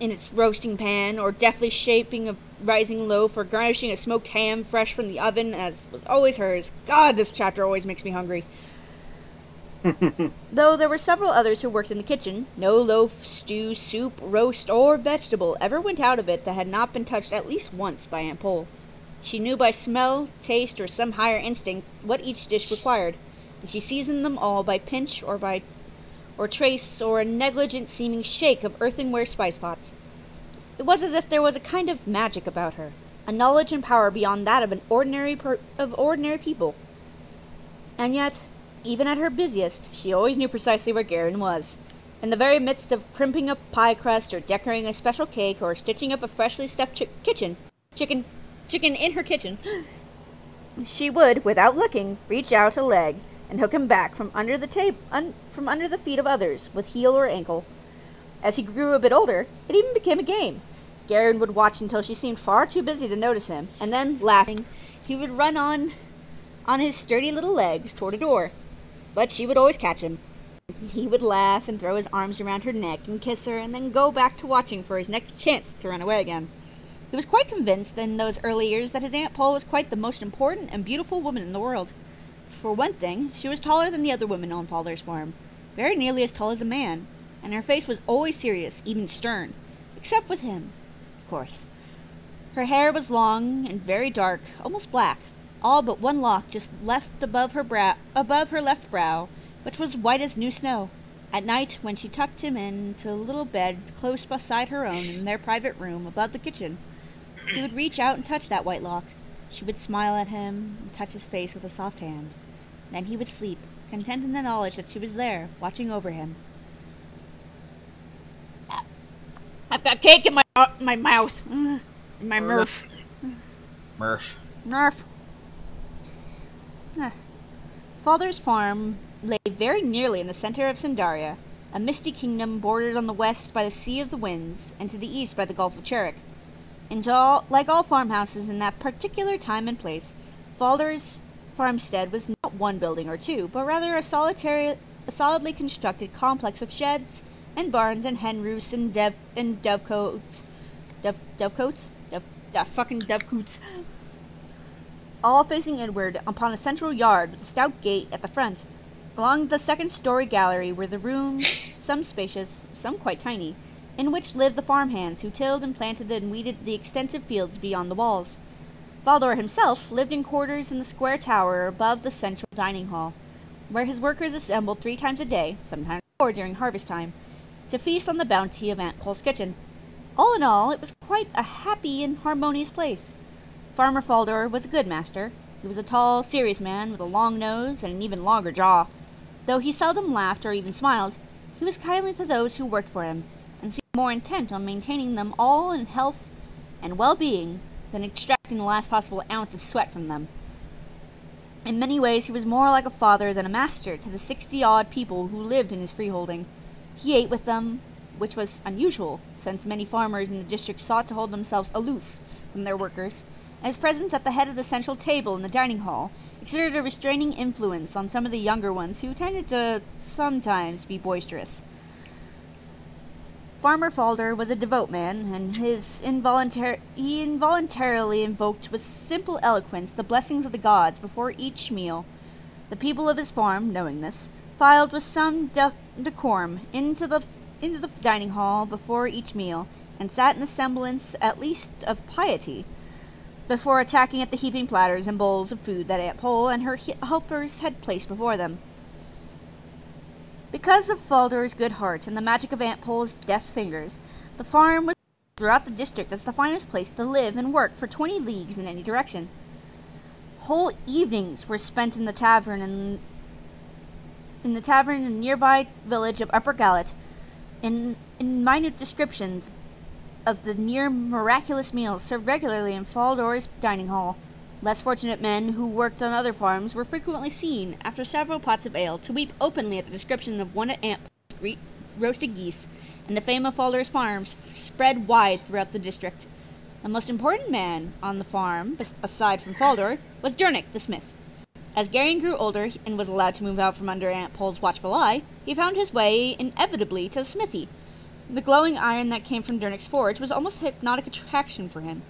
in its roasting pan, or deftly shaping a rising loaf, or garnishing a smoked ham fresh from the oven, as was always hers. God, this chapter always makes me hungry. Though there were several others who worked in the kitchen, no loaf, stew, soup, roast, or vegetable ever went out of it that had not been touched at least once by Aunt Pole. She knew by smell, taste, or some higher instinct what each dish required, and she seasoned them all by pinch or trace, or a negligent-seeming shake of earthenware spice pots. It was as if there was a kind of magic about her, a knowledge and power beyond that of ordinary people. And yet, even at her busiest, she always knew precisely where Garion was. In the very midst of crimping a pie crust, or decorating a special cake, or stitching up a freshly stuffed chicken in her kitchen, she would, without looking, reach out a leg and hook him back from under the feet of others with heel or ankle. As he grew a bit older, it even became a game. Garen would watch until she seemed far too busy to notice him, and then, laughing, he would run on his sturdy little legs toward a door. But she would always catch him. He would laugh and throw his arms around her neck and kiss her, and then go back to watching for his next chance to run away again. He was quite convinced in those early years that his Aunt Pole was quite the most important and beautiful woman in the world. For one thing, she was taller than the other women on Falder's farm, very nearly as tall as a man, and her face was always serious, even stern, except with him, of course. Her hair was long and very dark, almost black, all but one lock just left above her left brow, which was white as new snow. At night, when she tucked him into a little bed close beside her own in their private room above the kitchen, he would reach out and touch that white lock. She would smile at him and touch his face with a soft hand. Then he would sleep, content in the knowledge that she was there, watching over him. I've got cake in my mouth. In my mouth. Murph. Father's farm lay very nearly in the center of Sandaria, a misty kingdom bordered on the west by the Sea of the Winds and to the east by the Gulf of Cherik. Like all farmhouses in that particular time and place, Falder's farmstead was not one building or two, but rather a solidly constructed complex of sheds and barns and hen roosts and dovecotes, all facing inward upon a central yard with a stout gate at the front. Along the second-story gallery were the rooms, some spacious, some quite tiny, in which lived the farmhands who tilled and planted and weeded the extensive fields beyond the walls. Falder himself lived in quarters in the square tower above the central dining hall, where his workers assembled 3 times a day, sometimes 4 during harvest time, to feast on the bounty of Aunt Pole's kitchen. All in all, it was quite a happy and harmonious place. Farmer Falder was a good master. He was a tall, serious man with a long nose and an even longer jaw. Though he seldom laughed or even smiled, he was kindly to those who worked for him, and seemed more intent on maintaining them all in health and well-being than extracting the last possible ounce of sweat from them. In many ways he was more like a father than a master to the 60-odd people who lived in his freeholding. He ate with them, which was unusual, since many farmers in the district sought to hold themselves aloof from their workers, and his presence at the head of the central table in the dining hall exerted a restraining influence on some of the younger ones who tended to sometimes be boisterous. Farmer Falder was a devout man, and he involuntarily invoked with simple eloquence the blessings of the gods before each meal. The people of his farm, knowing this, filed with some decorum into the dining hall before each meal, and sat in the semblance, at least, of piety, before attacking at the heaping platters and bowls of food that Aunt Pole and her helpers had placed before them. Because of Falder's good heart and the magic of Aunt Pole's deft fingers, the farm was throughout the district as the finest place to live and work for 20 leagues in any direction. Whole evenings were spent in the tavern in the nearby village of Upper Gallet, in minute descriptions of the near miraculous meals served regularly in Faldor's dining hall. Less fortunate men who worked on other farms were frequently seen, after several pots of ale, to weep openly at the description of one Aunt Pole's roasted geese, and the fame of Faldor's farms spread wide throughout the district. The most important man on the farm, aside from Faldor, was Dernick the smith. As Garion grew older and was allowed to move out from under Aunt Pole's watchful eye, he found his way inevitably to the smithy. The glowing iron that came from Dernick's forge was almost a hypnotic attraction for him.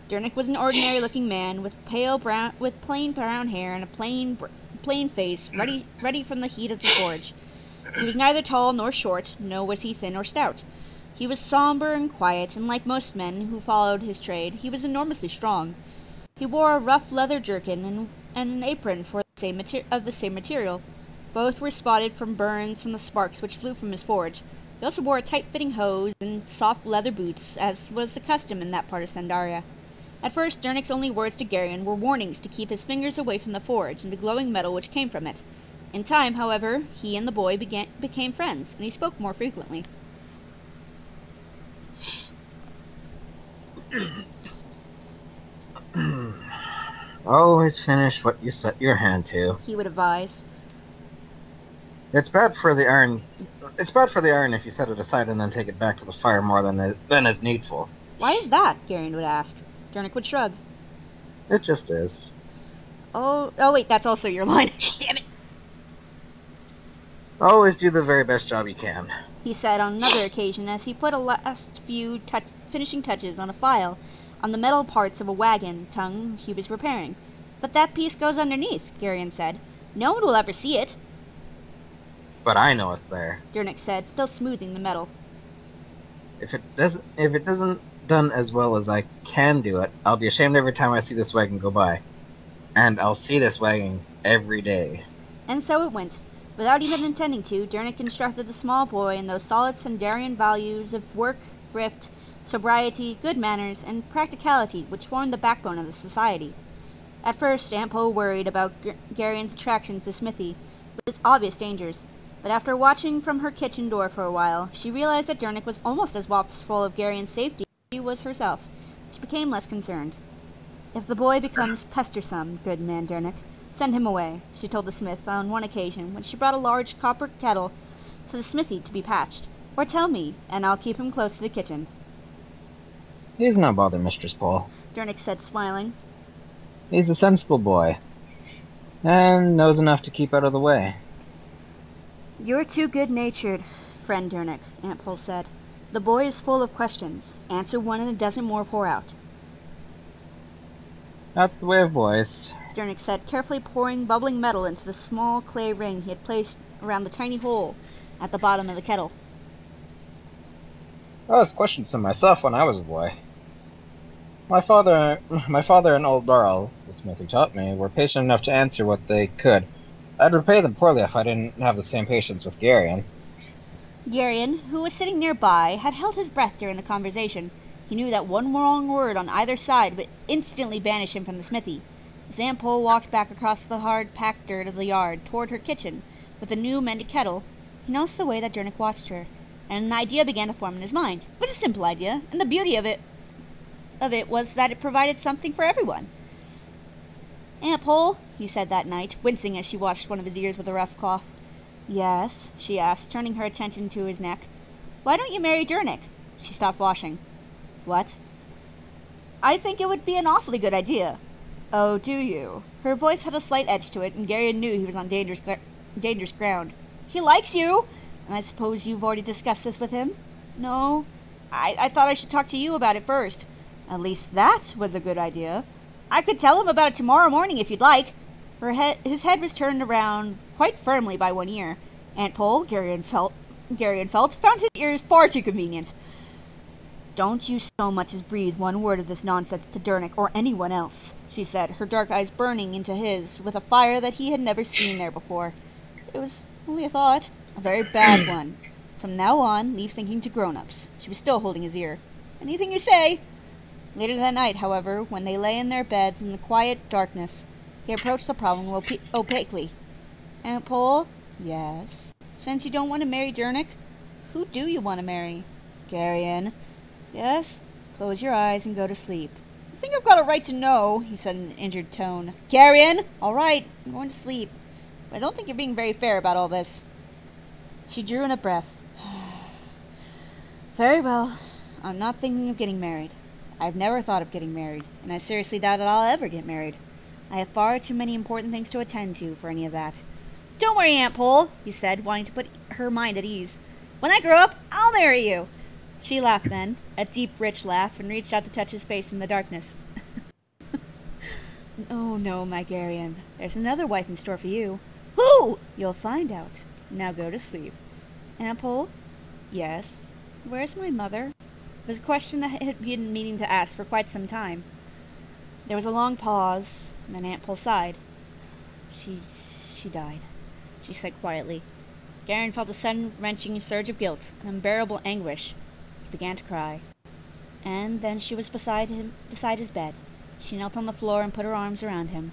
Dernick was an ordinary-looking man with plain brown hair and a plain face, ready from the heat of the forge. He was neither tall nor short, nor was he thin or stout. He was somber and quiet, and like most men who followed his trade, he was enormously strong. He wore a rough leather jerkin and an apron of the same material. Both were spotted from burns from the sparks which flew from his forge. He also wore a tight-fitting hose and soft leather boots, as was the custom in that part of Sandaria. At first, Dernick's only words to Garion were warnings to keep his fingers away from the forge and the glowing metal which came from it. In time, however, he and the boy became friends, and he spoke more frequently. Always finish what you set your hand to, he would advise. It's bad for the iron if you set it aside and then take it back to the fire more than is needful. Why is that? Garion would ask. Dernick would shrug. It just is. Oh wait, that's also your line. Damn it! Always do the very best job you can, he said on another occasion as he put a last few finishing touches on a file on the metal parts of a wagon tongue he was repairing. But that piece goes underneath, Garion said. No one will ever see it. But I know it's there. Dernick said, still smoothing the metal. If it doesn't done as well as I can do it, I'll be ashamed every time I see this wagon go by. And I'll see this wagon every day. And so it went. Without even intending to, Dernick instructed the small boy in those solid Sundarian values of work, thrift, sobriety, good manners, and practicality which formed the backbone of the society. At first, Aunt Po worried about Garion's attraction to the smithy, with its obvious dangers, but after watching from her kitchen door for a while, she realized that Dernick was almost as watchful of Garion's safety as she was herself. She became less concerned. If the boy becomes pestersome, good man Dernick, send him away, she told the smith on one occasion when she brought a large copper kettle to the smithy to be patched. Or tell me, and I'll keep him close to the kitchen. He's no bother, Mistress Paul, Dernick said, smiling. He's a sensible boy, and knows enough to keep out of the way. You're too good-natured, friend Dernick, Aunt Pole said. The boy is full of questions. Answer one and a dozen more pour out. That's the way of boys, Dernick said, carefully pouring bubbling metal into the small clay ring he had placed around the tiny hole at the bottom of the kettle. I was questioning some myself when I was a boy. My father and old Darl, the smith who taught me, were patient enough to answer what they could. I'd repay them poorly if I didn't have the same patience with Garion. Garion, who was sitting nearby, had held his breath during the conversation. He knew that one wrong word on either side would instantly banish him from the smithy. As Aunt Pole walked back across the hard-packed dirt of the yard toward her kitchen with the new mended kettle, he noticed the way that Dernick watched her, and an idea began to form in his mind. It was a simple idea, and the beauty of it was that it provided something for everyone. Aunt Pole, he said that night, wincing as she washed one of his ears with a rough cloth. Yes, she asked, turning her attention to his neck. Why don't you marry Dernick? She stopped washing. What? I think it would be an awfully good idea. Oh, do you? Her voice had a slight edge to it, and Garion knew he was on dangerous ground. He likes you! And I suppose you've already discussed this with him? No. I thought I should talk to you about it first. At least that was a good idea. I could tell him about it tomorrow morning if you'd like. His head was turned around quite firmly by one ear. Aunt Pole, Garion felt, found his ears far too convenient. Don't you so much as breathe one word of this nonsense to Dernick or anyone else, she said, her dark eyes burning into his with a fire that he had never seen there before. It was only a thought, a very bad one. From now on, leave thinking to grown-ups. She was still holding his ear. Anything you say. Later that night, however, when they lay in their beds in the quiet darkness, he approached the problem opaquely. Aunt Pole? Yes. Since you don't want to marry Dernick, who do you want to marry? Garion. Yes? Close your eyes and go to sleep. I think I've got a right to know, he said in an injured tone. Garion! All right, I'm going to sleep. But I don't think you're being very fair about all this. She drew in a breath. Very well. I'm not thinking of getting married. I've never thought of getting married, and I seriously doubt that I'll ever get married. I have far too many important things to attend to for any of that. Don't worry, Aunt Pole, he said, wanting to put her mind at ease. When I grow up, I'll marry you. She laughed then, a deep, rich laugh, and reached out to touch his face in the darkness. Oh, no, my Garion. There's another wife in store for you. Who? You'll find out. Now go to sleep. Aunt Pole? Yes. Where's my mother? It was a question that he had been meaning to ask for quite some time. There was a long pause, and then Aunt Pole sighed. She died, she said quietly. Garion felt a sudden wrenching surge of guilt, an unbearable anguish. He began to cry. And then she was beside his bed. She knelt on the floor and put her arms around him.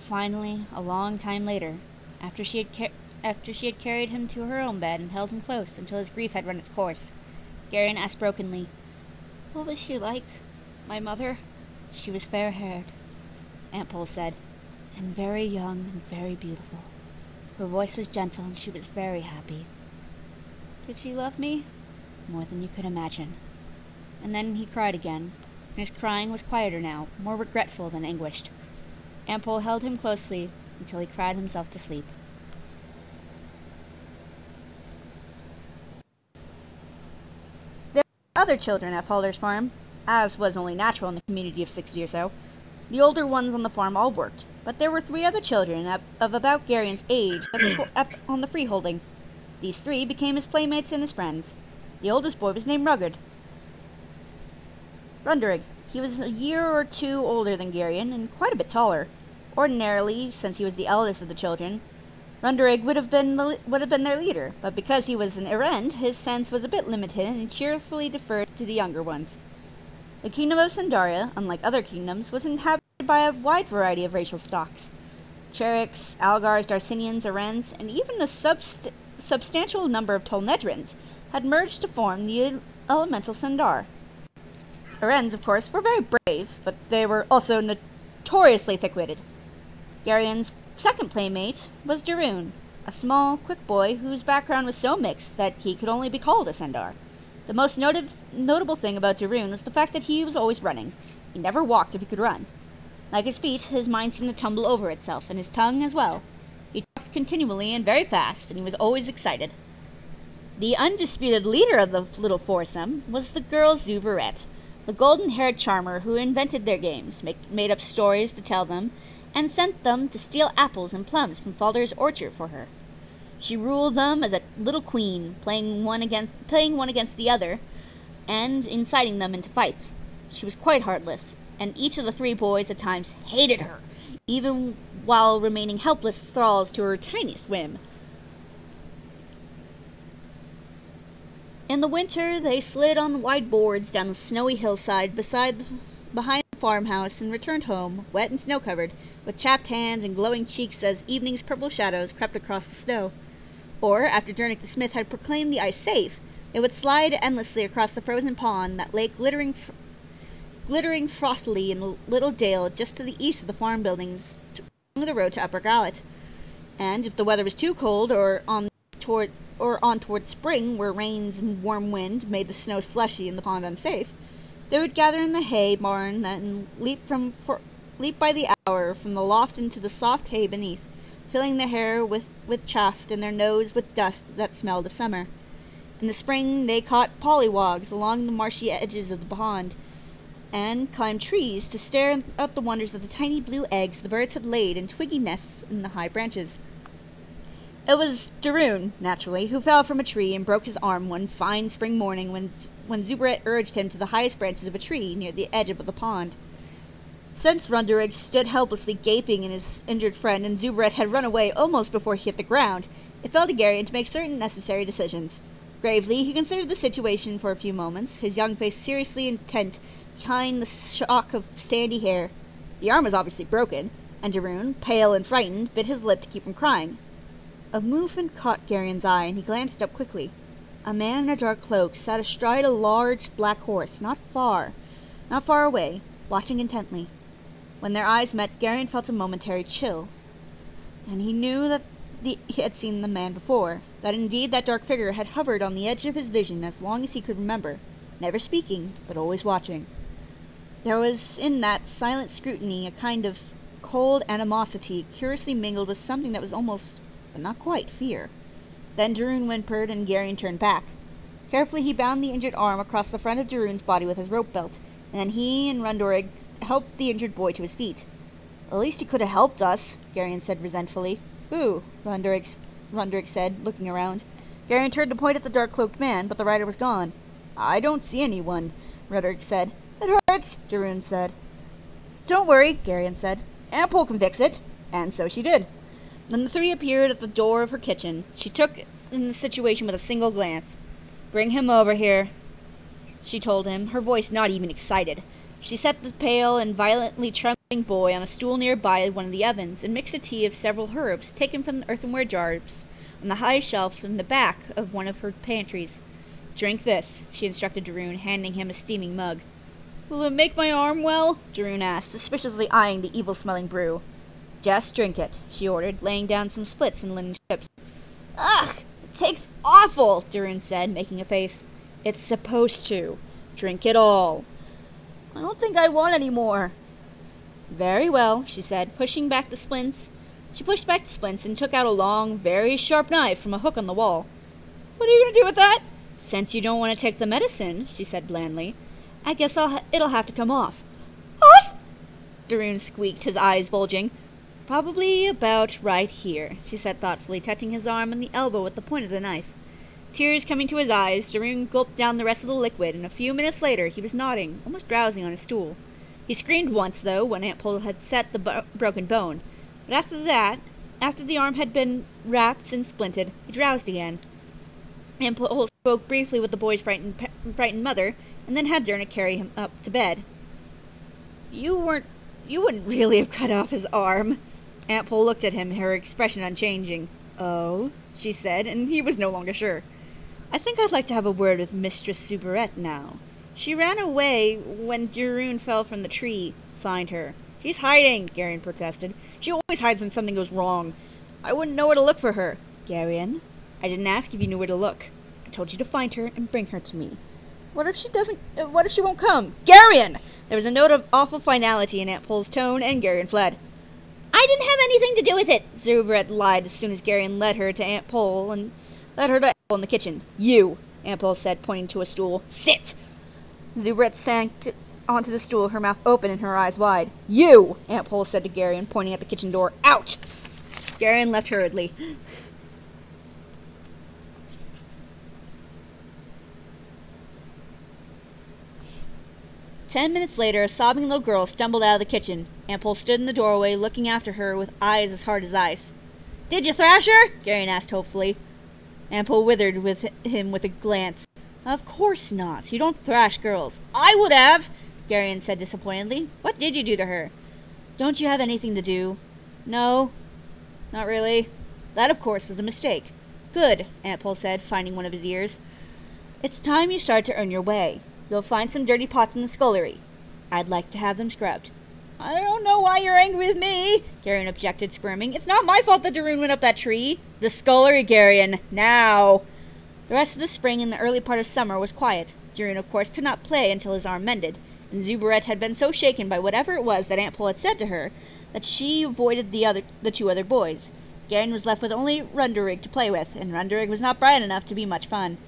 Finally, a long time later, after she had carried him to her own bed and held him close until his grief had run its course, Garion asked brokenly, "What was she like, my mother?" "She was fair-haired," Aunt Pole said, "and very young and very beautiful. Her voice was gentle and she was very happy." "Did she love me?" "More than you could imagine." and then he cried again. And his crying was quieter now, more regretful than anguished. Ampol held him closely until he cried himself to sleep. There were other children at Falder's farm, as was only natural in a community of 60 or so. The older ones on the farm all worked, but there were 3 other children of about Garion's age on the freeholding. These 3 became his playmates and his friends. The oldest boy was named Runderig. He was a year or 2 older than Garion, and quite a bit taller. Ordinarily, since he was the eldest of the children, Runderig would have been their leader, but because he was an errand, his sense was a bit limited, and he cheerfully deferred to the younger ones. The kingdom of Sandaria, unlike other kingdoms, was inhabited by a wide variety of racial stocks. Cheriks, Algars, Darcinians, Arens, and even a substantial number of Tolnedrins had merged to form the elemental Sandar. Arens, of course, were very brave, but they were also notoriously thick-witted. Garion's second playmate was Darun, a small, quick boy whose background was so mixed that he could only be called a Sandar. The most notable thing about Darun was the fact that he was always running. He never walked if he could run. Like his feet, his mind seemed to tumble over itself, and his tongue as well. He talked continually and very fast, and he was always excited. The undisputed leader of the little foursome was the girl Zuberette, the golden-haired charmer who invented their games, made up stories to tell them, and sent them to steal apples and plums from Falder's orchard for her. She ruled them as a little queen, playing one against the other, and inciting them into fights. She was quite heartless, and each of the 3 boys at times hated her, even while remaining helpless thralls to her tiniest whim. In the winter, they slid on wide boards down the snowy hillside behind the farmhouse and returned home, wet and snow-covered, with chapped hands and glowing cheeks as evening's purple shadows crept across the snow. Or, after Dernick the Smith had proclaimed the ice safe, they would slide endlessly across the frozen pond that lay glittering frostily in the little dale just to the east of the farm buildings along the road to Upper Gallet. And if the weather was too cold, or on toward spring, where rains and warm wind made the snow slushy and the pond unsafe, they would gather in the hay barn and leap by the hour from the loft into the soft hay beneath, filling their hair with chaff and their nose with dust that smelled of summer. In the spring they caught pollywogs along the marshy edges of the pond, and climbed trees to stare at the wonders of the tiny blue eggs the birds had laid in twiggy nests in the high branches. It was Darun, naturally, who fell from a tree and broke his arm one fine spring morning when Zuberette urged him to the highest branches of a tree near the edge of the pond. Since Runderig stood helplessly gaping at his injured friend, and Zuberette had run away almost before he hit the ground, it fell to Garion to make certain necessary decisions. Gravely, he considered the situation for a few moments, his young face seriously intent behind the shock of sandy hair. The arm was obviously broken, and Darun, pale and frightened, bit his lip to keep from crying. A movement caught Garion's eye, and he glanced up quickly. A man in a dark cloak sat astride a large black horse, not far away, watching intently. When their eyes met, Garion felt a momentary chill, and he knew that he had seen the man before, that indeed that dark figure had hovered on the edge of his vision as long as he could remember, never speaking, but always watching. There was in that silent scrutiny a kind of cold animosity, curiously mingled with something that was almost, but not quite, fear. Then Darun whimpered, and Garion turned back. Carefully he bound the injured arm across the front of Darun's body with his rope belt, and then he and Runderig helped the injured boy to his feet. At least he could have helped us, Garion said resentfully. Who? Runderig said, looking around. Garion turned to point at the dark-cloaked man, but the rider was gone. I don't see anyone, Runderig said. It hurts, Darun said. Don't worry, Garion said. Ampol can fix it. And so she did. When the 3 appeared at the door of her kitchen, she took in the situation with a single glance. Bring him over here, she told him, her voice not even excited. She set the pale and violently trembling boy on a stool nearby one of the ovens, and mixed a tea of several herbs taken from the earthenware jars on the high shelf in the back of one of her pantries. Drink this, she instructed Darun, handing him a steaming mug. Will it make my arm well? Darun asked, suspiciously eyeing the evil-smelling brew. Just drink it, she ordered, laying down some splits and linen strips. Ugh! It tastes awful, Darun said, making a face. It's supposed to. Drink it all. I don't think I want any more. Very well, she said, pushing back the splints. She pushed back the splints and took out a long, very sharp knife from a hook on the wall. What are you going to do with that? Since you don't want to take the medicine, she said blandly, I guess it'll have to come off. Off? Darun squeaked, his eyes bulging. Probably about right here, she said thoughtfully, touching his arm on the elbow with the point of the knife. Tears coming to his eyes, Darun gulped down the rest of the liquid, and a few minutes later he was nodding, almost drowsing on his stool. He screamed once, though, when Aunt Pole had set the broken bone. But after the arm had been wrapped and splinted, he drowsed again. Aunt Pole spoke briefly with the boy's frightened mother, and then had Derna carry him up to bed. You wouldn't really have cut off his arm. Aunt Pole looked at him, her expression unchanging. Oh, she said, and he was no longer sure. I think I'd like to have a word with Mistress Soubrette now. She ran away when Darun fell from the tree. Find her. She's hiding, Garion protested. She always hides when something goes wrong. I wouldn't know where to look for her. Garion, I didn't ask if you knew where to look. I told you to find her and bring her to me. What if she won't come? Garion! There was a note of awful finality in Aunt Pole's tone, and Garion fled. I didn't have anything to do with it, Soubrette lied as soon as Garion led her to Aunt Pole and led her to Aunt Pole in the kitchen. You, Aunt Pole said, pointing to a stool. Sit! Soubrette sank onto the stool, her mouth open and her eyes wide. You, Aunt Pole said to Garion, pointing at the kitchen door. Out! Garion left hurriedly. 10 minutes later, a sobbing little girl stumbled out of the kitchen. Aunt Pole stood in the doorway, looking after her with eyes as hard as ice. Did you thrash her? Garion asked hopefully. Aunt Pole withered him with a glance. Of course not. You don't thrash girls. I would have, Garion said disappointedly. What did you do to her? Don't you have anything to do? No, not really. That, of course, was a mistake. Good, Aunt Pole said, finding one of his ears. It's time you start to earn your way. You'll find some dirty pots in the scullery. I'd like to have them scrubbed. I don't know why you're angry with me, Garion objected, squirming. It's not my fault that Darun went up that tree. The scullery, Garion. Now. The rest of the spring and the early part of summer was quiet. Darun, of course, could not play until his arm mended, and Soubrette had been so shaken by whatever it was that Aunt Pole had said to her that she avoided the two other boys. Garion was left with only Runderig to play with, and Runderig was not bright enough to be much fun.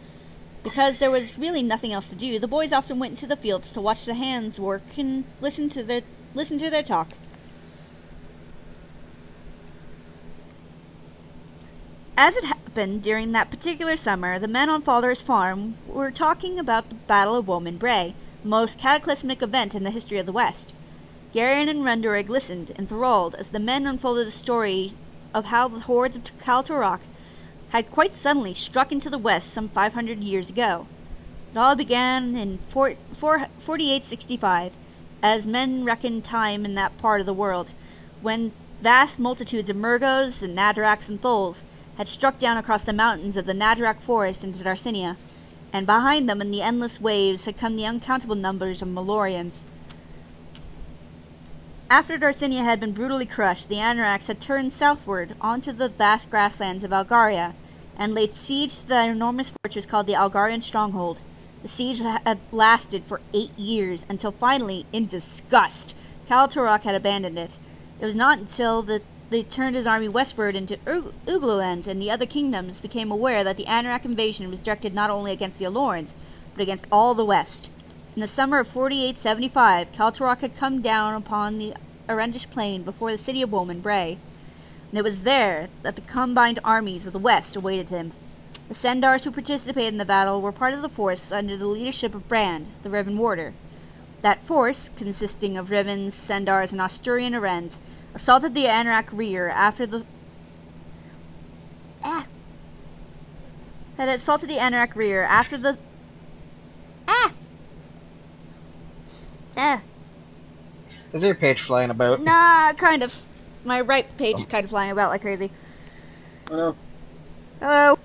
Because there was really nothing else to do, the boys often went into the fields to watch the hands work and listen to their talk. As it happened, during that particular summer, the men on Falder's farm were talking about the Battle of Woman Bray, the most cataclysmic event in the history of the West. Garion and Runderig listened, enthralled, as the men unfolded the story of how the hordes of Kalturok had quite suddenly struck into the west some 500 years ago. It all began in 4865, as men reckoned time in that part of the world, when vast multitudes of Murgos and Nadraks and Thols had struck down across the mountains of the Nadrak forest into Darcinia, and behind them in the endless waves had come the uncountable numbers of Malorians. After Darcinia had been brutally crushed, the Anaraks had turned southward onto the vast grasslands of Algaria, and laid siege to the enormous fortress called the Algarian Stronghold. The siege had lasted for 8 years, until finally, in disgust, Kalturok had abandoned it. It was not until they turned his army westward into Ugluland and the other kingdoms became aware that the Anarak invasion was directed not only against the Alorans, but against all the west. In the summer of 4875, Kalturok had come down upon the Arendish plain before the city of Woman Bray, and it was there that the combined armies of the west awaited him. The Sendars who participated in the battle were part of the force under the leadership of Brand, the Riven Warder. That force, consisting of Rivens, Sendars, and Asturian Arends, assaulted the Anarak rear after the Is your page flying about? Nah, kind of. My right page is kind of flying about like crazy. Hello. Hello.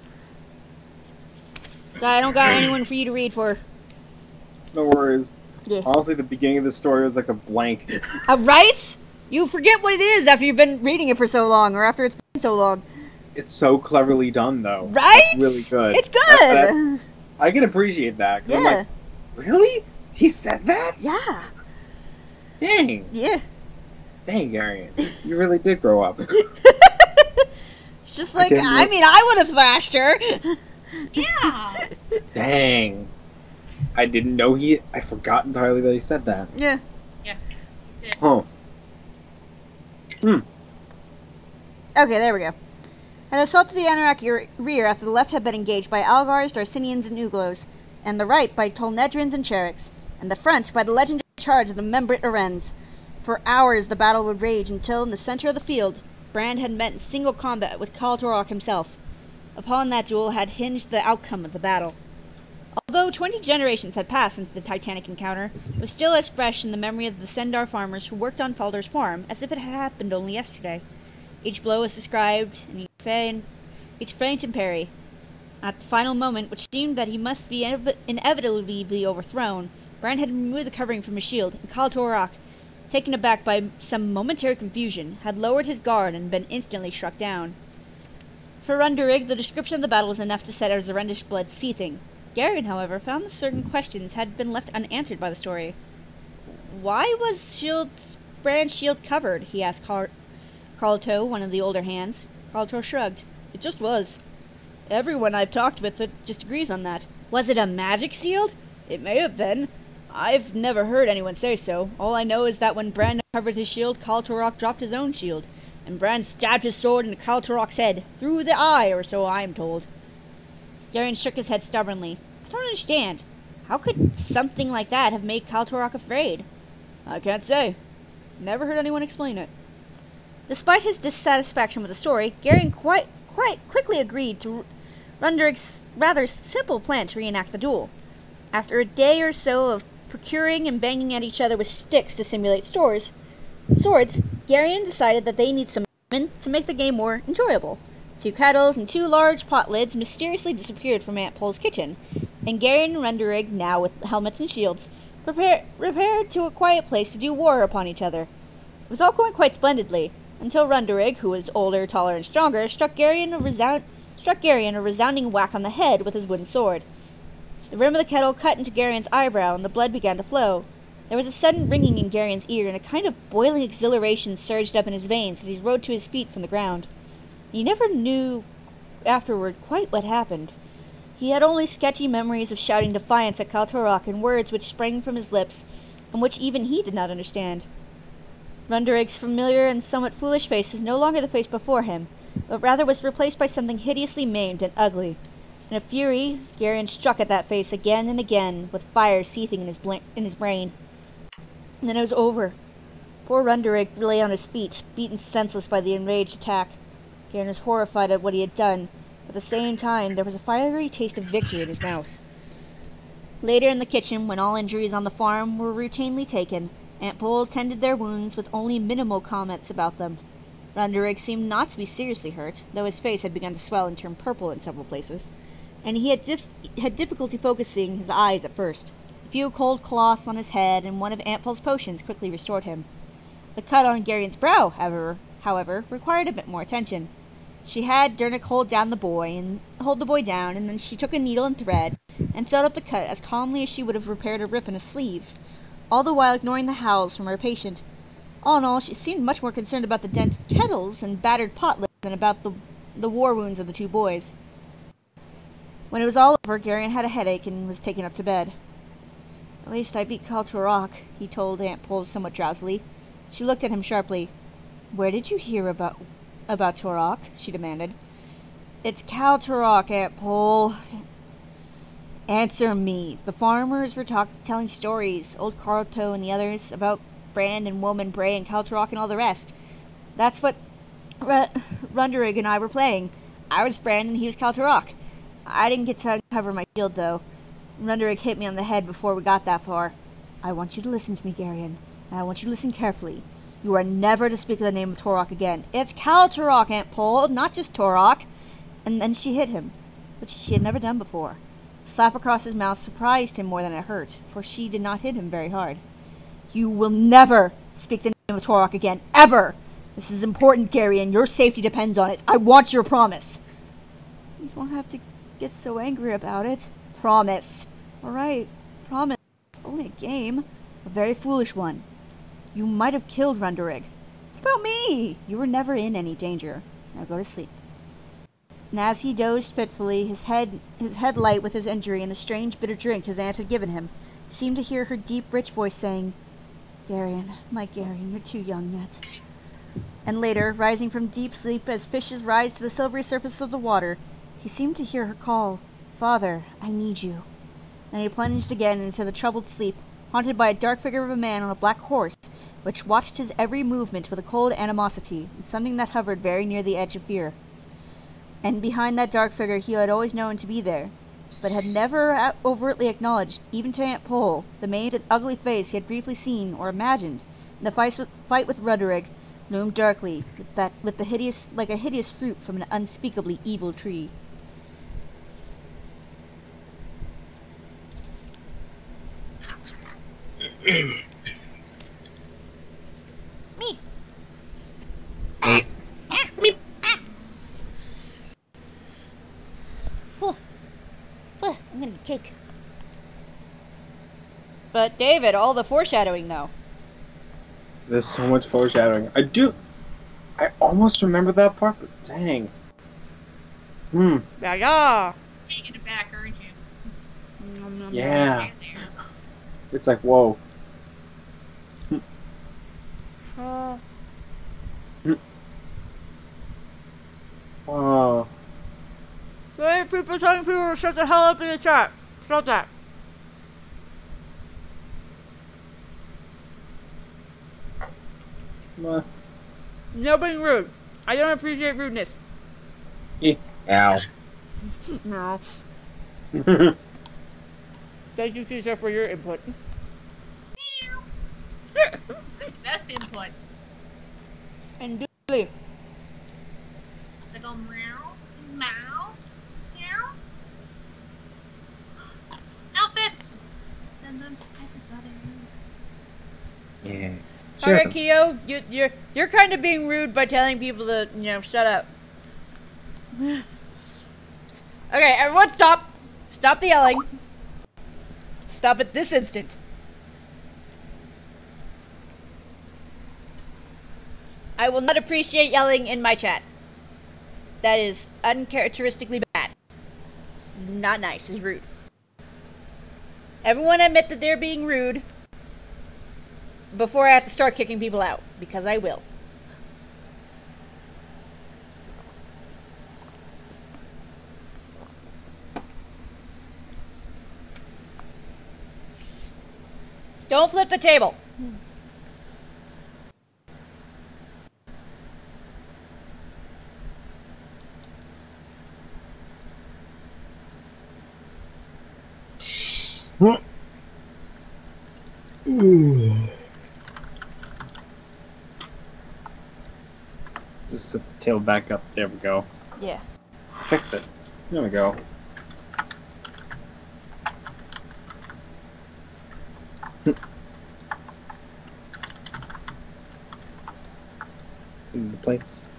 So I don't got anyone for you to read for. No worries. Yeah. Honestly, the beginning of the story was like a blank. Right? You forget what it is after you've been reading it for so long, or after it's been so long. It's so cleverly done, though. Right? That's really good. It's good! I can appreciate that. 'Cause Yeah. I'm like, really? He said that? Yeah. Dang. Yeah. Dang, Gary. You really did grow up. It's just like, I mean, I would have thrashed her. Yeah. Dang. I didn't know I forgot entirely that he said that. Yeah. Yes. Huh. Okay, there we go. An assault to the Anunnaki rear after the left had been engaged by Algars, Darcinians, and Uglos, and the right by Tolnedrins and Cheriks, and the front by the legendary charge of the Membrit Arens. For hours the battle would rage until, in the center of the field, Brand had met in single combat with Khal Torok himself. Upon that duel had hinged the outcome of the battle. Although 20 generations had passed since the Titanic encounter, it was still as fresh in the memory of the Sendar farmers who worked on Faldar's farm as if it had happened only yesterday. Each blow was described, and each feint and parry. At the final moment, which seemed that he must be inevitably be overthrown, Brand had removed the covering from his shield, and Khal Torok, taken aback by some momentary confusion, had lowered his guard and been instantly struck down. For Runderig, the description of the battle was enough to set our Zerendish blood seething. Garen, however, found that certain questions had been left unanswered by the story. Why was Brand's shield covered? He asked Carlto, one of the older hands. Carlto shrugged. It just was. Everyone I've talked with just agrees on that. Was it a magic shield? It may have been. I've never heard anyone say so. All I know is that when Brand covered his shield, Khal Torok dropped his own shield, and Brand stabbed his sword into Khal Torok's head, through the eye, or so I'm told. Garen shook his head stubbornly. I don't understand. How could something like that have made Khal Torok afraid? I can't say. Never heard anyone explain it. Despite his dissatisfaction with the story, Garen quite quickly agreed to Runderig's rather simple plan to reenact the duel. After a day or so of procuring and banging at each other with sticks to simulate swords, Garion decided that they need some men to make the game more enjoyable. 2 kettles and 2 large pot lids mysteriously disappeared from Aunt Pole's kitchen, and Garion and Runderig, now with helmets and shields, repaired to a quiet place to do war upon each other. It was all going quite splendidly, until Runderig, who was older, taller, and stronger, struck Garion a resounding whack on the head with his wooden sword. The rim of the kettle cut into Garion's eyebrow, and the blood began to flow. There was a sudden ringing in Garion's ear, and a kind of boiling exhilaration surged up in his veins as he rose to his feet from the ground. He never knew afterward quite what happened. He had only sketchy memories of shouting defiance at Khal Torok in words which sprang from his lips, and which even he did not understand. Runderig's familiar and somewhat foolish face was no longer the face before him, but rather was replaced by something hideously maimed and ugly. In a fury, Garion struck at that face again and again, with fire seething in his brain. And then it was over. Poor Runderig lay on his feet, beaten senseless by the enraged attack. Garion was horrified at what he had done, but at the same time there was a fiery taste of victory in his mouth. Later in the kitchen, when all injuries on the farm were routinely taken, Aunt Pole tended their wounds with only minimal comments about them. Runderig seemed not to be seriously hurt, though his face had begun to swell and turn purple in several places, and he had difficulty focusing his eyes at first. A few cold cloths on his head and one of Aunt Pole's potions quickly restored him. The cut on Garion's brow, however, required a bit more attention. She had Dernick hold the boy down, and then she took a needle and thread and sewed up the cut as calmly as she would have repaired a rip in a sleeve, all the while ignoring the howls from her patient. All in all, she seemed much more concerned about the dented kettles and battered pot lids than about the war wounds of the 2 boys. When it was all over, Garion had a headache and was taken up to bed. At least I beat Khal Torok, he told Aunt Pole somewhat drowsily. She looked at him sharply. Where did you hear about Torok? She demanded. It's Khal Torok, Aunt Pole. Answer me. The farmers were telling stories, old Carlto and the others, about Brand and Woman Bray and Khal Torok and all the rest. That's what Runderig and I were playing. I was Brand and he was Khal Torok. I didn't get to uncover my shield, though. Runderig hit me on the head before we got that far. I want you to listen to me, Garion, and I want you to listen carefully. You are never to speak of the name of Torok again. It's Khal Torok, Aunt Pole, not just Torok. And then she hit him, which she had never done before. A slap across his mouth surprised him more than it hurt, for she did not hit him very hard. You will never speak the name of Torok again, ever! This is important, Garion. Your safety depends on it. I want your promise. You don't have to get so angry about it. Promise. All right. Promise. only a game. A very foolish one. You might have killed Runderig. What about me? You were never in any danger. Now go to sleep. And as he dozed fitfully, his head light with his injury and the strange bitter drink his aunt had given him, he seemed to hear her deep, rich voice saying, Garion, my Garion, you're too young yet. And later, rising from deep sleep as fishes rise to the silvery surface of the water, he seemed to hear her call, Father, I need you. And he plunged again into the troubled sleep, haunted by a dark figure of a man on a black horse, which watched his every movement with a cold animosity, and something that hovered very near the edge of fear. And behind that dark figure he had always known to be there, but had never overtly acknowledged, even to Aunt Pole, the maid and ugly face he had briefly seen or imagined, in the fight with Rudderig, loomed darkly, with the hideous, like a hideous fruit from an unspeakably evil tree. Me. Me. I'm gonna cake. But David, all the foreshadowing though. There's so much foreshadowing. I almost remember that part, but dang. Yeah. Taking it back, aren't you? Yeah. It's like, whoa. Whoa. Hey, people telling people to shut the hell up in the chat. Stop that. What? No being rude. I don't appreciate rudeness. Ow. No. Thank you, Caesar, for your input. Best input. And Billy. Little meow, meow, meow. Outfits. Yeah. Alright, Kyo, you're kind of being rude by telling people to, shut up. Okay, everyone stop. Stop the yelling. Stop at this instant. I will not appreciate yelling in my chat. That is uncharacteristically bad. It's not nice, it's rude. Everyone admit that they're being rude before I have to start kicking people out, because I will. Don't flip the table. Just the tail back up. There we go. Yeah. Fixed it. There we go. The plates.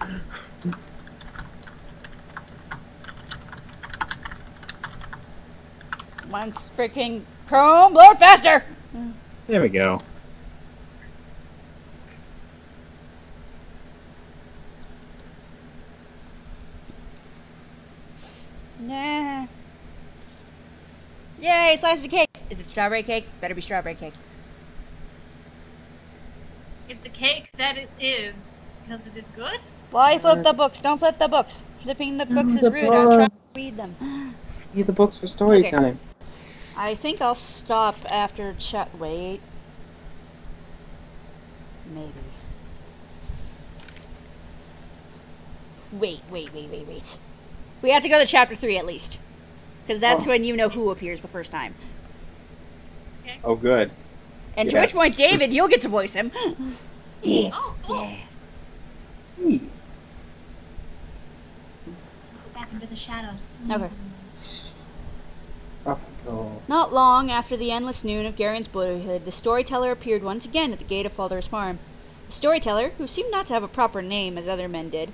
Once freaking Chrome, blow it faster! There we go. Nah. Yay, slice of cake! Is it strawberry cake? Better be strawberry cake. It's a cake that it is, because it is good. Why flip the books? Don't flip the books. Flipping the books is rude. I'm trying to read them. Read the books for story time. I think I'll stop after chat. Wait. Maybe. Wait. We have to go to chapter 3 at least. Because that's when you know who appears the first time. Okay. Oh, good. And to which point, David, you'll get to voice him. Oh, cool. Yeah. Go back into the shadows. Okay. Oh. Not long after the endless noon of Garion's boyhood, the storyteller appeared once again at the gate of Falder's farm. The storyteller, who seemed not to have a proper name as other men did,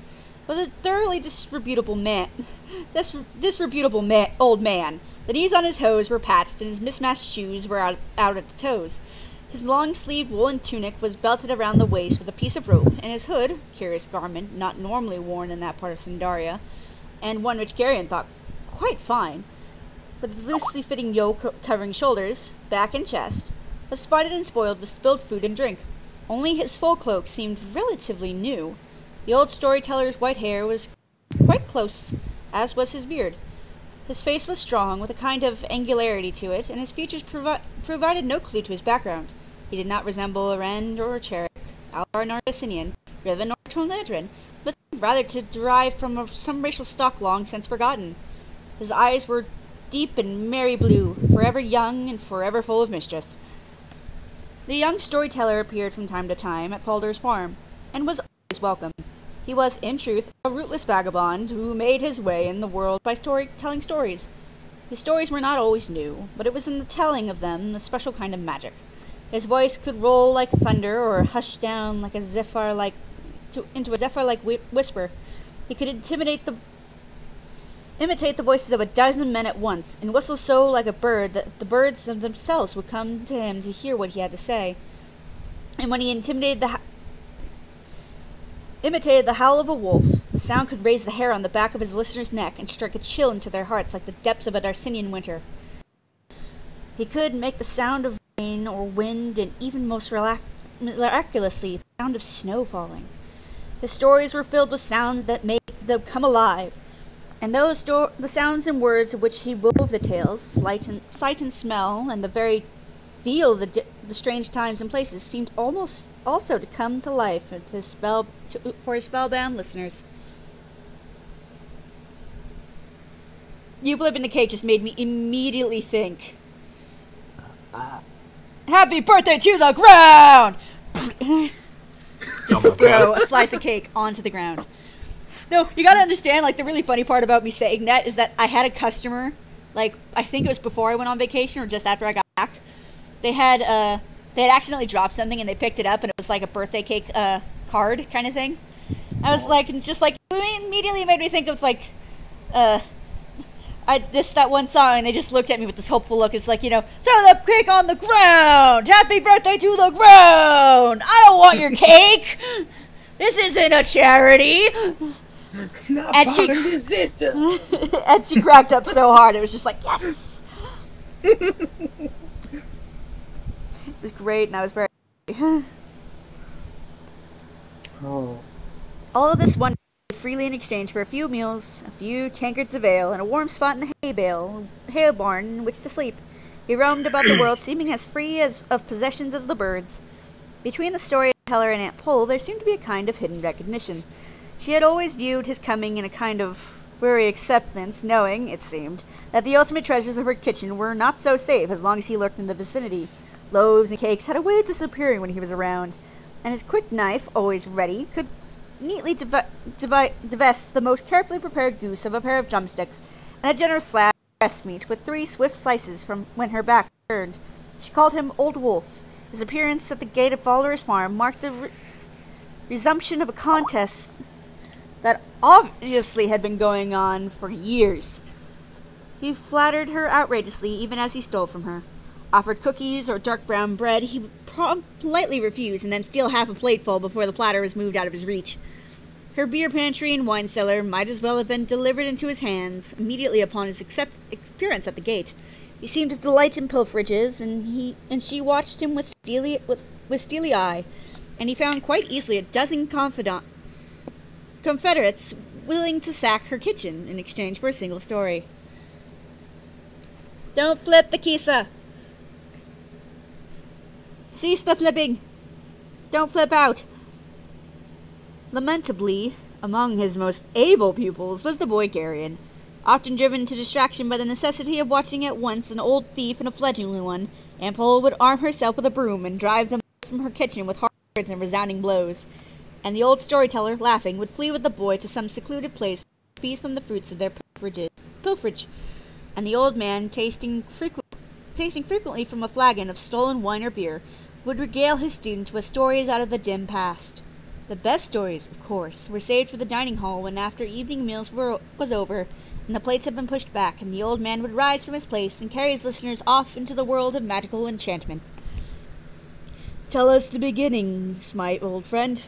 was a thoroughly disreputable old man. The knees on his hose were patched, and his mismatched shoes were out at the toes. His long-sleeved woolen tunic was belted around the waist with a piece of rope, and his hood, curious garment not normally worn in that part of Sindaria, and one which Garion thought quite fine, with its loosely fitting yoke covering shoulders, back, and chest, was spotted and spoiled with spilled food and drink. Only his full cloak seemed relatively new. The old storyteller's white hair was quite close, as was his beard. His face was strong, with a kind of angularity to it, and his features provided no clue to his background. He did not resemble a Rend or a Cherik, Alar nor Destinian, Riven nor Tonledrin, but rather to derive from some racial stock long since forgotten. His eyes were deep and merry blue, forever young and forever full of mischief. The young storyteller appeared from time to time at Falder's farm, and was always welcome. He was, in truth, a rootless vagabond who made his way in the world by telling stories. His stories were not always new, but it was in the telling of them a special kind of magic. His voice could roll like thunder, or hush down like a into a zephyr-like whisper. He could imitate the voices of a dozen men at once, and whistle so like a bird that the birds themselves would come to him to hear what he had to say. And when he imitated the howl of a wolf, the sound could raise the hair on the back of his listener's neck and strike a chill into their hearts like the depths of a Darcinian winter. He could make the sound of rain or wind, and even most miraculously, the sound of snow falling. His stories were filled with sounds that made them come alive, and those the sounds and words of which he wove the tales, sight and smell, and the very feel the strange times and places, seemed almost also to come to life for his spellbound listeners. You flipping the cake just made me immediately think, happy birthday to the ground! Just throw a slice of cake onto the ground. No, you gotta understand, like, the really funny part about me saying that is that I had a customer, like, I think it was before I went on vacation or just after I got back. They had accidentally dropped something and they picked it up, and it was like a birthday cake card kind of thing. I was like, it's just like, it immediately made me think of like, that one song, and they just looked at me with this hopeful look. It's like, throw the cake on the ground! Happy birthday to the ground! I don't want your cake! This isn't a charity! And she cracked up so hard, it was just like, yes! It was great, and I was very happy. Oh. All of this wonder freely in exchange for a few meals, a few tankards of ale, and a warm spot in the hay barn in which to sleep. He roamed about the world, seeming as free of possessions as the birds. Between the storyteller and Aunt Pole, there seemed to be a kind of hidden recognition. She had always viewed his coming in a kind of weary acceptance, knowing, it seemed, that the ultimate treasures of her kitchen were not so safe as long as he lurked in the vicinity. Loaves and cakes had a way of disappearing when he was around, and his quick knife, always ready, could neatly divest the most carefully prepared goose of a pair of drumsticks and a generous slab of breast meat with 3 swift slices from when her back turned. She called him Old Wolf. His appearance at the gate of Falder's farm marked the resumption of a contest that obviously had been going on for years. He flattered her outrageously even as he stole from her. Offered cookies or dark brown bread, he would politely refuse and then steal half a plateful before the platter was moved out of his reach. Her beer pantry and wine cellar might as well have been delivered into his hands immediately upon his appearance at the gate. He seemed to delight in pilferages, and she watched him with steely eye, and he found quite easily a dozen confederates willing to sack her kitchen in exchange for a single story. Don't flip the kisa! Cease the flipping! Don't flip out! Lamentably, among his most able pupils was the boy Garion. Often driven to distraction by the necessity of watching at once an old thief and a fledgling one, Aunt Pole would arm herself with a broom and drive them from her kitchen with hard words and resounding blows. And the old storyteller, laughing, would flee with the boy to some secluded place to feast on the fruits of their pilferage. And the old man, tasting frequently from a flagon of stolen wine or beer, would regale his student with stories out of the dim past. The best stories, of course, were saved for the dining hall when after evening meals was over, and the plates had been pushed back, and the old man would rise from his place and carry his listeners off into the world of magical enchantment. "Tell us the beginnings, my old friend,"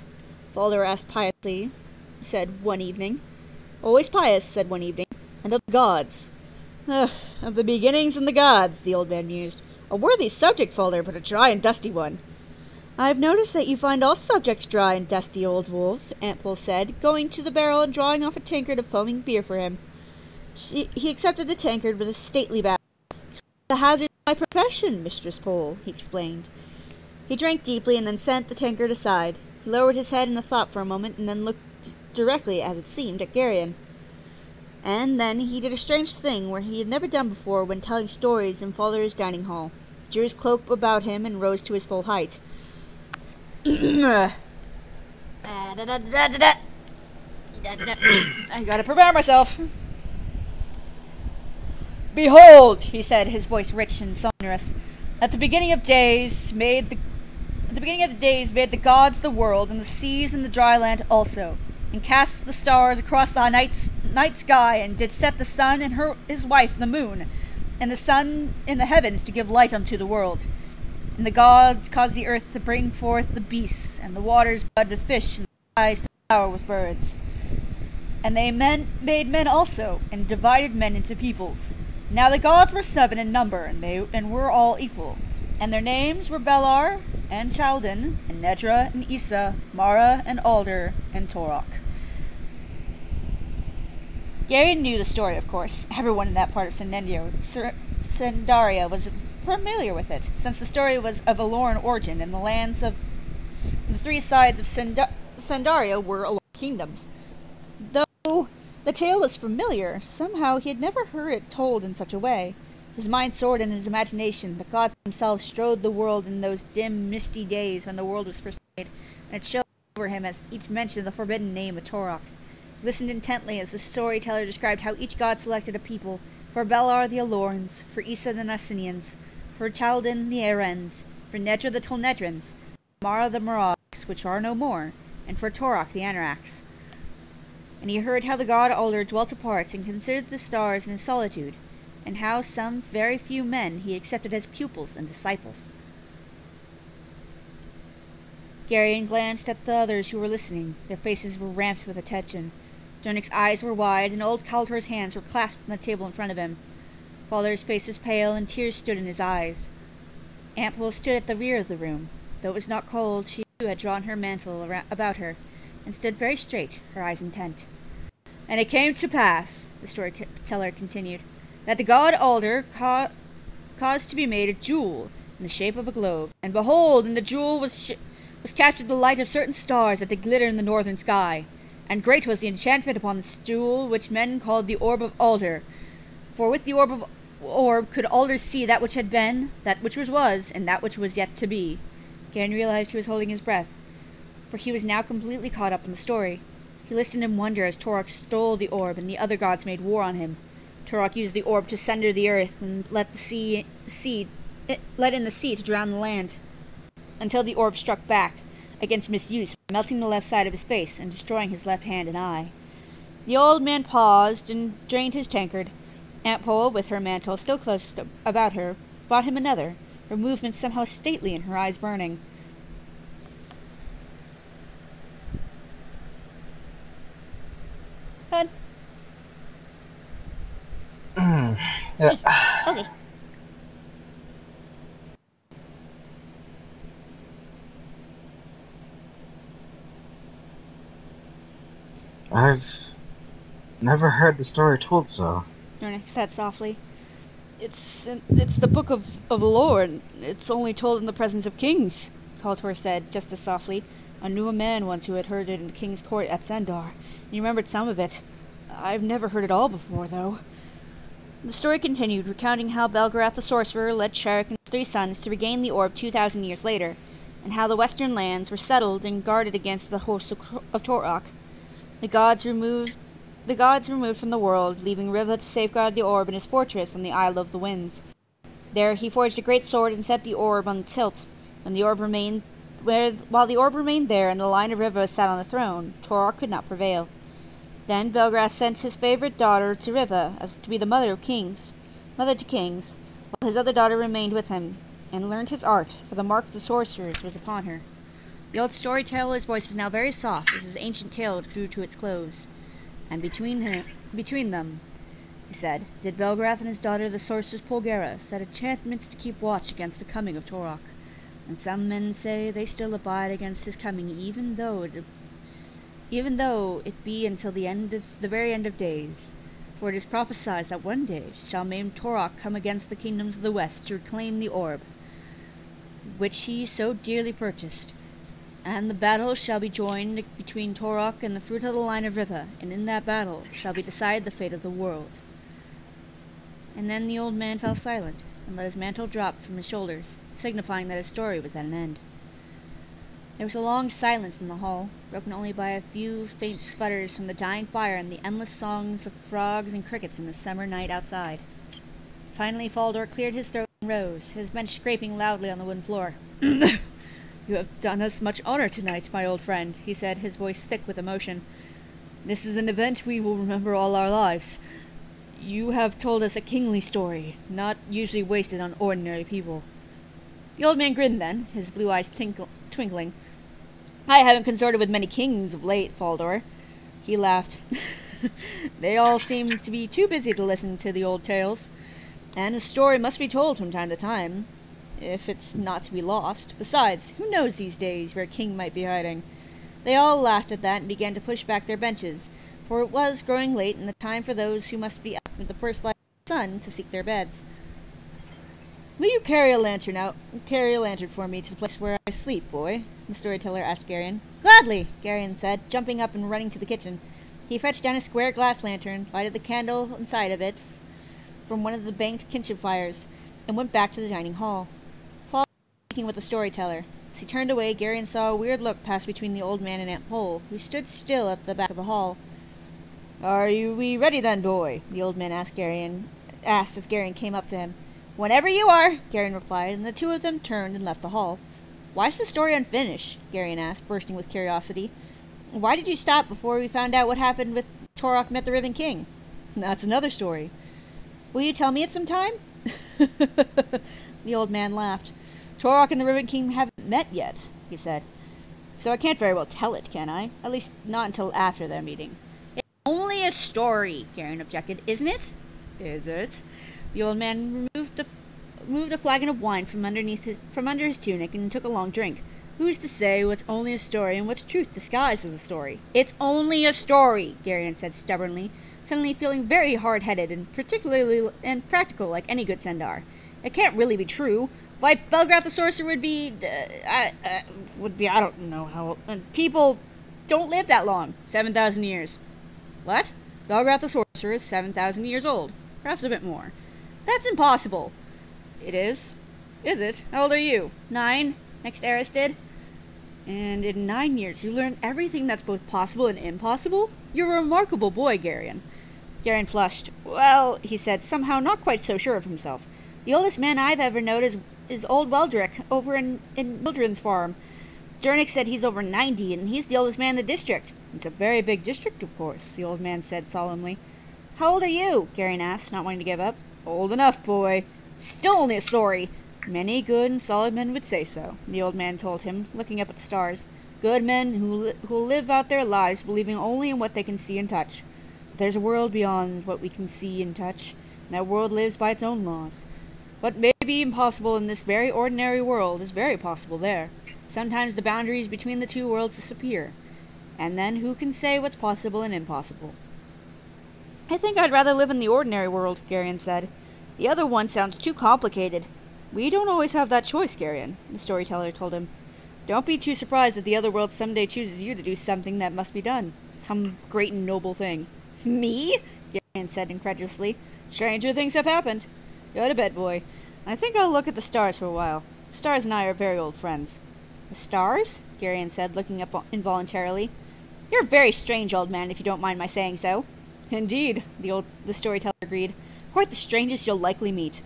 Balder asked piously, said one evening. "Always pious," said one evening, "and of the gods." Of the beginnings and the gods," the old man mused. "A worthy subject, Balder, but a dry and dusty one." "I've noticed that you find all subjects dry and dusty, old wolf," Aunt Pole said, going to the barrel and drawing off a tankard of foaming beer for him. He accepted the tankard with a stately bow. "It's the hazard of my profession, Mistress Pole," he explained. He drank deeply and then sent the tankard aside. He lowered his head in thought for a moment and then looked directly, as it seemed, at Geryon. And then he did a strange thing where he had never done before when telling stories in Falder's dining hall. He drew his cloak about him and rose to his full height. I gotta prepare myself. "Behold," he said, his voice rich and sonorous, At the beginning of the days made the gods the world, and the seas and the dry land also, and cast the stars across the night sky, and did set the sun and his wife the moon, and the sun in the heavens to give light unto the world. And the gods caused the earth to bring forth the beasts, and the waters bud with fish, and the skies to flower with birds. And they made men also, and divided men into peoples. Now the gods were 7 in number, and were all equal. And their names were Belar, and Chaldan, and Nedra, and Issa, Mara, and Alder, and Torok. Geryon knew the story, of course. Everyone in that part of Sendaria was familiar with it, since the story was of Aloran origin, and the lands of the 3 sides of Sendaria were Aloran kingdoms. Though the tale was familiar, somehow he had never heard it told in such a way. His mind soared in his imagination. The gods themselves strode the world in those dim, misty days when the world was first made, and it chilled over him as each mentioned the forbidden name of Torok. He listened intently as the storyteller described how each god selected a people, for Belar the Alorans, for Issa the Nassinians, for Chaldan the Arens, for Nedra the Tolnedrans, for Mara the Moraks, which are no more, and for Torok the Anaraks. And he heard how the god Alder dwelt apart and considered the stars in his solitude, and how some very few men he accepted as pupils and disciples. Geryon glanced at the others who were listening. Their faces were ramped with attention. Dernick's eyes were wide, and old Kaltor's hands were clasped on the table in front of him. Balder's face was pale, and tears stood in his eyes. Aunt Pole stood at the rear of the room. Though it was not cold, she too had drawn her mantle about her, and stood very straight, her eyes intent. "And it came to pass," the storyteller continued, "that the god Alder caused to be made a jewel in the shape of a globe. And behold, in the jewel was captured the light of certain stars that did glitter in the northern sky. And great was the enchantment upon this jewel, which men called the Orb of Alder. For with the orb could Alder see that which had been, that which was, and that which was yet to be." Geryon realized he was holding his breath, for he was now completely caught up in the story. He listened in wonder as Torok stole the orb, and the other gods made war on him. Torok used the orb to sunder the earth, and let in the sea to drown the land, until the orb struck back against misuse, melting the left side of his face and destroying his left hand and eye. The old man paused and drained his tankard. Aunt Pole, with her mantle still close about her, brought him another, her movements somehow stately and her eyes burning. "Good." Yeah. Okay. I've never heard the story told so. Dernick said softly. It's the book of lore, and it's only told in the presence of kings," Kaltor said, just as softly. "I knew a man once who had heard it in the king's court at Sendar, and he remembered some of it. I've never heard it all before, though." The story continued, recounting how Belgarath the sorcerer led Sharik and his 3 sons to regain the orb 2,000 years later, and how the western lands were settled and guarded against the hosts of Torok. The gods removed from the world, leaving Riva to safeguard the orb in his fortress on the Isle of the Winds. There he forged a great sword and set the orb on tilt. When the orb while the orb remained there and the line of Riva sat on the throne, Torok could not prevail. Then Belgrath sent his favorite daughter to Riva as to be the mother to kings, while his other daughter remained with him and learned his art, for the mark of the sorcerers was upon her. The old storyteller's voice was now very soft as his ancient tale drew to its close. And between them, he said, did Belgrath and his daughter, the sorceress Polgara, set enchantments to keep watch against the coming of Torok. And some men say they still abide against his coming, even though it be until the very end of days. For it is prophesied that one day shall maimed Torok come against the kingdoms of the west to reclaim the orb, which he so dearly purchased. And the battle shall be joined between Torok and the fruit of the line of Riva, and in that battle shall be decided the fate of the world. And then the old man fell silent, and let his mantle drop from his shoulders, signifying that his story was at an end. There was a long silence in the hall, broken only by a few faint sputters from the dying fire and the endless songs of frogs and crickets in the summer night outside. Finally Faldor cleared his throat and rose, his bench scraping loudly on the wooden floor. "You have done us much honor tonight, my old friend," he said, his voice thick with emotion. "This is an event we will remember all our lives. You have told us a kingly story, not usually wasted on ordinary people." The old man grinned then, his blue eyes twinkling. "I haven't consorted with many kings of late, Faldor." He laughed. "They all seem to be too busy to listen to the old tales. And a story must be told from time to time, if it's not to be lost. Besides, who knows these days where a king might be hiding?" They all laughed at that and began to push back their benches, for it was growing late and the time for those who must be up with the first light of the sun to seek their beds. "Will you carry a lantern for me to the place where I sleep, boy?" the storyteller asked Garion. "Gladly," Garion said, jumping up and running to the kitchen. He fetched down a square glass lantern, lighted the candle inside of it from one of the banked kitchen fires, and went back to the dining hall. Paul was speaking with the storyteller. As he turned away, Garion saw a weird look pass between the old man and Aunt Pole, who stood still at the back of the hall. "Are we ready then, boy?" the old man asked as Garion came up to him. "Whenever you are," Garion replied, and the two of them turned and left the hall. "Why's the story unfinished?" Garion asked, bursting with curiosity. "Why did you stop before we found out what happened with Torok met the Riven King?" "That's another story." "Will you tell me it sometime?" The old man laughed. "Torok and the Riven King haven't met yet," he said. "So I can't very well tell it, can I? At least not until after their meeting." "It's only a story," Garion objected, "isn't it?" "Is it?" The old man removed a flagon of wine from under his tunic and took a long drink. "Who's to say what's only a story and what's truth disguised as a story?" "It's only a story," Garion said stubbornly, suddenly feeling very hard-headed and practical like any good Sendar. "It can't really be true. Why, Belgrath the Sorcerer would be I don't know how, and people don't live that long. 7,000 years. What? Belgrath the Sorcerer is 7,000 years old. Perhaps a bit more. That's impossible." "It is. Is it? How old are you? 9? Next Eris did." "And in 9 years you learned everything that's both possible and impossible? You're a remarkable boy, Garion." Garion flushed. "Well," he said, somehow not quite so sure of himself, "the oldest man I've ever known is old Weldrick over in Wildren's farm. Jernick said he's over 90, and he's the oldest man in the district." "It's a very big district, of course," the old man said solemnly. "How old are you?" Garion asked, not wanting to give up. "Old enough, boy." "Still only a story." "Many good and solid men would say so," the old man told him, looking up at the stars. "Good men who live out their lives believing only in what they can see and touch. But there's a world beyond what we can see and touch, and that world lives by its own laws. What may be impossible in this very ordinary world is very possible there. Sometimes the boundaries between the two worlds disappear, and then who can say what's possible and impossible?" "I think I'd rather live in the ordinary world," Garion said. "The other one sounds too complicated." "We don't always have that choice, Garion," the storyteller told him. "Don't be too surprised if the other world someday chooses you to do something that must be done. Some great and noble thing." "Me?" Garion said incredulously. "Stranger things have happened. Go to bed, boy. I think I'll look at the stars for a while. The stars and I are very old friends." "The stars?" Garion said, looking up involuntarily. "You're very strange, old man, if you don't mind my saying so." "Indeed," the storyteller agreed. "Quite the strangest you'll likely meet."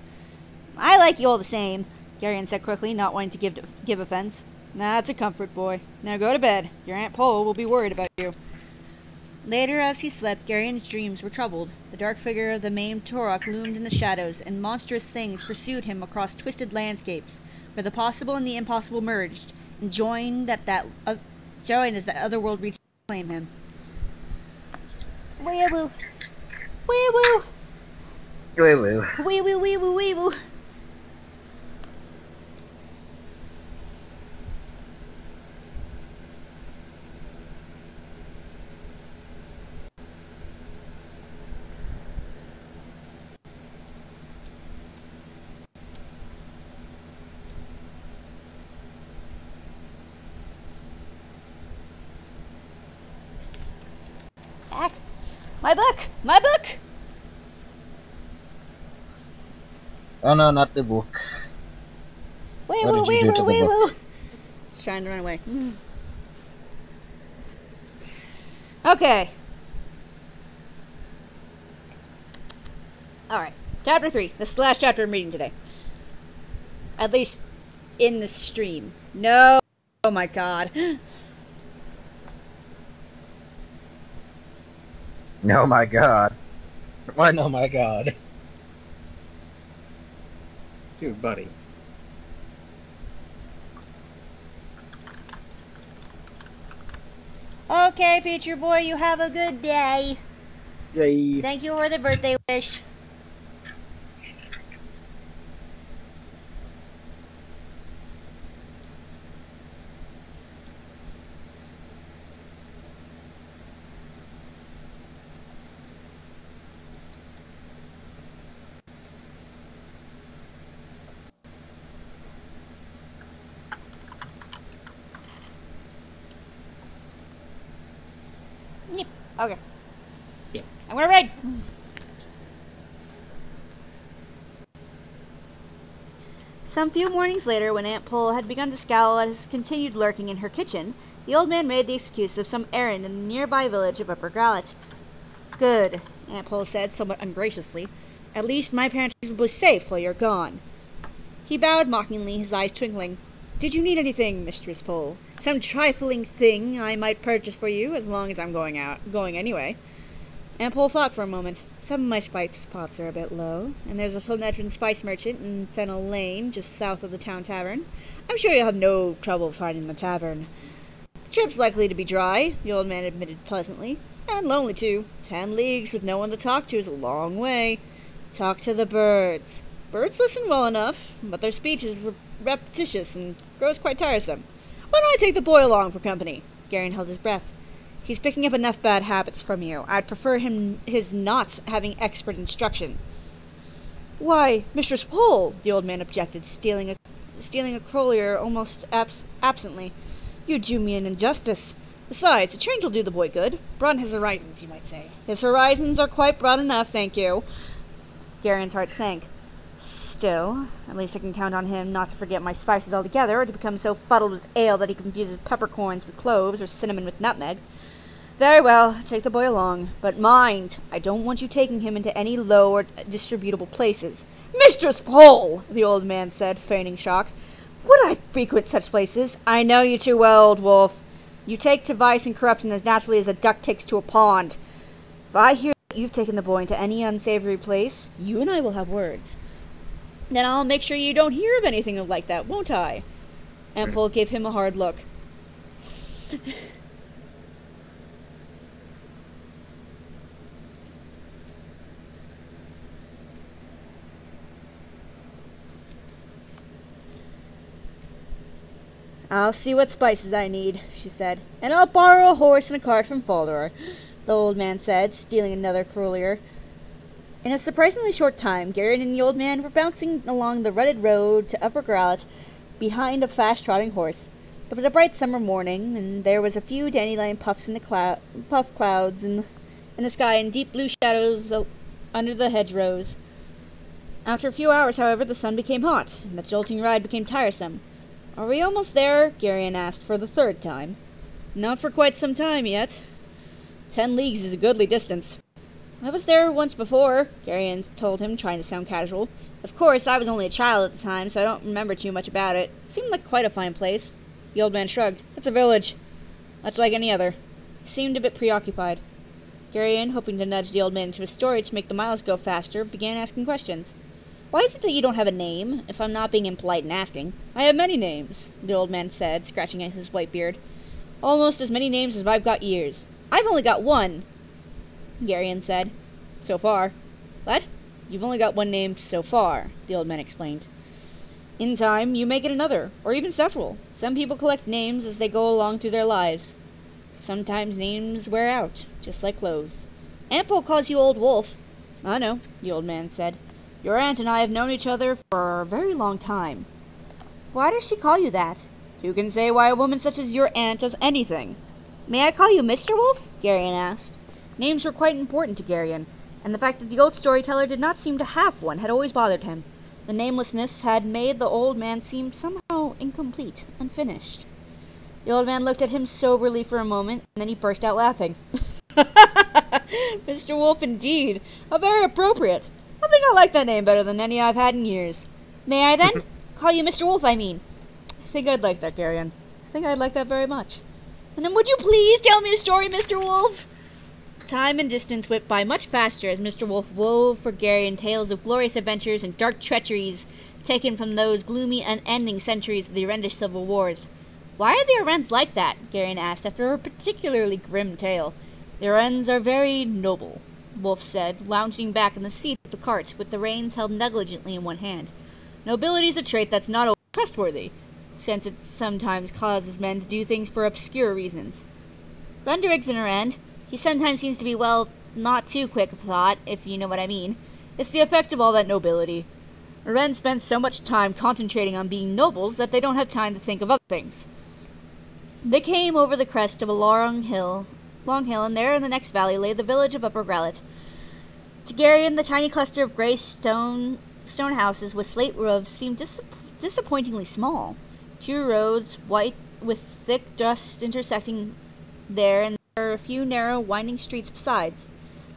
"I like you all the same," Garion said quickly, not wanting to give offense. That's a comfort, boy. Now go to bed. Your Aunt Pole will be worried about you. Later, as he slept, Garion's dreams were troubled. The dark figure of the maimed Torok loomed in the shadows, and monstrous things pursued him across twisted landscapes, where the possible and the impossible merged, and joined as that other world reached to claim him. Wee-woo. Wee-woo. Wee-woo. Wee-woo, wee-woo, wee-woo. Back. My book! My book! Oh no, not the book. Wee-woo, What did you do to wee-woo, the book? wee-woo. It's trying to run away. Okay. Alright. Chapter 3. This is the last chapter I'm reading today. At least in the stream. No. Oh my god. Oh my god. Why no my god? Dude, buddy. Okay, Future Boy, you have a good day. Yay. Thank you for the birthday wish. Yep. Okay. Yeah. I'm gonna read. Some few mornings later, when Aunt Pole had begun to scowl at his continued lurking in her kitchen, the old man made the excuse of some errand in the nearby village of Upper Growlithe. Good, Aunt Pole said, somewhat ungraciously. At least my parents will be safe while you're gone. He bowed mockingly, his eyes twinkling. Did you need anything, Mistress Pole? Some trifling thing I might purchase for you, as long as I'm going anyway. Aunt Pole thought for a moment. Some of my spice pots are a bit low, and there's a Flonetran spice merchant in Fennel Lane, just south of the town tavern. I'm sure you'll have no trouble finding the tavern. The trip's likely to be dry, the old man admitted pleasantly. And lonely, too. 10 leagues with no one to talk to is a long way. Talk to the birds. Birds listen well enough, but their speech is repetitious and grows quite tiresome. Why don't I take the boy along for company? Garion held his breath. He's picking up enough bad habits from you. I'd prefer his not having expert instruction. Why, Mistress Pole, the old man objected, stealing a crolier almost absently. You do me an injustice. Besides, a change will do the boy good. Broaden his horizons, you might say. His horizons are quite broad enough, thank you. Garion's heart sank. Still, at least I can count on him not to forget my spices altogether, or to become so fuddled with ale that he confuses peppercorns with cloves, or cinnamon with nutmeg. Very well, take the boy along. But mind, I don't want you taking him into any low or distributable places. Mistress Pole, the old man said, feigning shock. Would I frequent such places? I know you too well, old wolf. You take to vice and corruption as naturally as a duck takes to a pond. If I hear that you've taken the boy into any unsavory place, you and I will have words. Then I'll make sure you don't hear of anything like that, won't I? Aunt Pole gave him a hard look. I'll see what spices I need, she said, and I'll borrow a horse and a cart from Faldor, the old man said, stealing another crolier. In a surprisingly short time, Garion and the old man were bouncing along the rutted road to Upper Growlithe behind a fast-trotting horse. It was a bright summer morning, and there was a few dandelion puffs in the puff clouds in the sky and deep blue shadows under the hedgerows. After a few hours, however, the sun became hot, and the jolting ride became tiresome. Are we almost there? Garion asked for the third time. Not for quite some time yet. 10 leagues is a goodly distance. I was there once before, Garion told him, trying to sound casual. Of course, I was only a child at the time, so I don't remember too much about it. It seemed like quite a fine place. The old man shrugged. It's a village. Much like any other. He seemed a bit preoccupied. Garion, hoping to nudge the old man into a story to make the miles go faster, began asking questions. Why is it that you don't have a name, if I'm not being impolite in asking? I have many names, the old man said, scratching at his white beard. Almost as many names as I've got years. I've only got one, Garion said. So far. What? You've only got one name so far, the old man explained. In time, you may get another, or even several. Some people collect names as they go along through their lives. Sometimes names wear out, just like clothes. Aunt Po calls you Old Wolf. I know, the old man said. Your aunt and I have known each other for a very long time. Why does she call you that? Who can say why a woman such as your aunt does anything? May I call you Mr. Wolf? Garion asked. Names were quite important to Garion, and the fact that the old storyteller did not seem to have one had always bothered him. The namelessness had made the old man seem somehow incomplete, unfinished. The old man looked at him soberly for a moment, and then he burst out laughing. Mr. Wolf, indeed. How very appropriate. I think I like that name better than any I've had in years. May I, then? Call you Mr. Wolf, I mean. I think I'd like that, Garion. I think I'd like that very much. And then would you please tell me a story, Mr. Wolf? Time and distance went by much faster as Mr. Wolf wove for Garion tales of glorious adventures and dark treacheries taken from those gloomy, unending centuries of the Arendish civil wars. Why are the Arends like that? Garion asked after a particularly grim tale. The Arends are very noble, Wolf said, lounging back in the seat of the cart with the reins held negligently in one hand. Nobility is a trait that's not always trustworthy, since it sometimes causes men to do things for obscure reasons. Runderig's an Arend. He sometimes seems to be, well, not too quick of thought, if you know what I mean. It's the effect of all that nobility. Arends spend so much time concentrating on being nobles that they don't have time to think of other things. They came over the crest of a long hill, and there in the next valley lay the village of Upper Grellet. To Garion, the tiny cluster of gray stone houses with slate roofs seemed disappointingly small. 2 roads, white with thick dust intersecting there, and there were a few narrow, winding streets besides.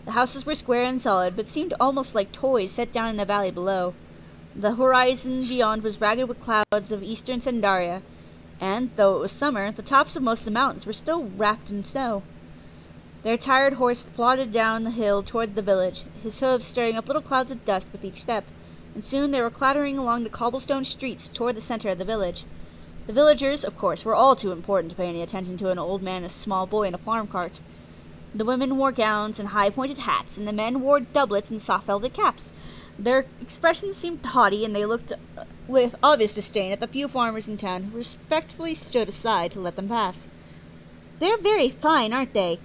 The houses were square and solid, but seemed almost like toys set down in the valley below. The horizon beyond was ragged with clouds of eastern Sandaria, and, though it was summer, the tops of most of the mountains were still wrapped in snow. Their tired horse plodded down the hill toward the village, his hooves stirring up little clouds of dust with each step, and soon they were clattering along the cobblestone streets toward the center of the village. The villagers, of course, were all too important to pay any attention to an old man and a small boy in a farm cart. The women wore gowns and high-pointed hats, and the men wore doublets and soft velvet caps. Their expressions seemed haughty, and they looked with obvious disdain at the few farmers in town who respectfully stood aside to let them pass. "They're very fine, aren't they?"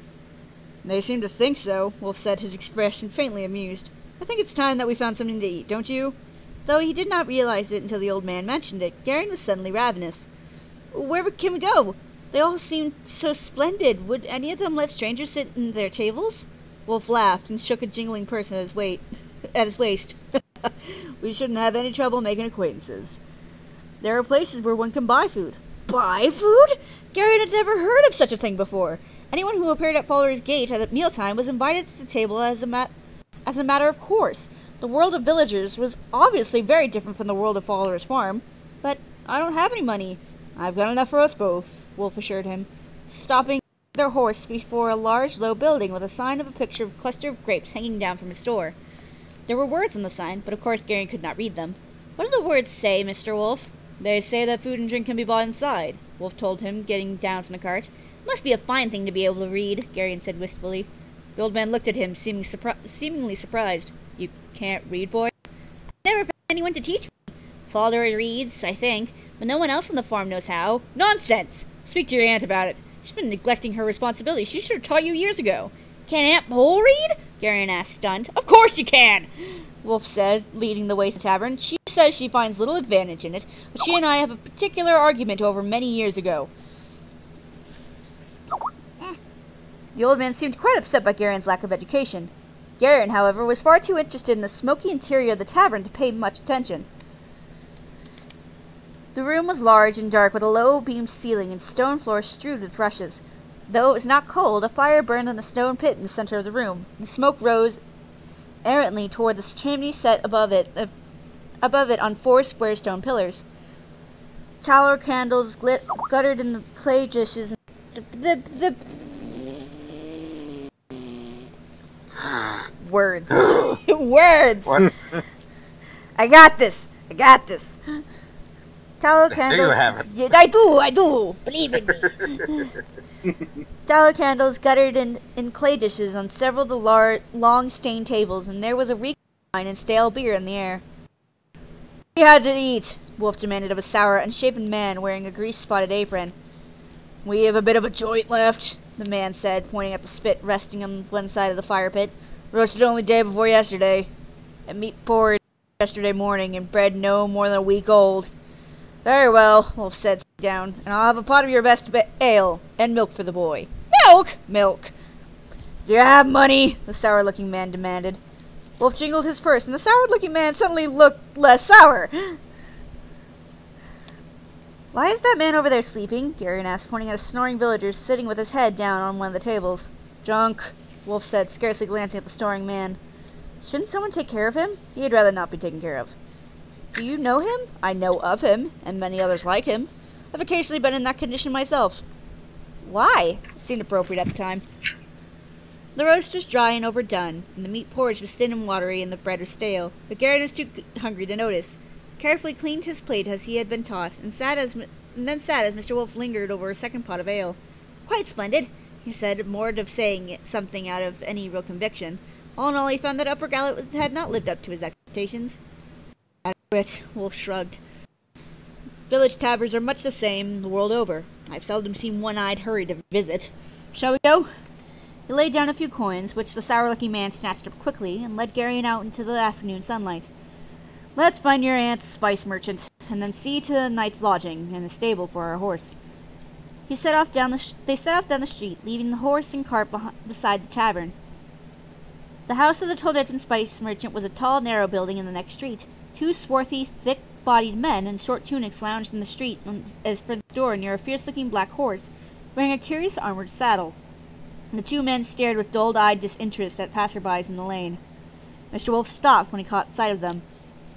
"They seem to think so," Wolf said, his expression faintly amused. "I think it's time that we found something to eat, don't you?" Though he did not realize it until the old man mentioned it, Garion was suddenly ravenous. "Where can we go? They all seem so splendid. Would any of them let strangers sit in their tables?" Wolf laughed and shook a jingling purse at his waist. "We shouldn't have any trouble making acquaintances. There are places where one can buy food." Buy food? Garion had never heard of such a thing before. Anyone who appeared at Fowler's Gate at mealtime was invited to the table as a matter of course. The world of villagers was obviously very different from the world of Fowler's farm. "But I don't have any money." "I've got enough for us both," Wolf assured him, stopping their horse before a large, low building with a sign of a picture of a cluster of grapes hanging down from its door. There were words on the sign, but of course Garion could not read them. "What do the words say, Mr. Wolf?" "They say that food and drink can be bought inside," Wolf told him, getting down from the cart. "It must be a fine thing to be able to read," Garion said wistfully. The old man looked at him, seemingly surprised. "You can't read, boy?" "I never found anyone to teach me. Father reads, I think, but no one else on the farm knows how." "Nonsense! Speak to your aunt about it. She's been neglecting her responsibilities. She should have taught you years ago." "Can Aunt Pole read?" Garion asked, stunned. "Of course you can!" Wolf said, leading the way to the tavern. "She says she finds little advantage in it, but she and I have a particular argument over many years ago." The old man seemed quite upset by Garion's lack of education. Garion, however, was far too interested in the smoky interior of the tavern to pay much attention. The room was large and dark, with a low-beamed ceiling and stone floor strewed with rushes. Though it was not cold, a fire burned in a stone pit in the center of the room, and smoke rose errantly toward the chimney set above it on 4 square stone pillars. tallow candles guttered in the clay dishes. Words. Words! What? I got this. Tallow candles. Do you have it? Yeah, I do. Believe in me. Tallow candles guttered in clay dishes on several of the long stained tables, and there was a reek of wine and stale beer in the air. We had to eat, Wolf demanded of a sour, unshaven man wearing a grease-spotted apron. We have a bit of a joint left, the man said, pointing at the spit resting on one side of the fire pit. Roasted only day before yesterday, and meat poured yesterday morning, and bread no more than a week old. Very well, Wolf said, sitting down, and I'll have a pot of your best ale, and milk for the boy. Milk! Milk! Do you have money? The sour-looking man demanded. Wolf jingled his purse, and the sour-looking man suddenly looked less sour. Why is that man over there sleeping? Garion asked, pointing at a snoring villager sitting with his head down on one of the tables. Junk, Wolf said, scarcely glancing at the snoring man. Shouldn't someone take care of him? He'd rather not be taken care of. Do you know him? I know of him, and many others like him. I've occasionally been in that condition myself. Why? It seemed appropriate at the time. The roast was dry and overdone, and the meat porridge was thin and watery, and the bread was stale, but Garion was too hungry to notice. Carefully cleaned his plate as he had been tossed, and then sat as Mr. Wolf lingered over a second pot of ale. Quite splendid, he said, more of saying something out of any real conviction. All in all, he found that Upper Gallet had not lived up to his expectations. Adequate, Wolf shrugged. Village taverns are much the same the world over. I've seldom seen one-eyed hurry to visit. Shall we go? He laid down a few coins, which the sour-looking man snatched up quickly, and led Garion out into the afternoon sunlight. Let's find your aunt's spice merchant, and then see to a night's lodging and a stable for our horse. They set off down the street, leaving the horse and cart beside the tavern. The house of the Toadette spice merchant was a tall, narrow building in the next street. Two swarthy, thick-bodied men in short tunics lounged in the street as for the door near a fierce-looking black horse, wearing a curious armored saddle. The two men stared with dull-eyed disinterest at passersby in the lane. Mr. Wolf stopped when he caught sight of them.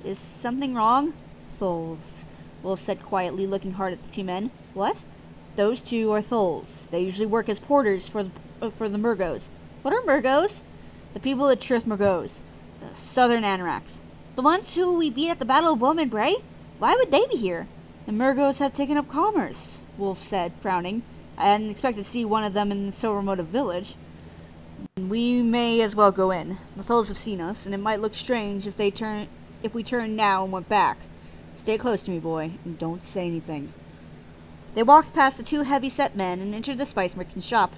Is something wrong? Thulls, Wolf said quietly, looking hard at the two men. What? Those two are Thulls. They usually work as porters for the Murgos. What are Murgos? The people that Trith Murgos. The southern Anoraks. The ones who we beat at the Battle of Bowman Bray? Why would they be here? The Murgos have taken up commerce, Wolf said, frowning. I hadn't expected to see one of them in so remote a village. We may as well go in. The Thulls have seen us, and it might look strange if we turned now and went back. Stay close to me, boy, and don't say anything. They walked past the two heavy-set men and entered the spice merchant's shop.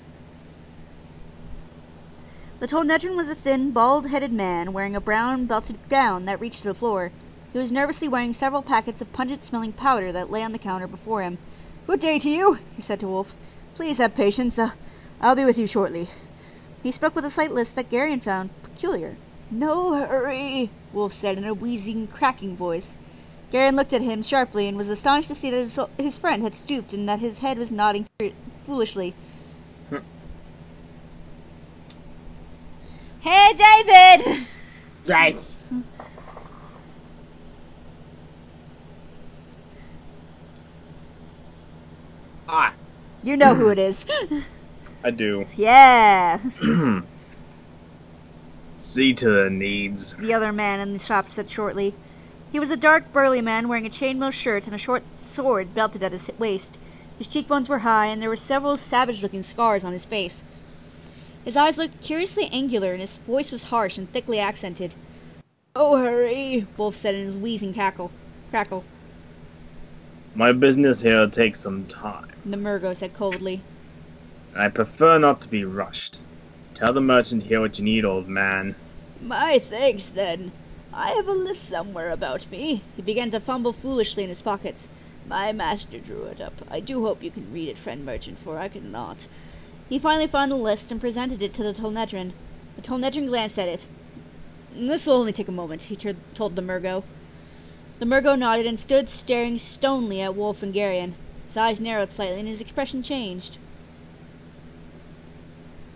The Toadette was a thin, bald-headed man wearing a brown belted gown that reached to the floor. He was nervously wearing several packets of pungent-smelling powder that lay on the counter before him. Good day to you, he said to Wolf. Please have patience. I'll be with you shortly. He spoke with a slight lisp that Garion found peculiar. No hurry, Wolf said in a wheezing, cracking voice. Garion looked at him sharply and was astonished to see that his friend had stooped and that his head was nodding foolishly. Hey, David! Nice. Ah. You know who it is. I do. Yeah. See to the needs. The other man in the shop said shortly. He was a dark, burly man wearing a chainmail shirt and a short sword belted at his waist. His cheekbones were high, and there were several savage-looking scars on his face. His eyes looked curiously angular, and his voice was harsh and thickly accented. Oh, hurry, Wolf said in his wheezing crackle. My business here takes some time. The Murgo said coldly. I prefer not to be rushed. Tell the merchant here what you need, old man. My thanks, then. I have a list somewhere about me. He began to fumble foolishly in his pockets. My master drew it up. I do hope you can read it, friend merchant, for I cannot. He finally found the list and presented it to the Toadette. The Toadette glanced at it. This will only take a moment, he told the Murgo. The Murgo nodded and stood staring stonily at Wolf and Garion. His eyes narrowed slightly and his expression changed.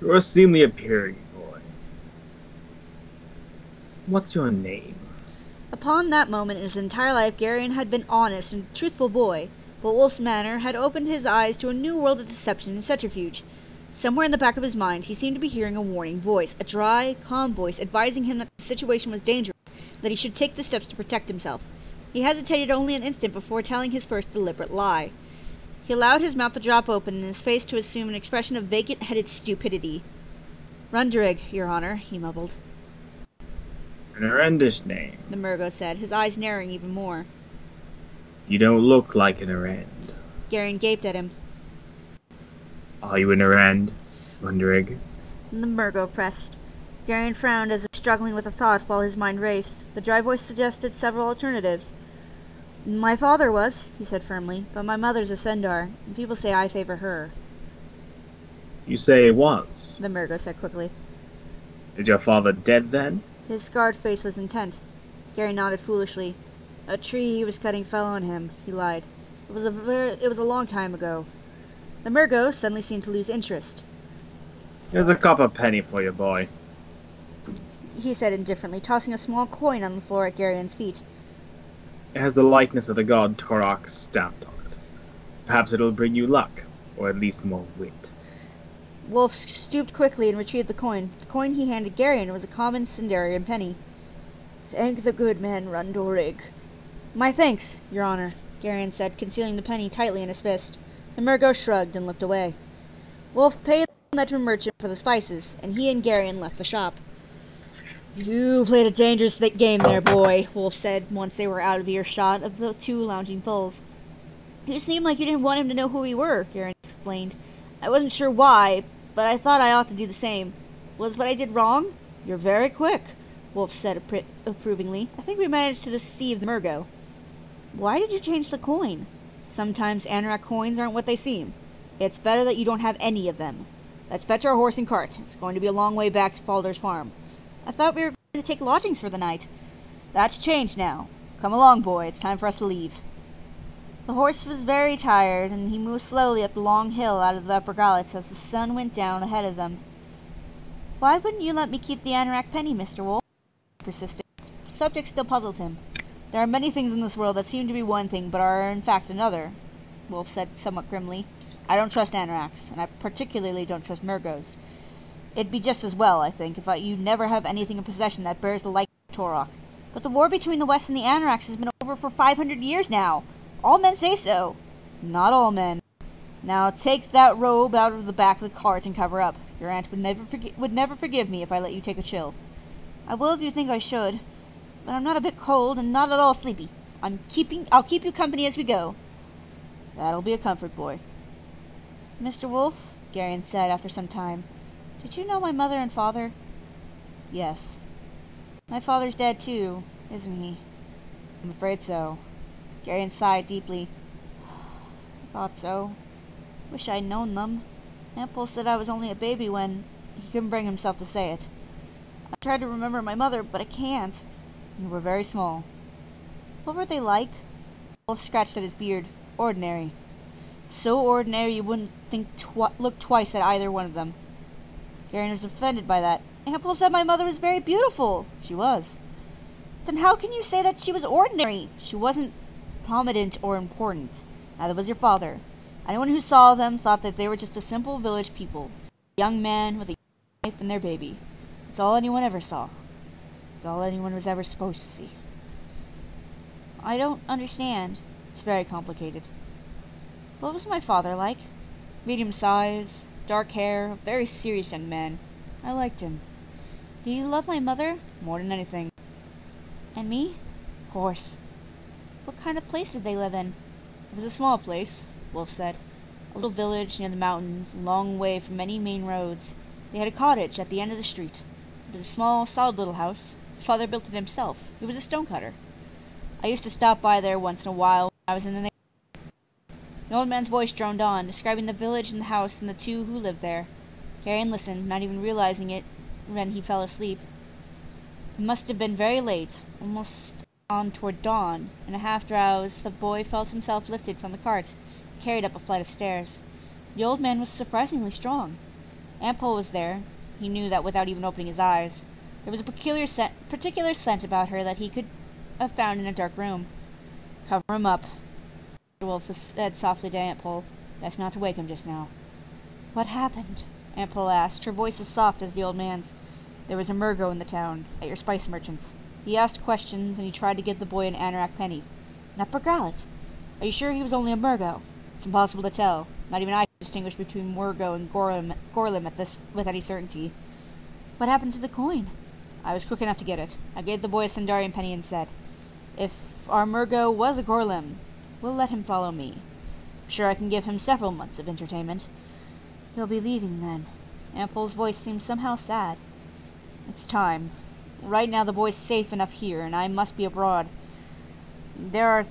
You're a seemly appearing boy. What's your name? Upon that moment in his entire life, Garion had been honest and truthful boy. But Wolf's manner had opened his eyes to a new world of deception and subterfuge. Somewhere in the back of his mind, he seemed to be hearing a warning voice, a dry, calm voice advising him that the situation was dangerous, that he should take the steps to protect himself. He hesitated only an instant before telling his first deliberate lie. He allowed his mouth to drop open and his face to assume an expression of vacant-headed stupidity. "Runderig, Your Honor," he mumbled. An horrendous name, The Murgo said, his eyes narrowing even more. You don't look like an Erend. Garion gaped at him. Are you an Erend, Runderig? The Murgo pressed. Garion frowned as if struggling with a thought while his mind raced. The dry voice suggested several alternatives. "My father was," he said firmly, "but my mother's a Sendar, and people say I favor her." You say it was. The Murgo said quickly. Is your father dead then? His scarred face was intent. Gary nodded foolishly. "A tree he was cutting fell on him," he lied. It was a long time ago." The Murgo suddenly seemed to lose interest. Here's a copper penny for you, boy, He said indifferently, tossing a small coin on the floor at Garion's feet. It has the likeness of the god Torok stamped on it. Perhaps it'll bring you luck, or at least more wit. Wolf stooped quickly and retrieved the coin. The coin he handed Garion was a common Sindarian penny. "Thank the good man, Rundorig." "My thanks, Your Honor," Garion said, concealing the penny tightly in his fist. The Murgo shrugged and looked away. Wolf paid the Ledger merchant for the spices, and he and Garion left the shop. "You played a dangerous game there, boy," Wolf said, once they were out of earshot of the two lounging thulls. "You seemed like you didn't want him to know who we were," Garion explained. "I wasn't sure why, but I thought I ought to do the same. Was what I did wrong?" "You're very quick," Wolf said approvingly. "I think we managed to deceive the Murgo." "Why did you change the coin?" "Sometimes Anorak coins aren't what they seem. It's better that you don't have any of them. Let's fetch our horse and cart. It's going to be a long way back to Falder's farm." "I thought we were going to take lodgings for the night." "That's changed now. Come along, boy. It's time for us to leave." The horse was very tired, and he moved slowly up the long hill out of the upper gullet as the sun went down ahead of them. "Why wouldn't you let me keep the Anorak penny, Mr. Wolf?" he persisted. The subject still puzzled him. "There are many things in this world that seem to be one thing, but are in fact another," Wolf said somewhat grimly. "I don't trust Anoraks, and I particularly don't trust Murgos. It'd be just as well, I think, if you never have anything in possession that bears the likeness of Torok. But the war between the West and the Anoraks has been over for 500 years now. All men say so." "Not all men. Now take that robe out of the back of the cart and cover up. Your aunt would never forgive me if I let you take a chill." "I will if you think I should. But I'm not a bit cold and not at all sleepy. I'll keep you company as we go." "That'll be a comfort, boy." "Mr. Wolf," Garion said after some time, "did you know my mother and father?" "Yes." "My father's dead too, isn't he?" "I'm afraid so." Garion sighed deeply. "I thought so. Wish I'd known them. Ample said I was only a baby when he couldn't bring himself to say it. I tried to remember my mother, but I can't." "You were very small." "What were they like?" Wolf scratched at his beard. "Ordinary. So ordinary you wouldn't look twice at either one of them." Garion was offended by that. "Ample said my mother was very beautiful." "She was." "Then how can you say that she was ordinary?" "She wasn't prominent or important. Neither was your father. Anyone who saw them thought that they were just a simple village people. A young man with a young wife and their baby. That's all anyone ever saw. It's all anyone was ever supposed to see." "I don't understand." "It's very complicated." "What was my father like?" "Medium size, dark hair, a very serious young man. I liked him." "Did you love my mother?" "More than anything." "And me?" "Of course." "What kind of place did they live in?" "It was a small place," Wolf said. "A little village near the mountains, a long way from many main roads. They had a cottage at the end of the street. It was a small, solid little house. Father built it himself. He was a stonecutter. I used to stop by there once in a while when I was in the neighborhood." The old man's voice droned on, describing the village and the house and the two who lived there. Garion listened, not even realizing it when he fell asleep. It must have been very late, almost on toward dawn. In a half-drowse, the boy felt himself lifted from the cart, carried up a flight of stairs. The old man was surprisingly strong. Ample was there. He knew that without even opening his eyes. There was a particular scent about her that he could have found in a dark room. "Cover him up." Wolf said softly to Aunt Pole. Best not to wake him just now. What happened? Aunt Pole asked, her voice as soft as the old man's. There was a Murgo in the town, at your spice merchant's. He asked questions, and he tried to give the boy an anorak penny. An upper gallet. Are you sure he was only a Murgo? It's impossible to tell. Not even I can distinguish between Murgo and Gorlim at this with any certainty. What happened to the coin? I was quick enough to get it. I gave the boy a Sandarian penny and said, if our Murgo was a Gorlim, we'll let him follow me. I'm sure I can give him several months of entertainment. He'll be leaving then. Aunt Pole's voice seemed somehow sad. It's time. Right now the boy's safe enough here, and I must be abroad. There are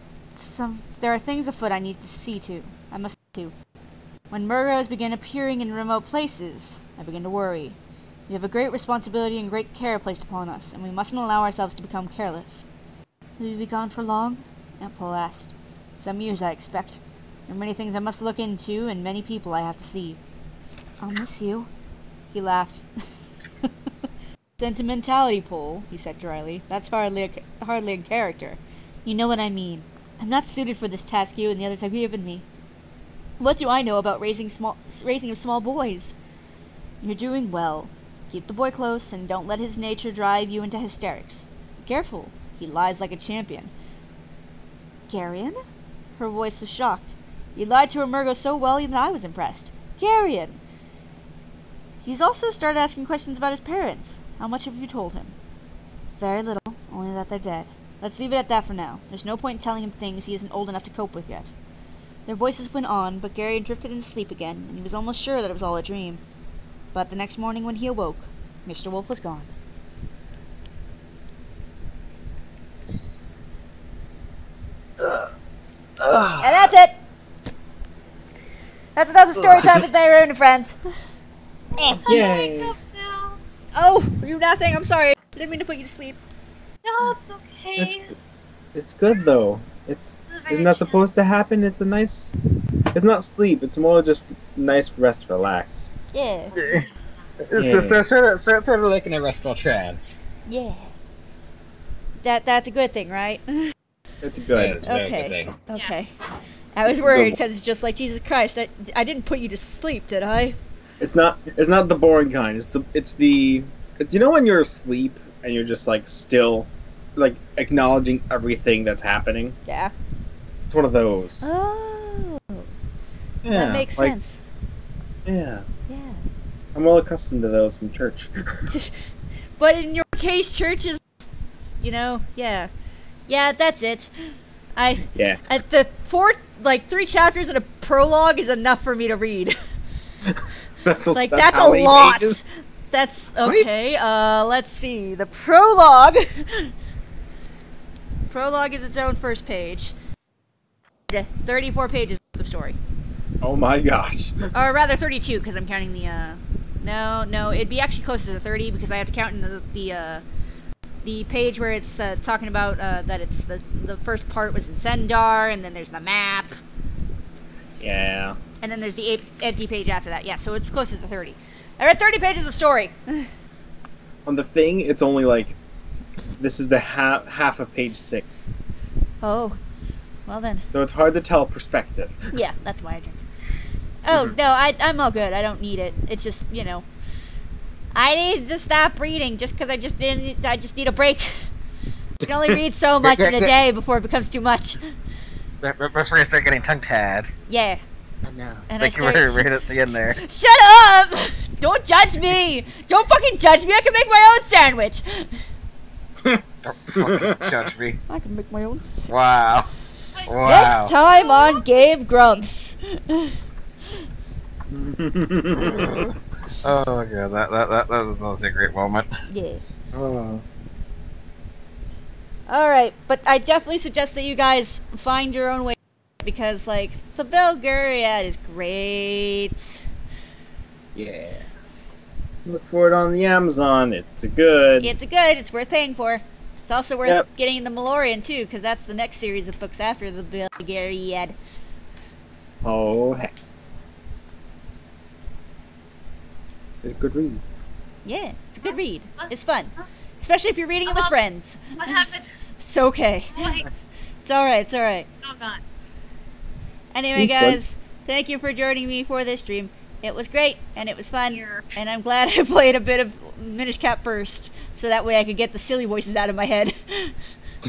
things afoot I need to see to. I must see to. When Murgos begin appearing in remote places, I begin to worry. We have a great responsibility and great care placed upon us, and we mustn't allow ourselves to become careless. Will you be gone for long? Aunt Pole asked. Some years, I expect. There are many things I must look into, and many people I have to see. I'll miss you. He laughed. Sentimentality, Pole, he said dryly. That's hardly in character. You know what I mean. I'm not suited for this task you and the others have given me. What do I know about raising of small boys? You're doing well. Keep the boy close, and don't let his nature drive you into hysterics. Be careful. He lies like a champion. Garion? Her voice was shocked. He lied to her Murgo so well even I was impressed. Garion! He's also started asking questions about his parents. How much have you told him? Very little, only that they're dead. Let's leave it at that for now. There's no point in telling him things he isn't old enough to cope with yet. Their voices went on, but Garion drifted into sleep again, and he was almost sure that it was all a dream. But the next morning when he awoke, Mr. Wolf was gone. And that's it! That's enough of story time with Mayrune, friends. Yay! Oh, were you nothing? I'm sorry. I didn't mean to put you to sleep. No, it's okay. It's good though. Isn't that supposed to happen? It's a nice. It's not sleep. It's more just nice rest, relax. Yeah. It's sort of like in a restful trance. Yeah. That's a good thing, right? It's good. It's a very Okay. good thing. Okay. I was worried because it's just like Jesus Christ. I didn't put you to sleep, did I? It's not the boring kind. It's you know when you're asleep and you're just like still, like acknowledging everything that's happening. Yeah. It's one of those. Oh. Yeah. That makes sense. Yeah. Yeah. I'm well accustomed to those from church. But in your case, church is, yeah. Yeah, that's it. Yeah. At the 3 chapters and a prologue is enough for me to read. that's a how many lot. pages? That's okay. Let's see. The prologue. Prologue is its own first page. 34 pages of story. Oh my gosh. Or rather 32, because I'm counting the, no, it'd be actually closer to 30, because I have to count in the page where it's, talking about, that it's, the first part was in Sendar, and then there's the map. Yeah. And then there's the empty page after that. Yeah, so it's closer to 30. I read 30 pages of story. On the thing, it's only like, this is the half of page 6. Oh. Well then. So it's hard to tell perspective. Yeah, that's why I drink. Oh, no, I'm all good. I don't need it. It's just, I need to stop reading just because I just need a break. You can only read so much in a day before it becomes too much. Before you start getting tongue-tied. Yeah. I know. And Like you were right at the end there. Shut up! Don't judge me! Don't fucking judge me! I can make my own sandwich! Don't fucking judge me. I can make my own sandwich. Wow. Wow. Next time on Game Grumps. Oh my god, that was honestly a great moment. Yeah. Oh. Alright, but I definitely suggest that you guys find your own way, because, like, the Belgariad is great. Yeah. Look for it on the Amazon. It's good. It's worth paying for. It's also worth Yep. getting the Malorian, too, because that's the next series of books after the Belgariad. Oh, heck. It's a good read. Yeah, it's a good read. It's fun. Especially if you're reading it with friends. What happened? It's okay. Wait. It's alright, it's alright. No, I'm not. Anyway, guys, thank you for joining me for this stream. It was great, and it was fun, and I'm glad I played a bit of Minish Cap first, so that way I could get the silly voices out of my head.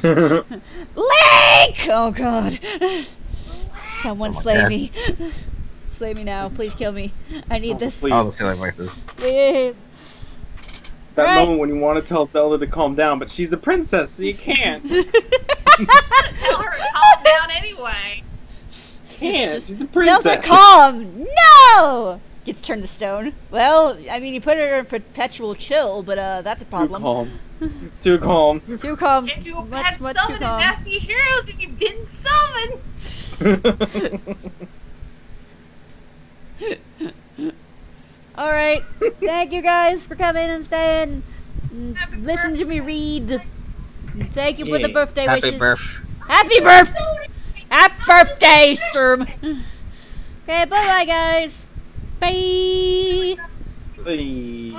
Link! Oh god. Someone slay me. Slay me now. Please kill me. I need this. Please. All the silly voices. Please. That Right. moment when you want to tell Zelda to calm down, but she's the princess, so you can't. Tell her to calm down anyway. Can't. She's the princess. Zelda, calm! No! Gets turned to stone. Well, I mean, you put her in perpetual chill, but that's a Too problem. calm. Too calm. Too calm. If you Much, had much too summoned calm. enough heroes and you didn't summon! Alright. Thank you guys for coming and staying. Happy Listen to me read. Thank you for the Yeah. birthday Happy wishes. birth. Happy birth! Happy birthday, Sturm! Okay, bye-bye, guys. Bye! Hey.